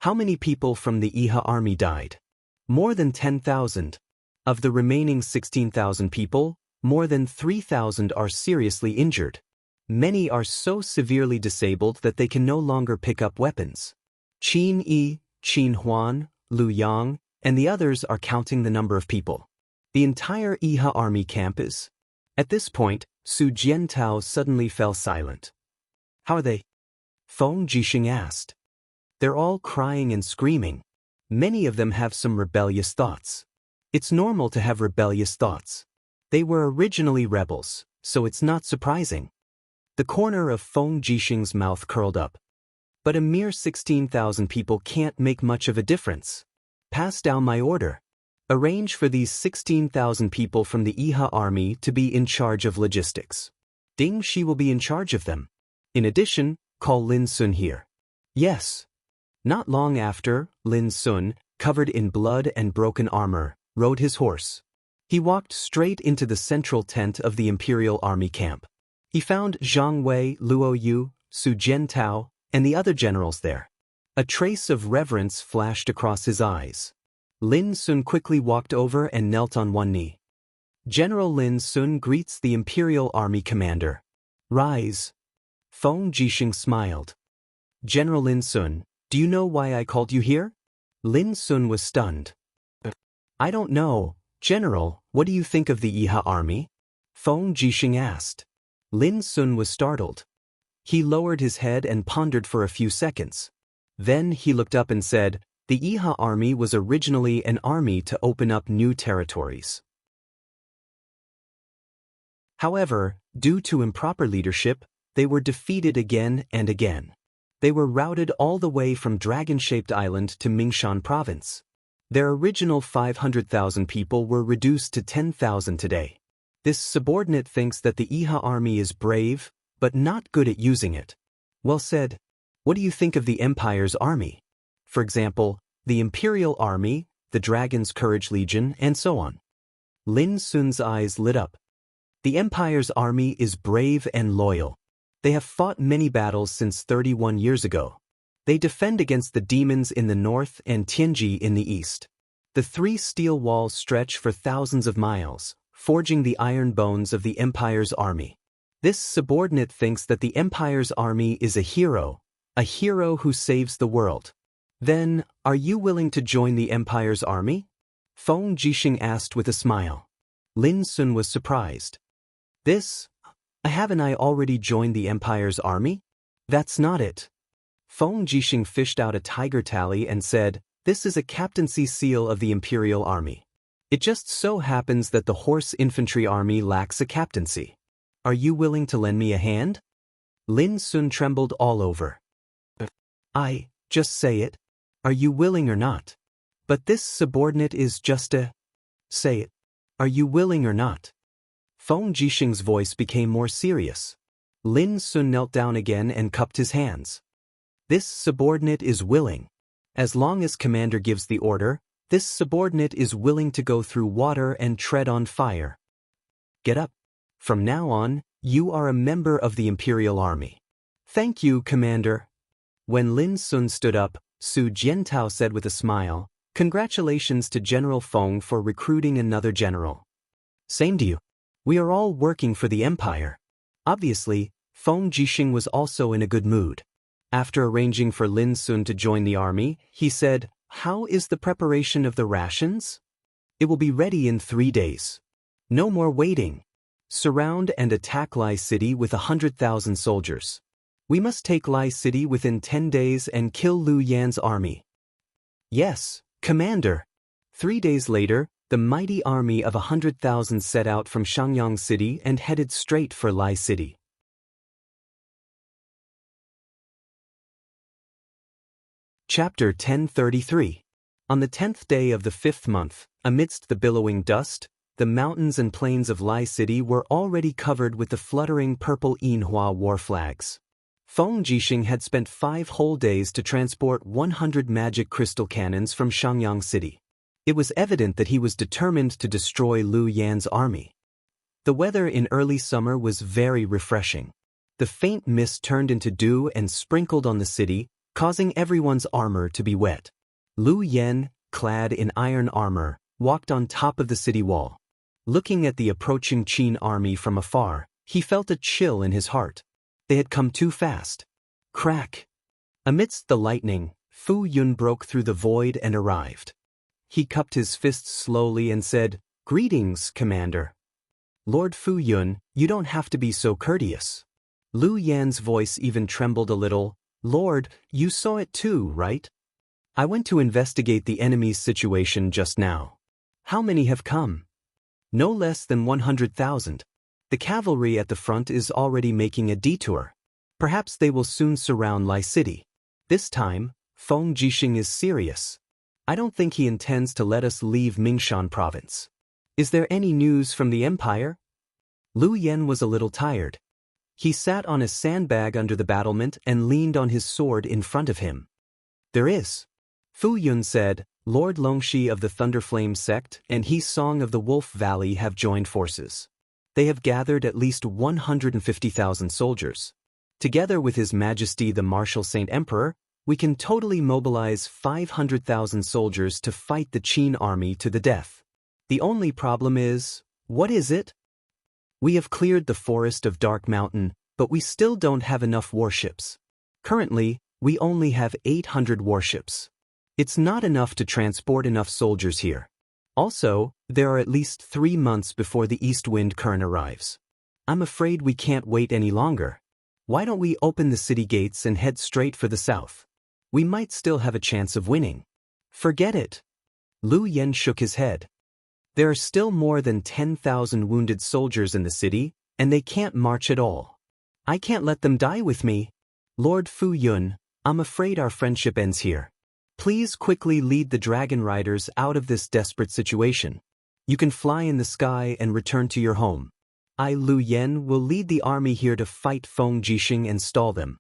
"How many people from the Iha army died?" "More than 10,000. Of the remaining 16,000 people, more than 3,000 are seriously injured. Many are so severely disabled that they can no longer pick up weapons. Qin Yi, Qin Huan, Lu Yang, and the others are counting the number of people. The entire Iha army camp is." At this point, Su Jiantao suddenly fell silent. "How are they?" Feng Jixing asked. "They're all crying and screaming. Many of them have some rebellious thoughts. It's normal to have rebellious thoughts. They were originally rebels, so it's not surprising." The corner of Feng Jixing's mouth curled up. "But a mere 16,000 people can't make much of a difference. Pass down my order. Arrange for these 16,000 people from the Iha army to be in charge of logistics. Ding Shi will be in charge of them. In addition, call Lin Sun here." "Yes." Not long after, Lin Sun, covered in blood and broken armor, rode his horse. He walked straight into the central tent of the imperial army camp. He found Zhang Wei, Luo Yu, Su Jiantao, and the other generals there. A trace of reverence flashed across his eyes. Lin Sun quickly walked over and knelt on one knee. "General Lin Sun greets the imperial army commander." "Rise." Feng Jixing smiled. "General Lin Sun, do you know why I called you here?" Lin Sun was stunned. "I don't know. General, what do you think of the Iha army?" Feng Jixing asked. Lin Sun was startled. He lowered his head and pondered for a few seconds. Then he looked up and said, "The Iha army was originally an army to open up new territories. However, due to improper leadership, they were defeated again and again. They were routed all the way from Dragon-shaped Island to Mingshan province. Their original 500,000 people were reduced to 10,000 today. This subordinate thinks that the Iha army is brave, but not good at using it." "Well said. What do you think of the Empire's army? For example, the Imperial Army, the Dragon's Courage Legion, and so on." Lin Sun's eyes lit up. "The Empire's army is brave and loyal. They have fought many battles since 31 years ago. They defend against the demons in the north and Tianji in the east. The 3 steel walls stretch for thousands of miles, forging the iron bones of the Empire's army. This subordinate thinks that the Empire's army is a hero who saves the world. Then, are you willing to join the Empire's army?" Feng Jixing asked with a smile. Lin Sun was surprised. Haven't I already joined the Empire's army?" "That's not it." Feng Jixing fished out a tiger tally and said, "This is a captaincy seal of the Imperial Army. It just so happens that the Horse Infantry Army lacks a captaincy. Are you willing to lend me a hand?" Lin Sun trembled all over. Just say it. Are you willing or not?" "But this subordinate is just a—" "Say it. Are you willing or not?" Feng Jixing's voice became more serious. Lin Sun knelt down again and cupped his hands. "This subordinate is willing. As long as commander gives the order, this subordinate is willing to go through water and tread on fire. Get up. From now on, you are a member of the Imperial Army." "Thank you, Commander." When Lin Sun stood up, Su Jiantao said with a smile, Congratulations to General Feng for recruiting another general. Same to you. We are all working for the Empire. Obviously, Feng Jixing was also in a good mood. After arranging for Lin Sun to join the army, he said, "How is the preparation of the rations? It will be ready in 3 days. No more waiting. Surround and attack Lai City with 100,000 soldiers. We must take Lai City within 10 days and kill Lu Yan's army." "Yes, Commander." 3 days later, the mighty army of 100,000 set out from Xianxia City and headed straight for Lai City. Chapter 1033. On the 10th day of the 5th month, amidst the billowing dust, the mountains and plains of Lai City were already covered with the fluttering purple Yinhua war flags. Feng Jixing had spent 5 whole days to transport 100 magic crystal cannons from Xianxia City. It was evident that he was determined to destroy Lu Yan's army. The weather in early summer was very refreshing. The faint mist turned into dew and sprinkled on the city, causing everyone's armor to be wet. Lu Yan, clad in iron armor, walked on top of the city wall. Looking at the approaching Qin army from afar, he felt a chill in his heart. They had come too fast. Crack! Amidst the lightning, Fu Yun broke through the void and arrived. He cupped his fists slowly and said, "Greetings, Commander." "Lord Fu Yun, you don't have to be so courteous." Lu Yan's voice even trembled a little. "Lord, you saw it too, right? I went to investigate the enemy's situation just now. How many have come?" "No less than 100,000. The cavalry at the front is already making a detour. Perhaps they will soon surround Lai City. This time, Feng Jixing is serious. I don't think he intends to let us leave Mingshan province. Is there any news from the Empire?" Lu Yan was a little tired. He sat on a sandbag under the battlement and leaned on his sword in front of him. "There is." Fu Yun said, "Lord Longxi of the Thunderflame sect and He Song of the Wolf Valley have joined forces. They have gathered at least 150,000 soldiers. Together with His Majesty the Martial Saint Emperor, we can totally mobilize 500,000 soldiers to fight the Qin army to the death. The only problem is, what is it? We have cleared the forest of Dark Mountain, but we still don't have enough warships. Currently, we only have 800 warships. It's not enough to transport enough soldiers here. Also, there are at least 3 months before the east wind current arrives. I'm afraid we can't wait any longer. Why don't we open the city gates and head straight for the south? We might still have a chance of winning." "Forget it." Lu Yan shook his head. "There are still more than 10,000 wounded soldiers in the city, and they can't march at all. I can't let them die with me. Lord Fu Yun, I'm afraid our friendship ends here. Please quickly lead the dragon riders out of this desperate situation. You can fly in the sky and return to your home. I, Lu Yan, will lead the army here to fight Feng Jixing and stall them."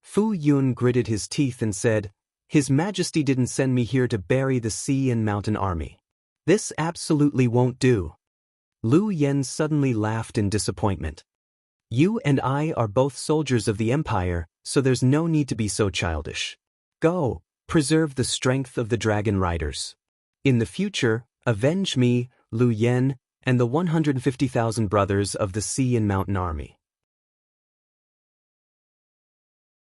Fu Yun gritted his teeth and said, "His Majesty didn't send me here to bury the sea and mountain army. This absolutely won't do." Lu Yan suddenly laughed in disappointment. "You and I are both soldiers of the Empire, so there's no need to be so childish. Go, preserve the strength of the dragon riders. In the future, avenge me, Lu Yan, and the 150,000 brothers of the sea and mountain army."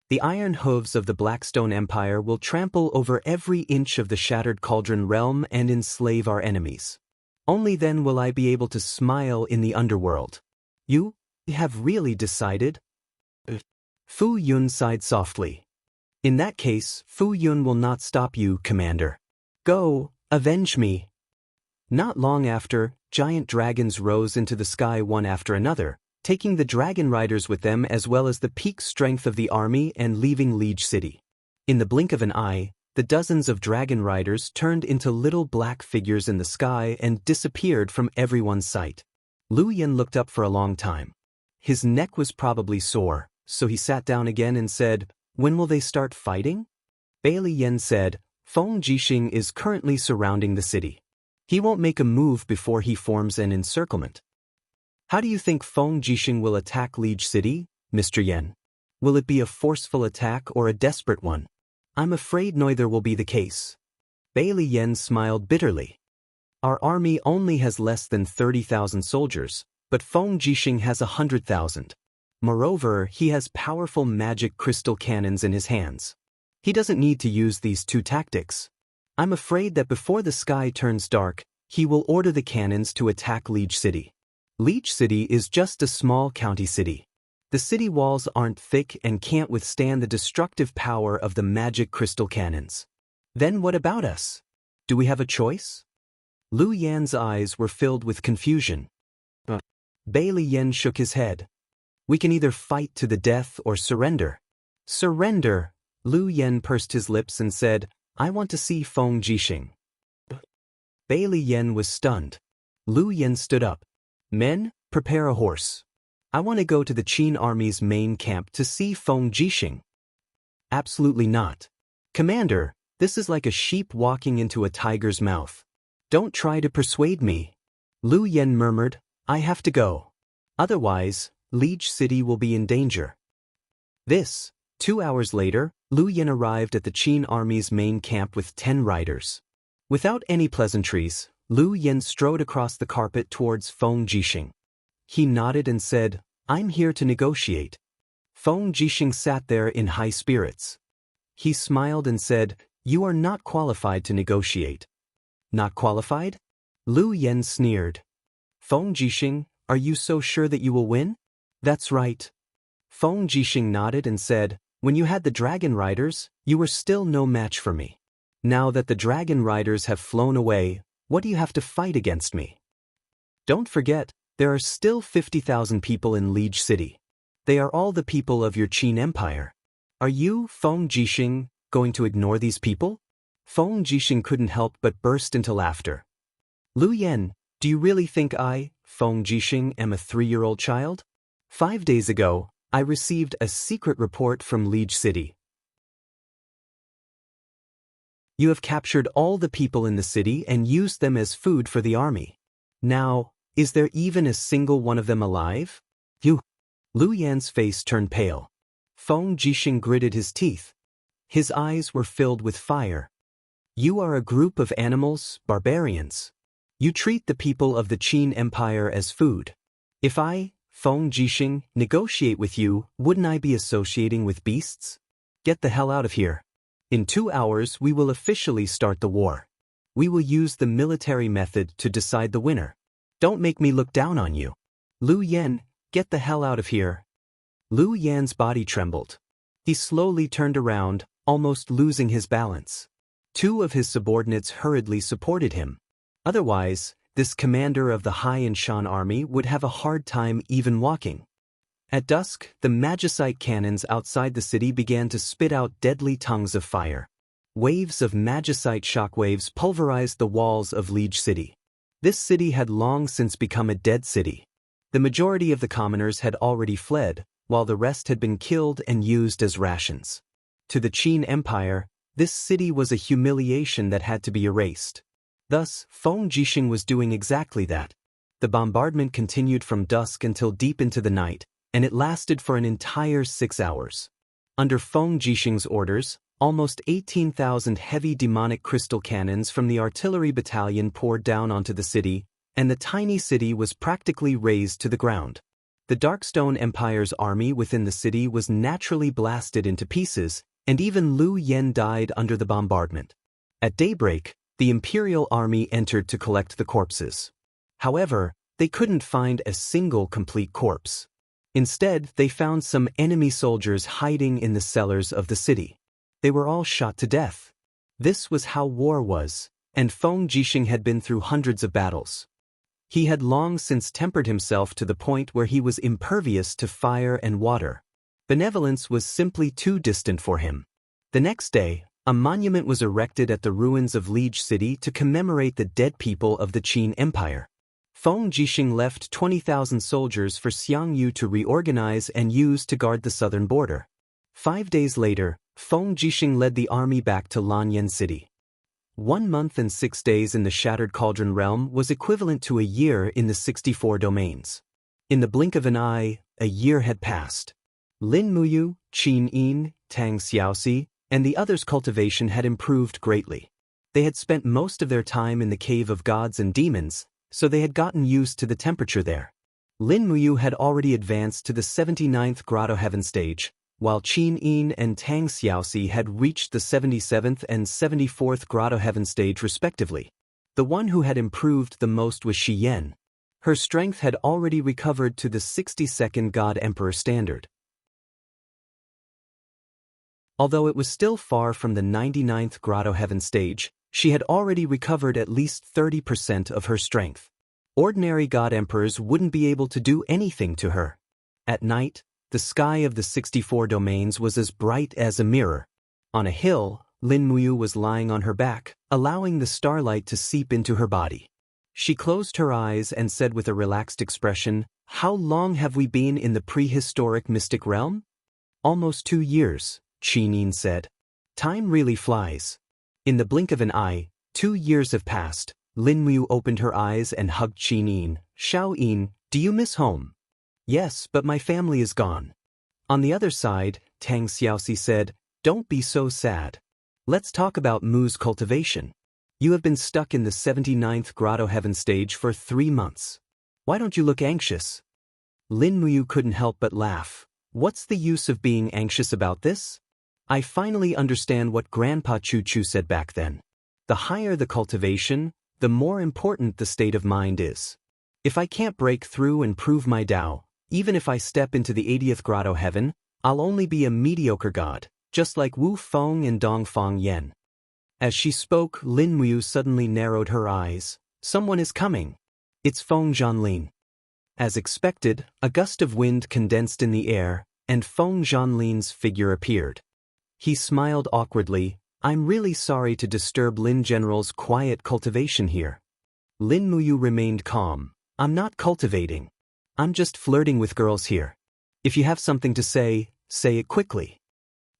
The iron hooves of the Blackstone Empire will trample over every inch of the Shattered Cauldron realm and enslave our enemies. Only then will I be able to smile in the underworld. You have really decided? Fu Yun sighed softly. "In that case, Fu Yun will not stop you, Commander. Go, avenge me." Not long after, giant dragons rose into the sky one after another, taking the dragon riders with them as well as the peak strength of the army and leaving Liege City. In the blink of an eye, the dozens of dragon riders turned into little black figures in the sky and disappeared from everyone's sight. Lu Yan looked up for a long time. His neck was probably sore, so he sat down again and said, "When will they start fighting?" Bailey Yen said, "Feng Jixing is currently surrounding the city. He won't make a move before he forms an encirclement." "How do you think Feng Jixing will attack Liege City, Mr. Yen? Will it be a forceful attack or a desperate one?" "I'm afraid neither will be the case. Bai Liyan smiled bitterly. Our army only has less than 30,000 soldiers, but Feng Jixing has 100,000. Moreover, he has powerful magic crystal cannons in his hands. He doesn't need to use these two tactics. I'm afraid that before the sky turns dark, he will order the cannons to attack Liege City. Liege City is just a small county city. The city walls aren't thick and can't withstand the destructive power of the magic crystal cannons. Then what about us? Do we have a choice? Lu Yan's eyes were filled with confusion. Bai Liyan shook his head. We can either fight to the death or surrender. Surrender? Lu Yan pursed his lips and said, I want to see Feng Jixing. Bai Liyan was stunned. Lu Yan stood up. Men, prepare a horse. I want to go to the Qin army's main camp to see Feng Jixing. Absolutely not. Commander, this is like a sheep walking into a tiger's mouth. Don't try to persuade me. Lu Yan murmured, I have to go. Otherwise, Liege City will be in danger. 2 hours later, Lu Yan arrived at the Qin army's main camp with 10 riders. Without any pleasantries, Lu Yan strode across the carpet towards Feng Jixing. He nodded and said, I'm here to negotiate. Feng Jixing sat there in high spirits. He smiled and said, You are not qualified to negotiate. Not qualified? Lu Yan sneered. Feng Jixing, are you so sure that you will win? That's right. Feng Jixing nodded and said, When you had the dragon riders, you were still no match for me. Now that the dragon riders have flown away, what do you have to fight against me? Don't forget, there are still 50,000 people in Liege City. They are all the people of your Qin Empire. Are you, Feng Jixing, going to ignore these people? Feng Jixing couldn't help but burst into laughter. Lu Yan, do you really think I, Feng Jixing, am a 3-year-old child? 5 days ago, I received a secret report from Liege City. You have captured all the people in the city and used them as food for the army. Now, is there even a single one of them alive? You. Lu Yan's face turned pale. Feng Jixing gritted his teeth. His eyes were filled with fire. You are a group of animals, barbarians. You treat the people of the Qin Empire as food. If I, Feng Jixing, negotiate with you, wouldn't I be associating with beasts? Get the hell out of here. In 2 hours we will officially start the war. We will use the military method to decide the winner. Don't make me look down on you. Lu Yan, get the hell out of here. Lu Yan's body trembled. He slowly turned around, almost losing his balance. 2 of his subordinates hurriedly supported him. Otherwise, this commander of the Haiyan Shan army would have a hard time even walking. At dusk, the magicite cannons outside the city began to spit out deadly tongues of fire. Waves of magicite shockwaves pulverized the walls of Liege City. This city had long since become a dead city. The majority of the commoners had already fled, while the rest had been killed and used as rations. To the Qin Empire, this city was a humiliation that had to be erased. Thus, Feng Jixing was doing exactly that. The bombardment continued from dusk until deep into the night, and it lasted for an entire 6 hours. Under Feng Jixing's orders, almost 18,000 heavy demonic crystal cannons from the artillery battalion poured down onto the city, and the tiny city was practically razed to the ground. The Darkstone Empire's army within the city was naturally blasted into pieces, and even Lu Yan died under the bombardment. At daybreak, the Imperial army entered to collect the corpses. However, they couldn't find a single complete corpse. Instead, they found some enemy soldiers hiding in the cellars of the city. They were all shot to death. This was how war was, and Feng Jixing had been through hundreds of battles. He had long since tempered himself to the point where he was impervious to fire and water. Benevolence was simply too distant for him. The next day, a monument was erected at the ruins of Liege City to commemorate the dead people of the Qin Empire. Feng Jixing left 20,000 soldiers for Xianxia to reorganize and use to guard the southern border. 5 days later, Feng Jixing led the army back to Lanyan City. 1 month and 6 days in the Shattered Cauldron realm was equivalent to a year in the 64 domains. In the blink of an eye, a year had passed. Lin Muyu, Qin Yin, Tang Xiaoxi, and the others' cultivation had improved greatly. They had spent most of their time in the cave of gods and demons, so they had gotten used to the temperature there. Lin Muyu had already advanced to the 79th Grotto Heaven stage, while Qin Yin and Tang Xiaoxi had reached the 77th and 74th Grotto Heaven stage respectively. The one who had improved the most was Shi Yan. Her strength had already recovered to the 62nd God Emperor standard. Although it was still far from the 99th Grotto Heaven stage, she had already recovered at least 30% of her strength. Ordinary God Emperors wouldn't be able to do anything to her. At night, the sky of the 64 domains was as bright as a mirror. On a hill, Lin Muyu was lying on her back, allowing the starlight to seep into her body. She closed her eyes and said with a relaxed expression, "How long have we been in the prehistoric mystic realm?" "Almost 2 years, Qin Yin said. "Time really flies." In the blink of an eye, 2 years have passed. Lin Muyu opened her eyes and hugged Qin Yin. "Xiao Yin, do you miss home?" "Yes, but my family is gone." On the other side, Tang Xiaoxi said, "Don't be so sad. Let's talk about Mu's cultivation. You have been stuck in the 79th Grotto Heaven stage for 3 months. Why don't you look anxious?" Lin Muyu couldn't help but laugh. "What's the use of being anxious about this? I finally understand what Grandpa Chu Chu said back then. The higher the cultivation, the more important the state of mind is. If I can't break through and prove my Tao, even if I step into the 80th Grotto Heaven, I'll only be a mediocre god, just like Wu Feng and Dong Fang Yen." As she spoke, Lin Muyu suddenly narrowed her eyes. "Someone is coming. It's Feng Zhanlin." As expected, a gust of wind condensed in the air, and Feng Zhanlin's figure appeared. He smiled awkwardly. "I'm really sorry to disturb Lin General's quiet cultivation here." Lin Muyu remained calm. "I'm not cultivating. I'm just flirting with girls here. If you have something to say it quickly."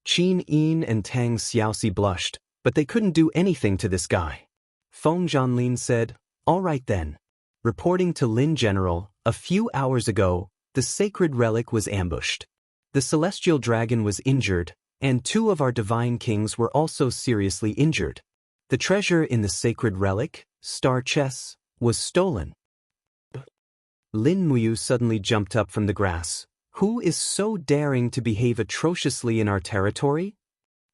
Qin Yin and Tang Xiaoxi blushed, but they couldn't do anything to this guy. Feng Zhanlin said, "All right then. Reporting to Lin General, a few hours ago, the sacred relic was ambushed. The celestial dragon was injured, and 2 of our divine kings were also seriously injured. The treasure in the sacred relic, star chess, was stolen." Lin Muyu suddenly jumped up from the grass. "Who is so daring to behave atrociously in our territory?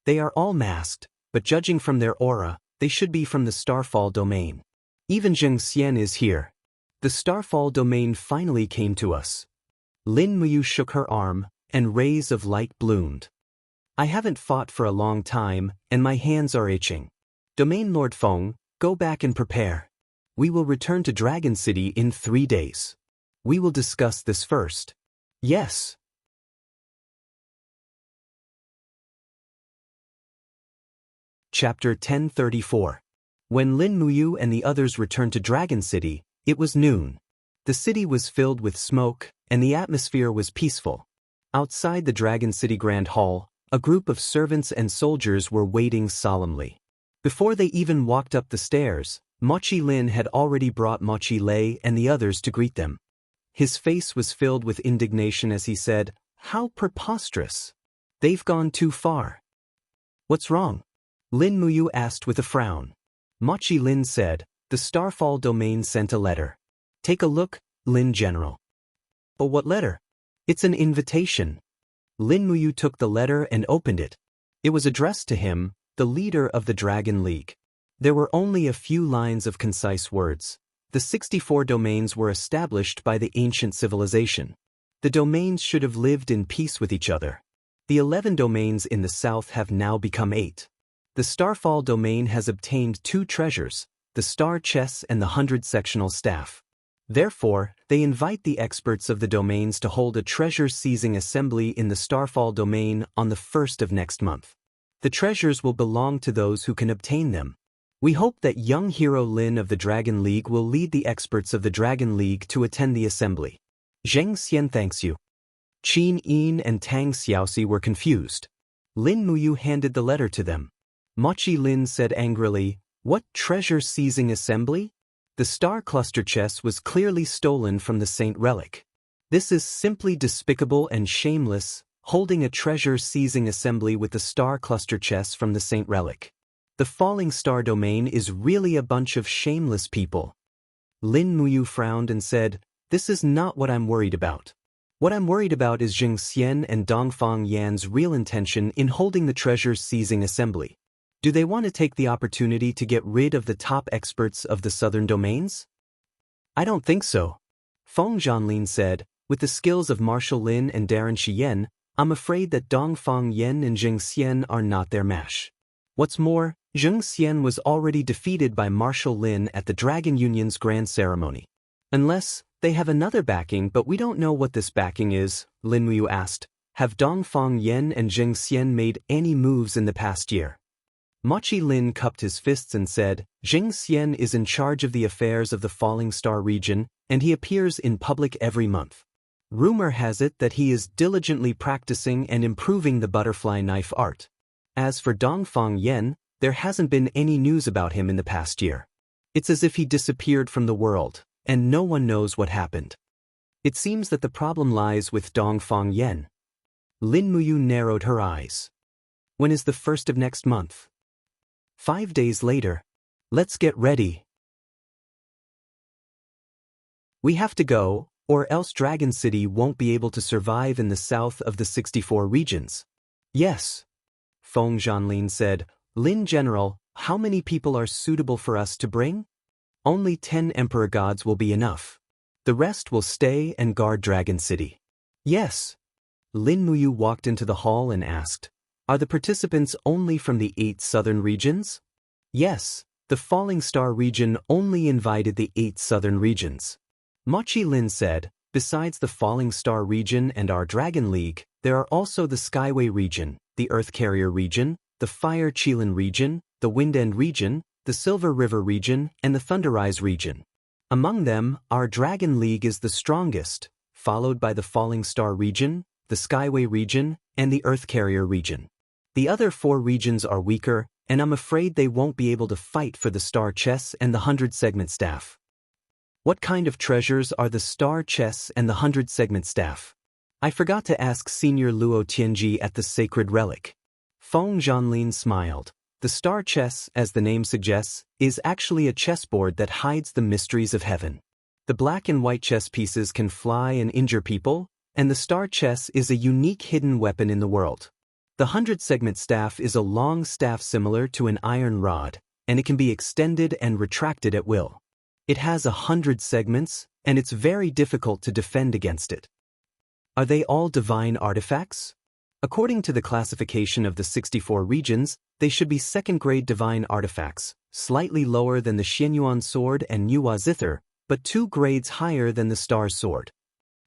They are all masked, but judging from their aura, they should be from the Starfall domain. Even Xianxia is here. The Starfall domain finally came to us." Lin Muyu shook her arm, and rays of light bloomed. "I haven't fought for a long time, and my hands are itching. Domain Lord Feng, go back and prepare. We will return to Dragon City in 3 days. We will discuss this first." "Yes." Chapter 1034. When Lin Muyu and the others returned to Dragon City, it was noon. The city was filled with smoke, and the atmosphere was peaceful. Outside the Dragon City Grand Hall, a group of servants and soldiers were waiting solemnly. Before they even walked up the stairs, Mochi Lin had already brought Mochi Lei and the others to greet them. His face was filled with indignation as he said, "How preposterous! They've gone too far." "What's wrong?" Lin Muyu asked with a frown. Mochi Lin said, "The Starfall domain sent a letter." "Take a look, Lin General." "But what letter?" "It's an invitation." Lin Muyu took the letter and opened it. It was addressed to him, the leader of the Dragon League. There were only a few lines of concise words. The 64 domains were established by the ancient civilization. The domains should have lived in peace with each other. The 11 domains in the south have now become 8. The Starfall domain has obtained 2 treasures, the star chess and the 100-sectional staff. Therefore, they invite the experts of the domains to hold a treasure-seizing assembly in the Starfall domain on the 1st of next month. The treasures will belong to those who can obtain them. We hope that young hero Lin of the Dragon League will lead the experts of the Dragon League to attend the assembly. Xianxia thanks you. Qin Yin and Tang Xiaoxi were confused. Lin Muyu handed the letter to them. Mochi Lin said angrily, "What treasure-seizing assembly? The star cluster chess was clearly stolen from the Saint Relic. This is simply despicable and shameless, holding a treasure-seizing assembly with the star cluster chess from the Saint Relic." The Falling Star domain is really a bunch of shameless people. Lin Muyu frowned and said, "This is not what I'm worried about. What I'm worried about is Xianxia and Dongfang Yan's real intention in holding the treasure's seizing assembly. Do they want to take the opportunity to get rid of the top experts of the southern domains?" "I don't think so," Feng Zhanlin said. "With the skills of Marshal Lin and Darren Shiyan, I'm afraid that Dongfang Yan and Zheng Xian are not their match. What's more, Zheng Xian was already defeated by Marshal Lin at the Dragon Union's grand ceremony. Unless they have another backing, but we don't know what this backing is," Lin Muyu asked. "Have Dongfang Yan and Zheng Xian made any moves in the past year?" Mochi Lin cupped his fists and said, "Zheng Xian is in charge of the affairs of the Falling Star region, and he appears in public every month. Rumor has it that he is diligently practicing and improving the butterfly knife art. As for Dongfang Yan, there hasn't been any news about him in the past year. It's as if he disappeared from the world, and no one knows what happened. It seems that the problem lies with Dongfang Yan." Lin Muyu narrowed her eyes. "When is the first of next month?" 5 days later. Let's get ready. We have to go, or else Dragon City won't be able to survive in the south of the 64 regions. Yes. Feng Zhanlin said, "Lin General, how many people are suitable for us to bring?" "Only 10 Emperor Gods will be enough. The rest will stay and guard Dragon City." "Yes." Lin Muyu walked into the hall and asked, "Are the participants only from the 8 southern regions?" "Yes, the Falling Star region only invited the 8 southern regions." Mochi Lin said, "Besides the Falling Star region and our Dragon League, there are also the Skyway region, the Earth Carrier region, the Fire Qilin region, the Wind End region, the Silver River region, and the Thunderrise region. Among them, our Dragon League is the strongest, followed by the Falling Star region, the Skyway region, and the Earth Carrier region. The other 4 regions are weaker, and I'm afraid they won't be able to fight for the Star Chess and the 100-segment staff." "What kind of treasures are the Star Chess and the 100-segment staff?" "I forgot to ask Senior Luo Tianji at the Sacred Relic." Feng Zhanlin smiled. "The Star Chess, as the name suggests, is actually a chessboard that hides the mysteries of heaven. The black and white chess pieces can fly and injure people, and the Star Chess is a unique hidden weapon in the world. The 100-segment staff is a long staff similar to an iron rod, and it can be extended and retracted at will. It has 100 segments, and it's very difficult to defend against it." "Are they all divine artifacts?" "According to the classification of the 64 regions, they should be second-grade divine artifacts, slightly lower than the Xianyuan sword and Nuwa zither, but 2 grades higher than the Star's sword.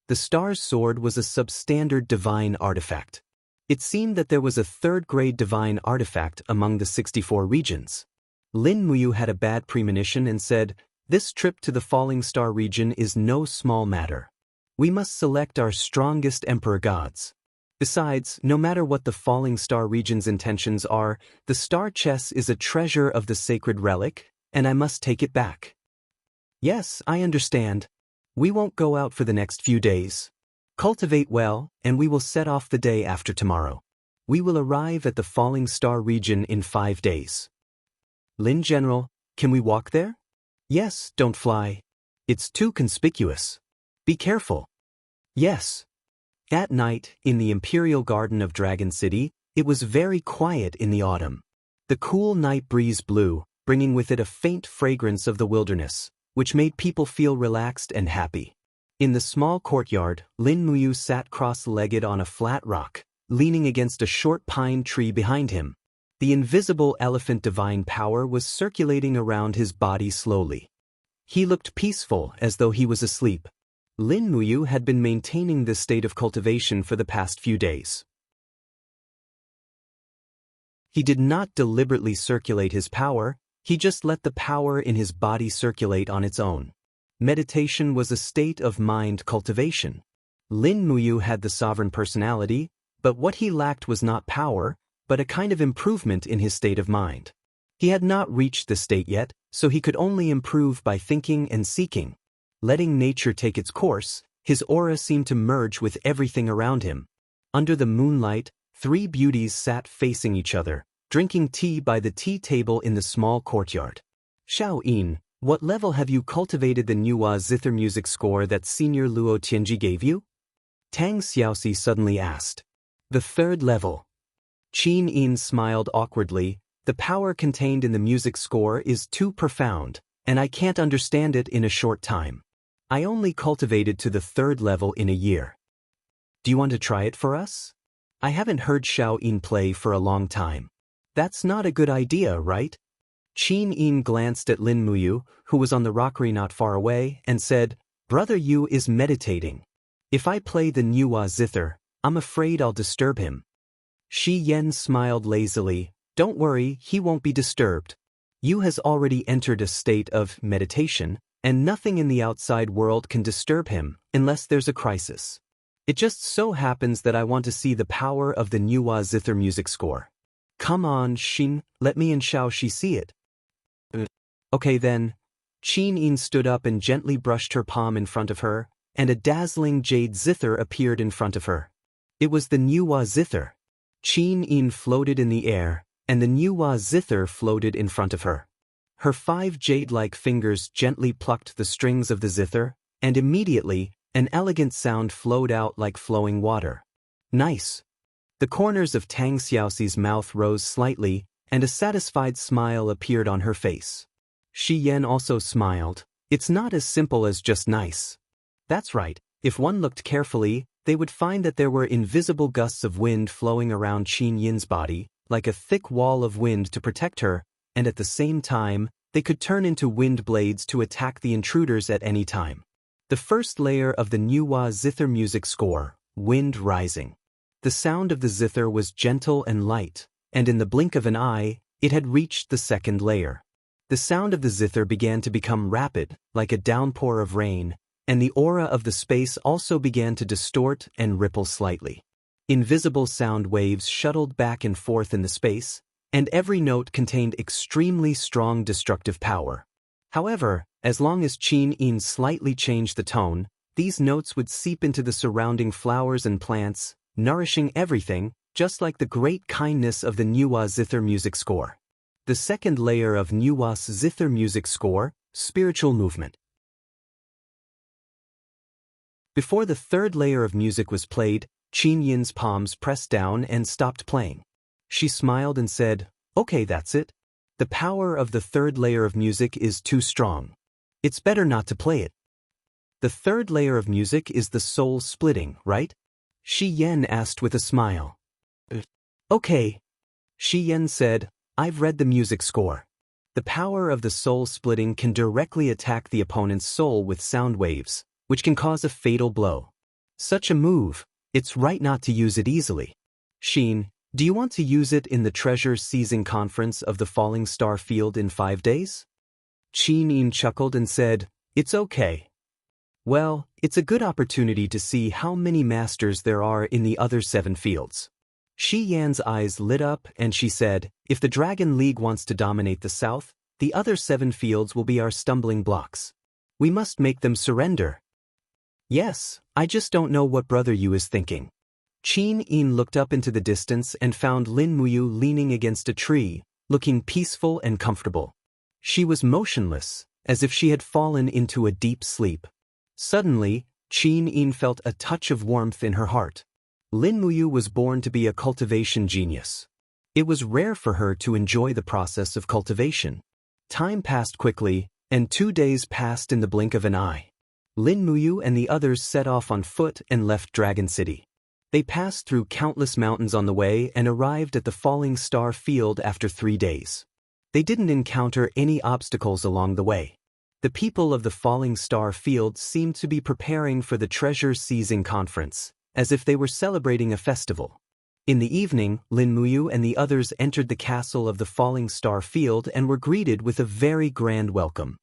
The Star's sword was a substandard divine artifact. It seemed that there was a 3rd-grade divine artifact among the 64 regions." Lin Muyu had a bad premonition and said, "This trip to the Falling Star region is no small matter. We must select our strongest Emperor Gods. Besides, no matter what the Falling Star region's intentions are, the Star Chess is a treasure of the Sacred Relic, and I must take it back." "Yes, I understand. We won't go out for the next few days. Cultivate well, and we will set off the day after tomorrow. We will arrive at the Falling Star region in 5 days. Lin General, can we walk there?" "Yes, don't fly. It's too conspicuous. Be careful." "Yes." At night, in the Imperial Garden of Dragon City, it was very quiet in the autumn. The cool night breeze blew, bringing with it a faint fragrance of the wilderness, which made people feel relaxed and happy. In the small courtyard, Lin Muyu sat cross-legged on a flat rock, leaning against a short pine tree behind him. The invisible elephant divine power was circulating around his body slowly. He looked peaceful, as though he was asleep. Lin Muyu had been maintaining this state of cultivation for the past few days. He did not deliberately circulate his power, he just let the power in his body circulate on its own. Meditation was a state of mind cultivation. Lin Muyu had the sovereign personality, but what he lacked was not power, but a kind of improvement in his state of mind. He had not reached the state yet, so he could only improve by thinking and seeking. Letting nature take its course, his aura seemed to merge with everything around him. Under the moonlight, 3 beauties sat facing each other, drinking tea by the tea table in the small courtyard. Xiao, what level have you cultivated the Nuwa zither music score that Senior Luo Tianji gave you? Tang Xiaoxi suddenly asked. The 3rd level. Qin Yin smiled awkwardly. The power contained in the music score is too profound, and I can't understand it in a short time. I only cultivated to the 3rd level in a year. Do you want to try it for us? I haven't heard Xiao Yin play for a long time. That's not a good idea, right? Qin Yin glanced at Lin Muyu, who was on the rockery not far away, and said, Brother Yu is meditating. If I play the Nuwa zither, I'm afraid I'll disturb him. Shi Yan smiled lazily. Don't worry, he won't be disturbed. Yu has already entered a state of meditation, and nothing in the outside world can disturb him unless there's a crisis. It just so happens that I want to see the power of the Nuwa zither music score. Come on, Xin, let me and Xiaoxi see it. Okay then. Qin Yin stood up and gently brushed her palm in front of her, and a dazzling jade zither appeared in front of her. It was the Nuwa zither. Qin Yin floated in the air, and the Nuwa zither floated in front of her. Her 5 jade-like fingers gently plucked the strings of the zither, and immediately, an elegant sound flowed out like flowing water. Nice. The corners of Tang Xiaoxi's mouth rose slightly, and a satisfied smile appeared on her face. Shi Yan also smiled. It's not as simple as just nice. That's right, if one looked carefully, they would find that there were invisible gusts of wind flowing around Qin Yin's body, like a thick wall of wind to protect her, and at the same time, they could turn into wind blades to attack the intruders at any time. The 1st layer of the Nuwa zither music score, Wind Rising. The sound of the zither was gentle and light, and in the blink of an eye, it had reached the 2nd layer. The sound of the zither began to become rapid, like a downpour of rain, and the aura of the space also began to distort and ripple slightly. Invisible sound waves shuttled back and forth in the space, and every note contained extremely strong destructive power. However, as long as Qin Yin slightly changed the tone, these notes would seep into the surrounding flowers and plants, nourishing everything, just like the great kindness of the Nuwa zither music score. The 2nd layer of Nuwa's zither music score, Spiritual Movement. Before the 3rd layer of music was played, Qin Yin's palms pressed down and stopped playing. She smiled and said, Okay, that's it. The power of the 3rd layer of music is too strong. It's better not to play it. The 3rd layer of music is the soul splitting, right? Shi Yan asked with a smile. Okay. Shi Yan said, I've read the music score. The power of the soul splitting can directly attack the opponent's soul with sound waves, which can cause a fatal blow. Such a move, it's right not to use it easily. Xin, do you want to use it in the treasure seizing conference of the Falling Star Field in 5 days? Qin Yin chuckled and said, It's okay. Well, it's a good opportunity to see how many masters there are in the other 7 fields. Shi Yan's eyes lit up and she said, If the Dragon League wants to dominate the south, the other 7 fields will be our stumbling blocks. We must make them surrender. Yes, I just don't know what Brother Yu is thinking. Qin Yin looked up into the distance and found Lin Muyu leaning against a tree, looking peaceful and comfortable. She was motionless, as if she had fallen into a deep sleep. Suddenly, Qin Yin felt a touch of warmth in her heart. Lin Muyu was born to be a cultivation genius. It was rare for her to enjoy the process of cultivation. Time passed quickly, and 2 days passed in the blink of an eye. Lin Muyu and the others set off on foot and left Dragon City. They passed through countless mountains on the way and arrived at the Falling Star Field after 3 days. They didn't encounter any obstacles along the way. The people of the Falling Star Field seemed to be preparing for the treasure seizing conference, as if they were celebrating a festival. In the evening, Lin Muyu and the others entered the castle of the Falling Star Field and were greeted with a very grand welcome.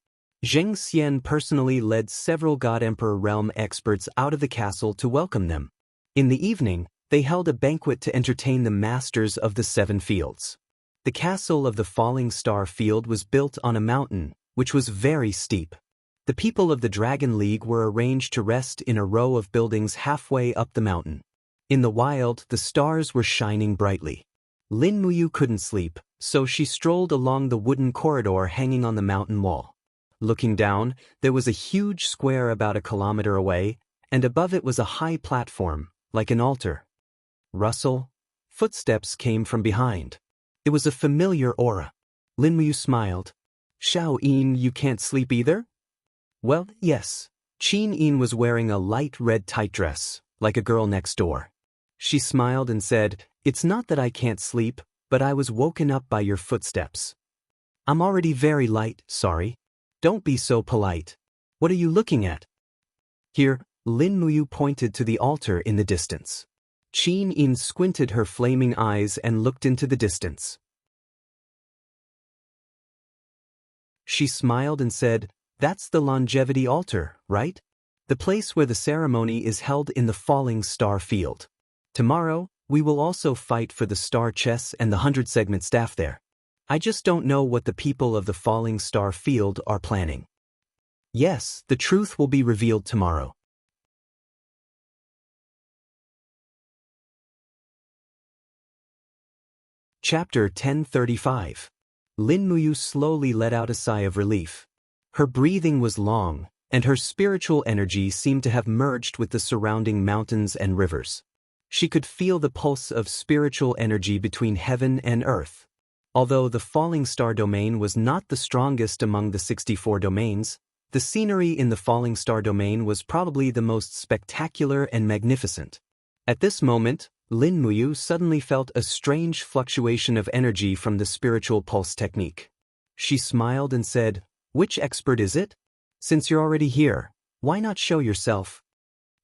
Xianxia personally led several God Emperor realm experts out of the castle to welcome them. In the evening, they held a banquet to entertain the masters of the 7 fields. The castle of the Falling Star Field was built on a mountain, which was very steep. The people of the Dragon League were arranged to rest in a row of buildings halfway up the mountain. In the wild, the stars were shining brightly. Lin Muyu couldn't sleep, so she strolled along the wooden corridor hanging on the mountain wall. Looking down, there was a huge square about a kilometer away, and above it was a high platform, like an altar. Rustle. Footsteps came from behind. It was a familiar aura. Lin Muyu smiled. Xiao Yin, you can't sleep either? Well, yes. Qin Yin was wearing a light red tight dress, like a girl next door. She smiled and said, It's not that I can't sleep, but I was woken up by your footsteps. I'm already very light, sorry. Don't be so polite. What are you looking at? Here, Lin Muyu pointed to the altar in the distance. Qin Yin squinted her flaming eyes and looked into the distance. She smiled and said, That's the longevity altar, right? The place where the ceremony is held in the falling star field. Tomorrow, we will also fight for the star chess and the 100-segment staff there. I just don't know what the people of the falling star field are planning. Yes, the truth will be revealed tomorrow. Chapter 1035. Lin Muyu slowly let out a sigh of relief. Her breathing was long, and her spiritual energy seemed to have merged with the surrounding mountains and rivers. She could feel the pulse of spiritual energy between heaven and earth. Although the falling star domain was not the strongest among the 64 domains, the scenery in the falling star domain was probably the most spectacular and magnificent. At this moment, Lin Muyu suddenly felt a strange fluctuation of energy from the spiritual pulse technique. She smiled and said, Which expert is it? Since you're already here, why not show yourself?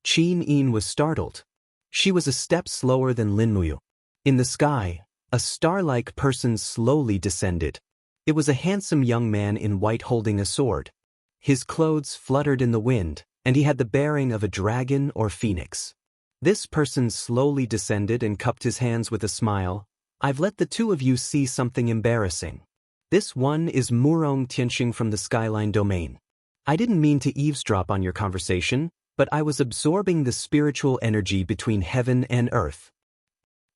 Qin Yin was startled. She was a step slower than Lin Muyu. In the sky, a star-like person slowly descended. It was a handsome young man in white holding a sword. His clothes fluttered in the wind, and he had the bearing of a dragon or phoenix. This person slowly descended and cupped his hands with a smile. I've let the two of you see something embarrassing. This one is Murong Tianxing from the Skyline domain. I didn't mean to eavesdrop on your conversation, but I was absorbing the spiritual energy between heaven and earth.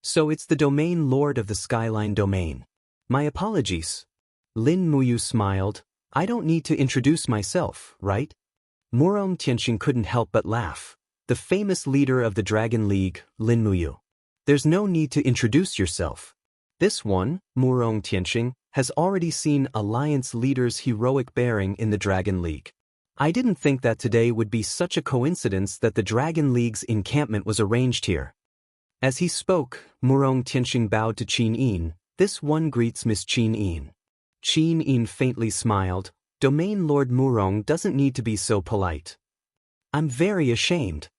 So it's the domain lord of the Skyline domain. My apologies. Lin Muyu smiled. I don't need to introduce myself, right? Murong Tianxing couldn't help but laugh. The famous leader of the Dragon League, Lin Muyu. There's no need to introduce yourself. This one, Murong Tianxing, has already seen Alliance leaders' heroic bearing in the Dragon League. I didn't think that today would be such a coincidence that the Dragon League's encampment was arranged here. As he spoke, Murong Tianxing bowed to Qin Yin. This one greets Miss Qin Yin. Qin Yin faintly smiled. Domain Lord Murong doesn't need to be so polite. I'm very ashamed.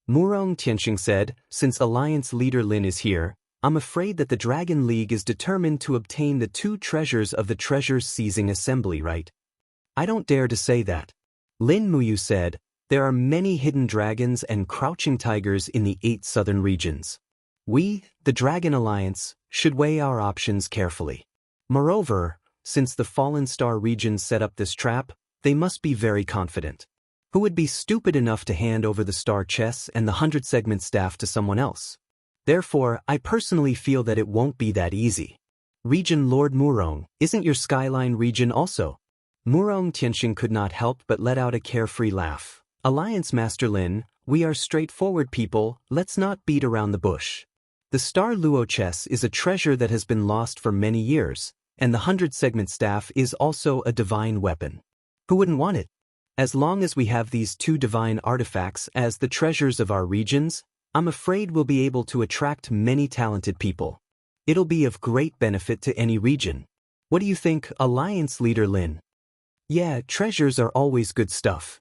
Murong Tianxing said, Since Alliance leader Lin is here, I'm afraid that the Dragon League is determined to obtain the 2 treasures of the treasure-seizing assembly, right? I don't dare to say that. Lin Muyu said, There are many hidden dragons and crouching tigers in the 8 southern regions. We, the Dragon Alliance, should weigh our options carefully. Moreover, since the Fallen Star region set up this trap, they must be very confident. Who would be stupid enough to hand over the star chess and the 100-segment staff to someone else? Therefore, I personally feel that it won't be that easy. Region Lord Murong, isn't your Skyline region also? Murong Tianxing could not help but let out a carefree laugh. Alliance Master Lin, we are straightforward people, let's not beat around the bush. The Star Luo chess is a treasure that has been lost for many years, and the 100-segment staff is also a divine weapon. Who wouldn't want it? As long as we have these 2 divine artifacts as the treasures of our regions, I'm afraid we'll be able to attract many talented people. It'll be of great benefit to any region. What do you think, Alliance Leader Lin? Yeah, treasures are always good stuff.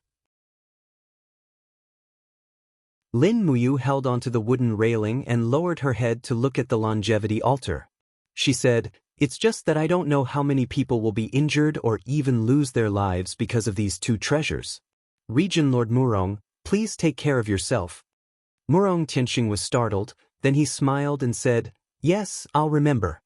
Lin Muyu held onto the wooden railing and lowered her head to look at the longevity altar. She said, It's just that I don't know how many people will be injured or even lose their lives because of these 2 treasures. Region Lord Murong, please take care of yourself. Murong Tianxing was startled, then he smiled and said, Yes, I'll remember.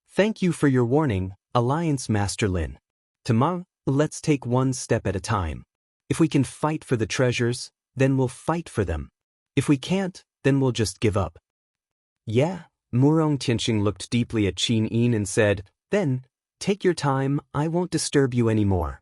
Thank you for your warning, Alliance Master Lin. Tomorrow, let's take one step at a time. If we can fight for the treasures, then we'll fight for them. If we can't, then we'll just give up. Yeah, Murong Tianxing looked deeply at Qin Yin and said, "Then, take your time, I won't disturb you anymore.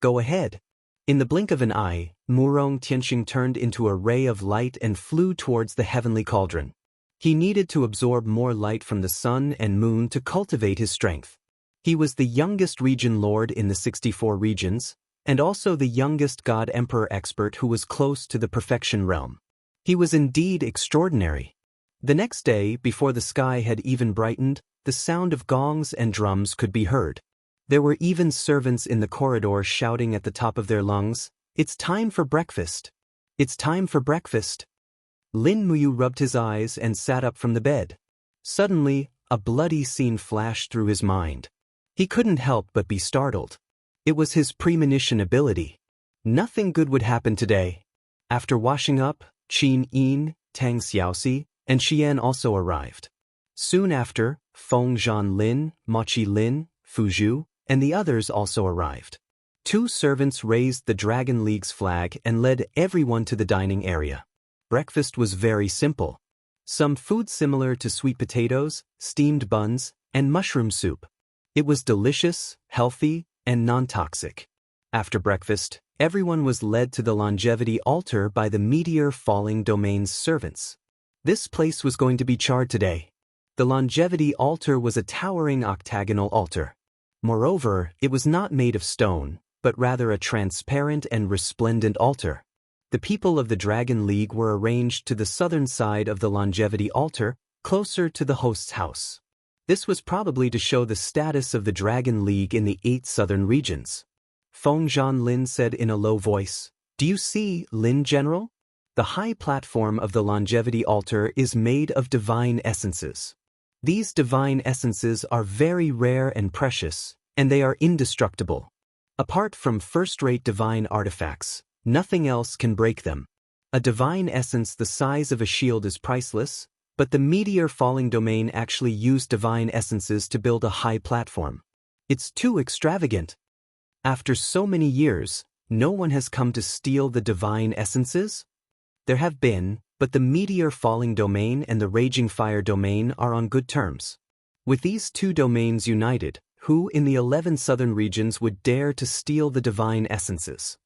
Go ahead." In the blink of an eye, Murong Tianxing turned into a ray of light and flew towards the heavenly cauldron. He needed to absorb more light from the sun and moon to cultivate his strength. He was the youngest region lord in the 64 regions, and also the youngest god-emperor expert who was close to the perfection realm. He was indeed extraordinary. The next day, before the sky had even brightened, the sound of gongs and drums could be heard. There were even servants in the corridor shouting at the top of their lungs, "It's time for breakfast! It's time for breakfast!" Lin Muyu rubbed his eyes and sat up from the bed. Suddenly, a bloody scene flashed through his mind. He couldn't help but be startled. It was his premonition ability. Nothing good would happen today. After washing up, Qin Yin, Tang Xiaoxi, and Xian also arrived. Soon after, Feng Zhan Lin, Mochi Lin, Fu Zhu, and the others also arrived. 2 servants raised the Dragon League's flag and led everyone to the dining area. Breakfast was very simple. Some food similar to sweet potatoes, steamed buns, and mushroom soup. It was delicious, healthy, and non-toxic. After breakfast, everyone was led to the longevity altar by the meteor falling domain's servants. This place was going to be charred today. The longevity altar was a towering octagonal altar. Moreover, it was not made of stone, but rather a transparent and resplendent altar. The people of the Dragon League were arranged to the southern side of the longevity altar, closer to the host's house. This was probably to show the status of the Dragon League in the 8 southern regions. Feng Zhan Lin said in a low voice, "Do you see, Lin General? The high platform of the longevity altar is made of divine essences. These divine essences are very rare and precious, and they are indestructible. Apart from first-rate divine artifacts, nothing else can break them. A divine essence the size of a shield is priceless, but the meteor falling domain actually used divine essences to build a high platform. It's too extravagant. After so many years, no one has come to steal the divine essences? There have been, but the meteor falling domain and the raging fire domain are on good terms. With these 2 domains united, who in the 11 southern regions would dare to steal the divine essences?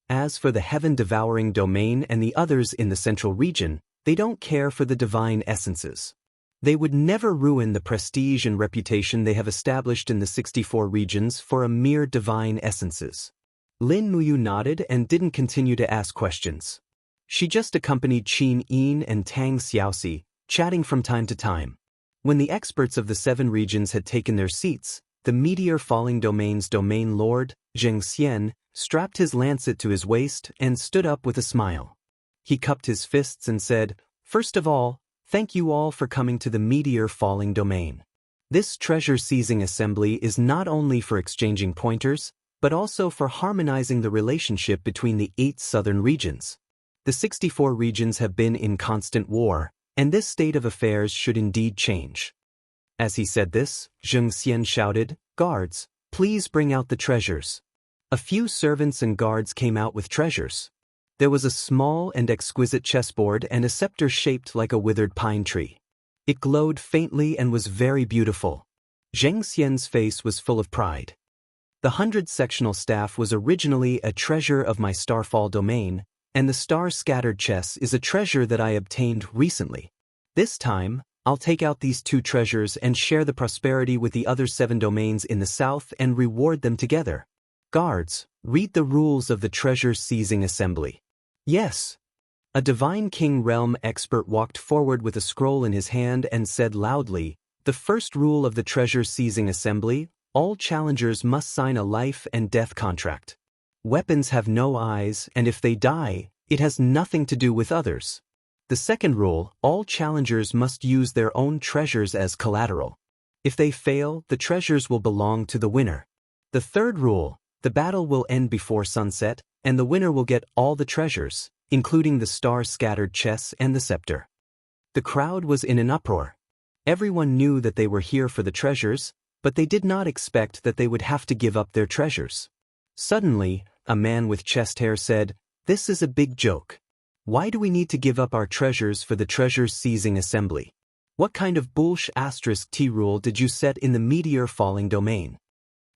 As for the heaven-devouring domain and the others in the central region, they don't care for the divine essences. They would never ruin the prestige and reputation they have established in the 64 regions for a mere divine essences. Lin Muyu nodded and didn't continue to ask questions. She just accompanied Qin Yin and Tang Xiaoxi, chatting from time to time. When the experts of the 7 regions had taken their seats, the meteor falling domain's domain lord, Xianxia, strapped his lancet to his waist and stood up with a smile. He cupped his fists and said, "First of all, thank you all for coming to the meteor falling domain. This treasure-seizing assembly is not only for exchanging pointers, but also for harmonizing the relationship between the 8 southern regions. The 64 regions have been in constant war, and this state of affairs should indeed change." As he said this, Xianxia shouted, "Guards, please bring out the treasures." A few servants and guards came out with treasures. There was a small and exquisite chessboard and a scepter shaped like a withered pine tree. It glowed faintly and was very beautiful. Xianxia's face was full of pride. The 100 sectional staff was originally a treasure of my starfall domain, and the star-scattered chess is a treasure that I obtained recently. This time, I'll take out these 2 treasures and share the prosperity with the other 7 domains in the south and reward them together. Guards, read the rules of the treasure-seizing assembly. Yes. A divine king realm expert walked forward with a scroll in his hand and said loudly, "The first rule of the treasure-seizing assembly, all challengers must sign a life and death contract. Weapons have no eyes, and if they die, it has nothing to do with others. The second rule, all challengers must use their own treasures as collateral. If they fail, the treasures will belong to the winner. The third rule, the battle will end before sunset, and the winner will get all the treasures, including the star-scattered chess and the scepter." The crowd was in an uproar. Everyone knew that they were here for the treasures, but they did not expect that they would have to give up their treasures. Suddenly, a man with chest hair said, "This is a big joke. Why do we need to give up our treasures for the treasure-seizing assembly? What kind of *T rule did you set in the meteor-falling domain?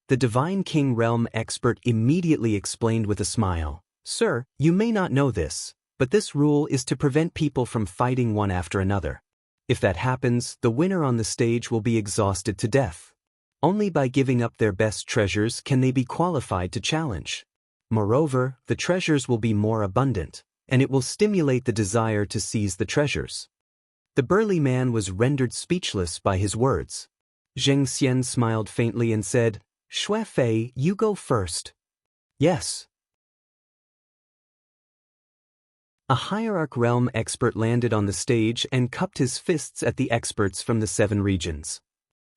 The Divine King Realm expert immediately explained with a smile, Sir, you may not know this, but this rule is to prevent people from fighting one after another. If that happens, the winner on the stage will be exhausted to death. Only by giving up their best treasures can they be qualified to challenge. Moreover, the treasures will be more abundant, and it will stimulate the desire to seize the treasures. The burly man was rendered speechless by his words. Xianxia smiled faintly and said, Shui Fei, you go first. Yes. A Hierarch Realm expert landed on the stage and cupped his fists at the experts from the 7 regions.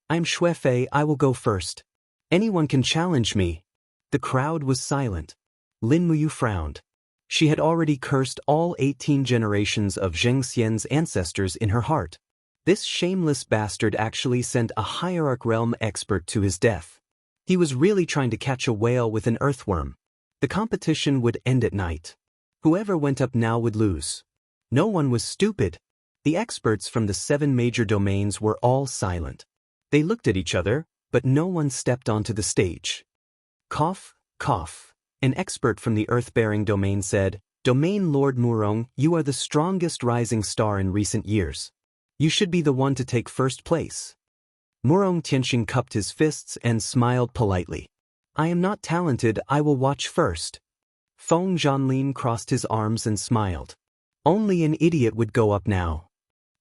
I'm Shui Fei, I will go first. Anyone can challenge me. The crowd was silent. Lin Muyu frowned. She had already cursed all 18 generations of Xianxia's ancestors in her heart. This shameless bastard actually sent a Hierarch Realm expert to his death. He was really trying to catch a whale with an earthworm. The competition would end at night. Whoever went up now would lose. No one was stupid. The experts from the 7 major domains were all silent. They looked at each other, but no one stepped onto the stage. Cough, cough. An expert from the earth-bearing domain said, Domain Lord Murong, you are the strongest rising star in recent years. You should be the one to take first place. Murong Tianxing cupped his fists and smiled politely. I am not talented, I will watch first. Feng Zhanlin crossed his arms and smiled. Only an idiot would go up now.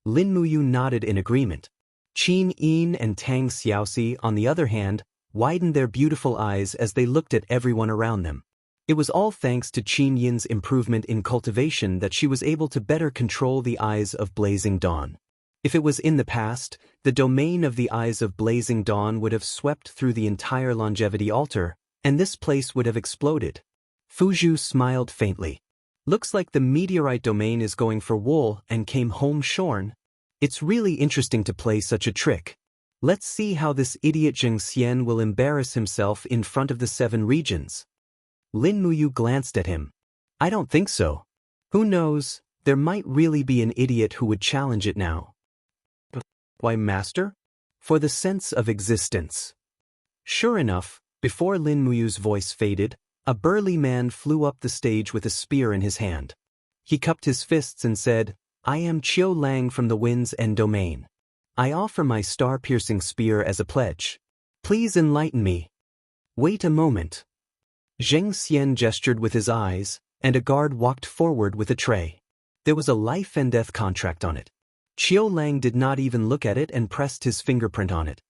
Lin Muyu nodded in agreement. Qin Yin and Tang Xiaoxi, on the other hand, widened their beautiful eyes as they looked at everyone around them. It was all thanks to Qin Yin's improvement in cultivation that she was able to better control the Eyes of Blazing Dawn. If it was in the past, the domain of the Eyes of Blazing Dawn would have swept through the entire longevity altar, and this place would have exploded. Fuzhu smiled faintly. Looks like the meteorite domain is going for wool and came home shorn. It's really interesting to play such a trick. Let's see how this idiot Xianxia will embarrass himself in front of the 7 regions. Lin Muyu glanced at him. I don't think so. Who knows, there might really be an idiot who would challenge it now. Why, master? For the sense of existence. Sure enough, before Lin Muyu's voice faded, a burly man flew up the stage with a spear in his hand. He cupped his fists and said, I am Qiu Lang from the Wind's End Domain. I offer my star-piercing spear as a pledge. Please enlighten me. Wait a moment. Xianxia gestured with his eyes, and a guard walked forward with a tray. There was a life-and-death contract on it. Qiu Lang did not even look at it and pressed his fingerprint on it.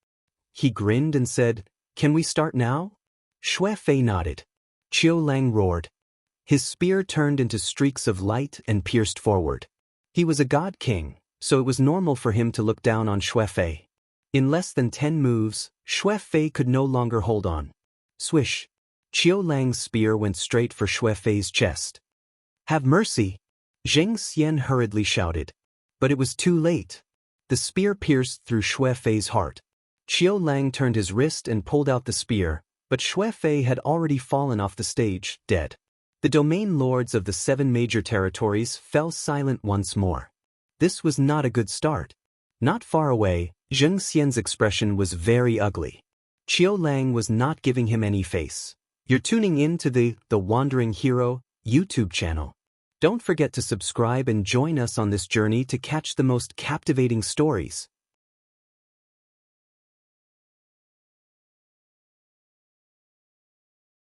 He grinned and said, Can we start now? Shui Fei nodded. Qiu Lang roared. His spear turned into streaks of light and pierced forward. He was a god king, so it was normal for him to look down on Shui Fei. In less than 10 moves, Shui Fei could no longer hold on. Swish. Qiu Lang's spear went straight for Shui Fei's chest. Have mercy! Xianxia hurriedly shouted. But it was too late. The spear pierced through Shui Fei's heart. Qiu Lang turned his wrist and pulled out the spear, but Shui Fei had already fallen off the stage, dead. The domain lords of the 7 major territories fell silent once more. This was not a good start. Not far away, Xianxia's expression was very ugly. Qiu Lang was not giving him any face. You're tuning in to the Wandering Hero YouTube channel. Don't forget to subscribe and join us on this journey to catch the most captivating stories.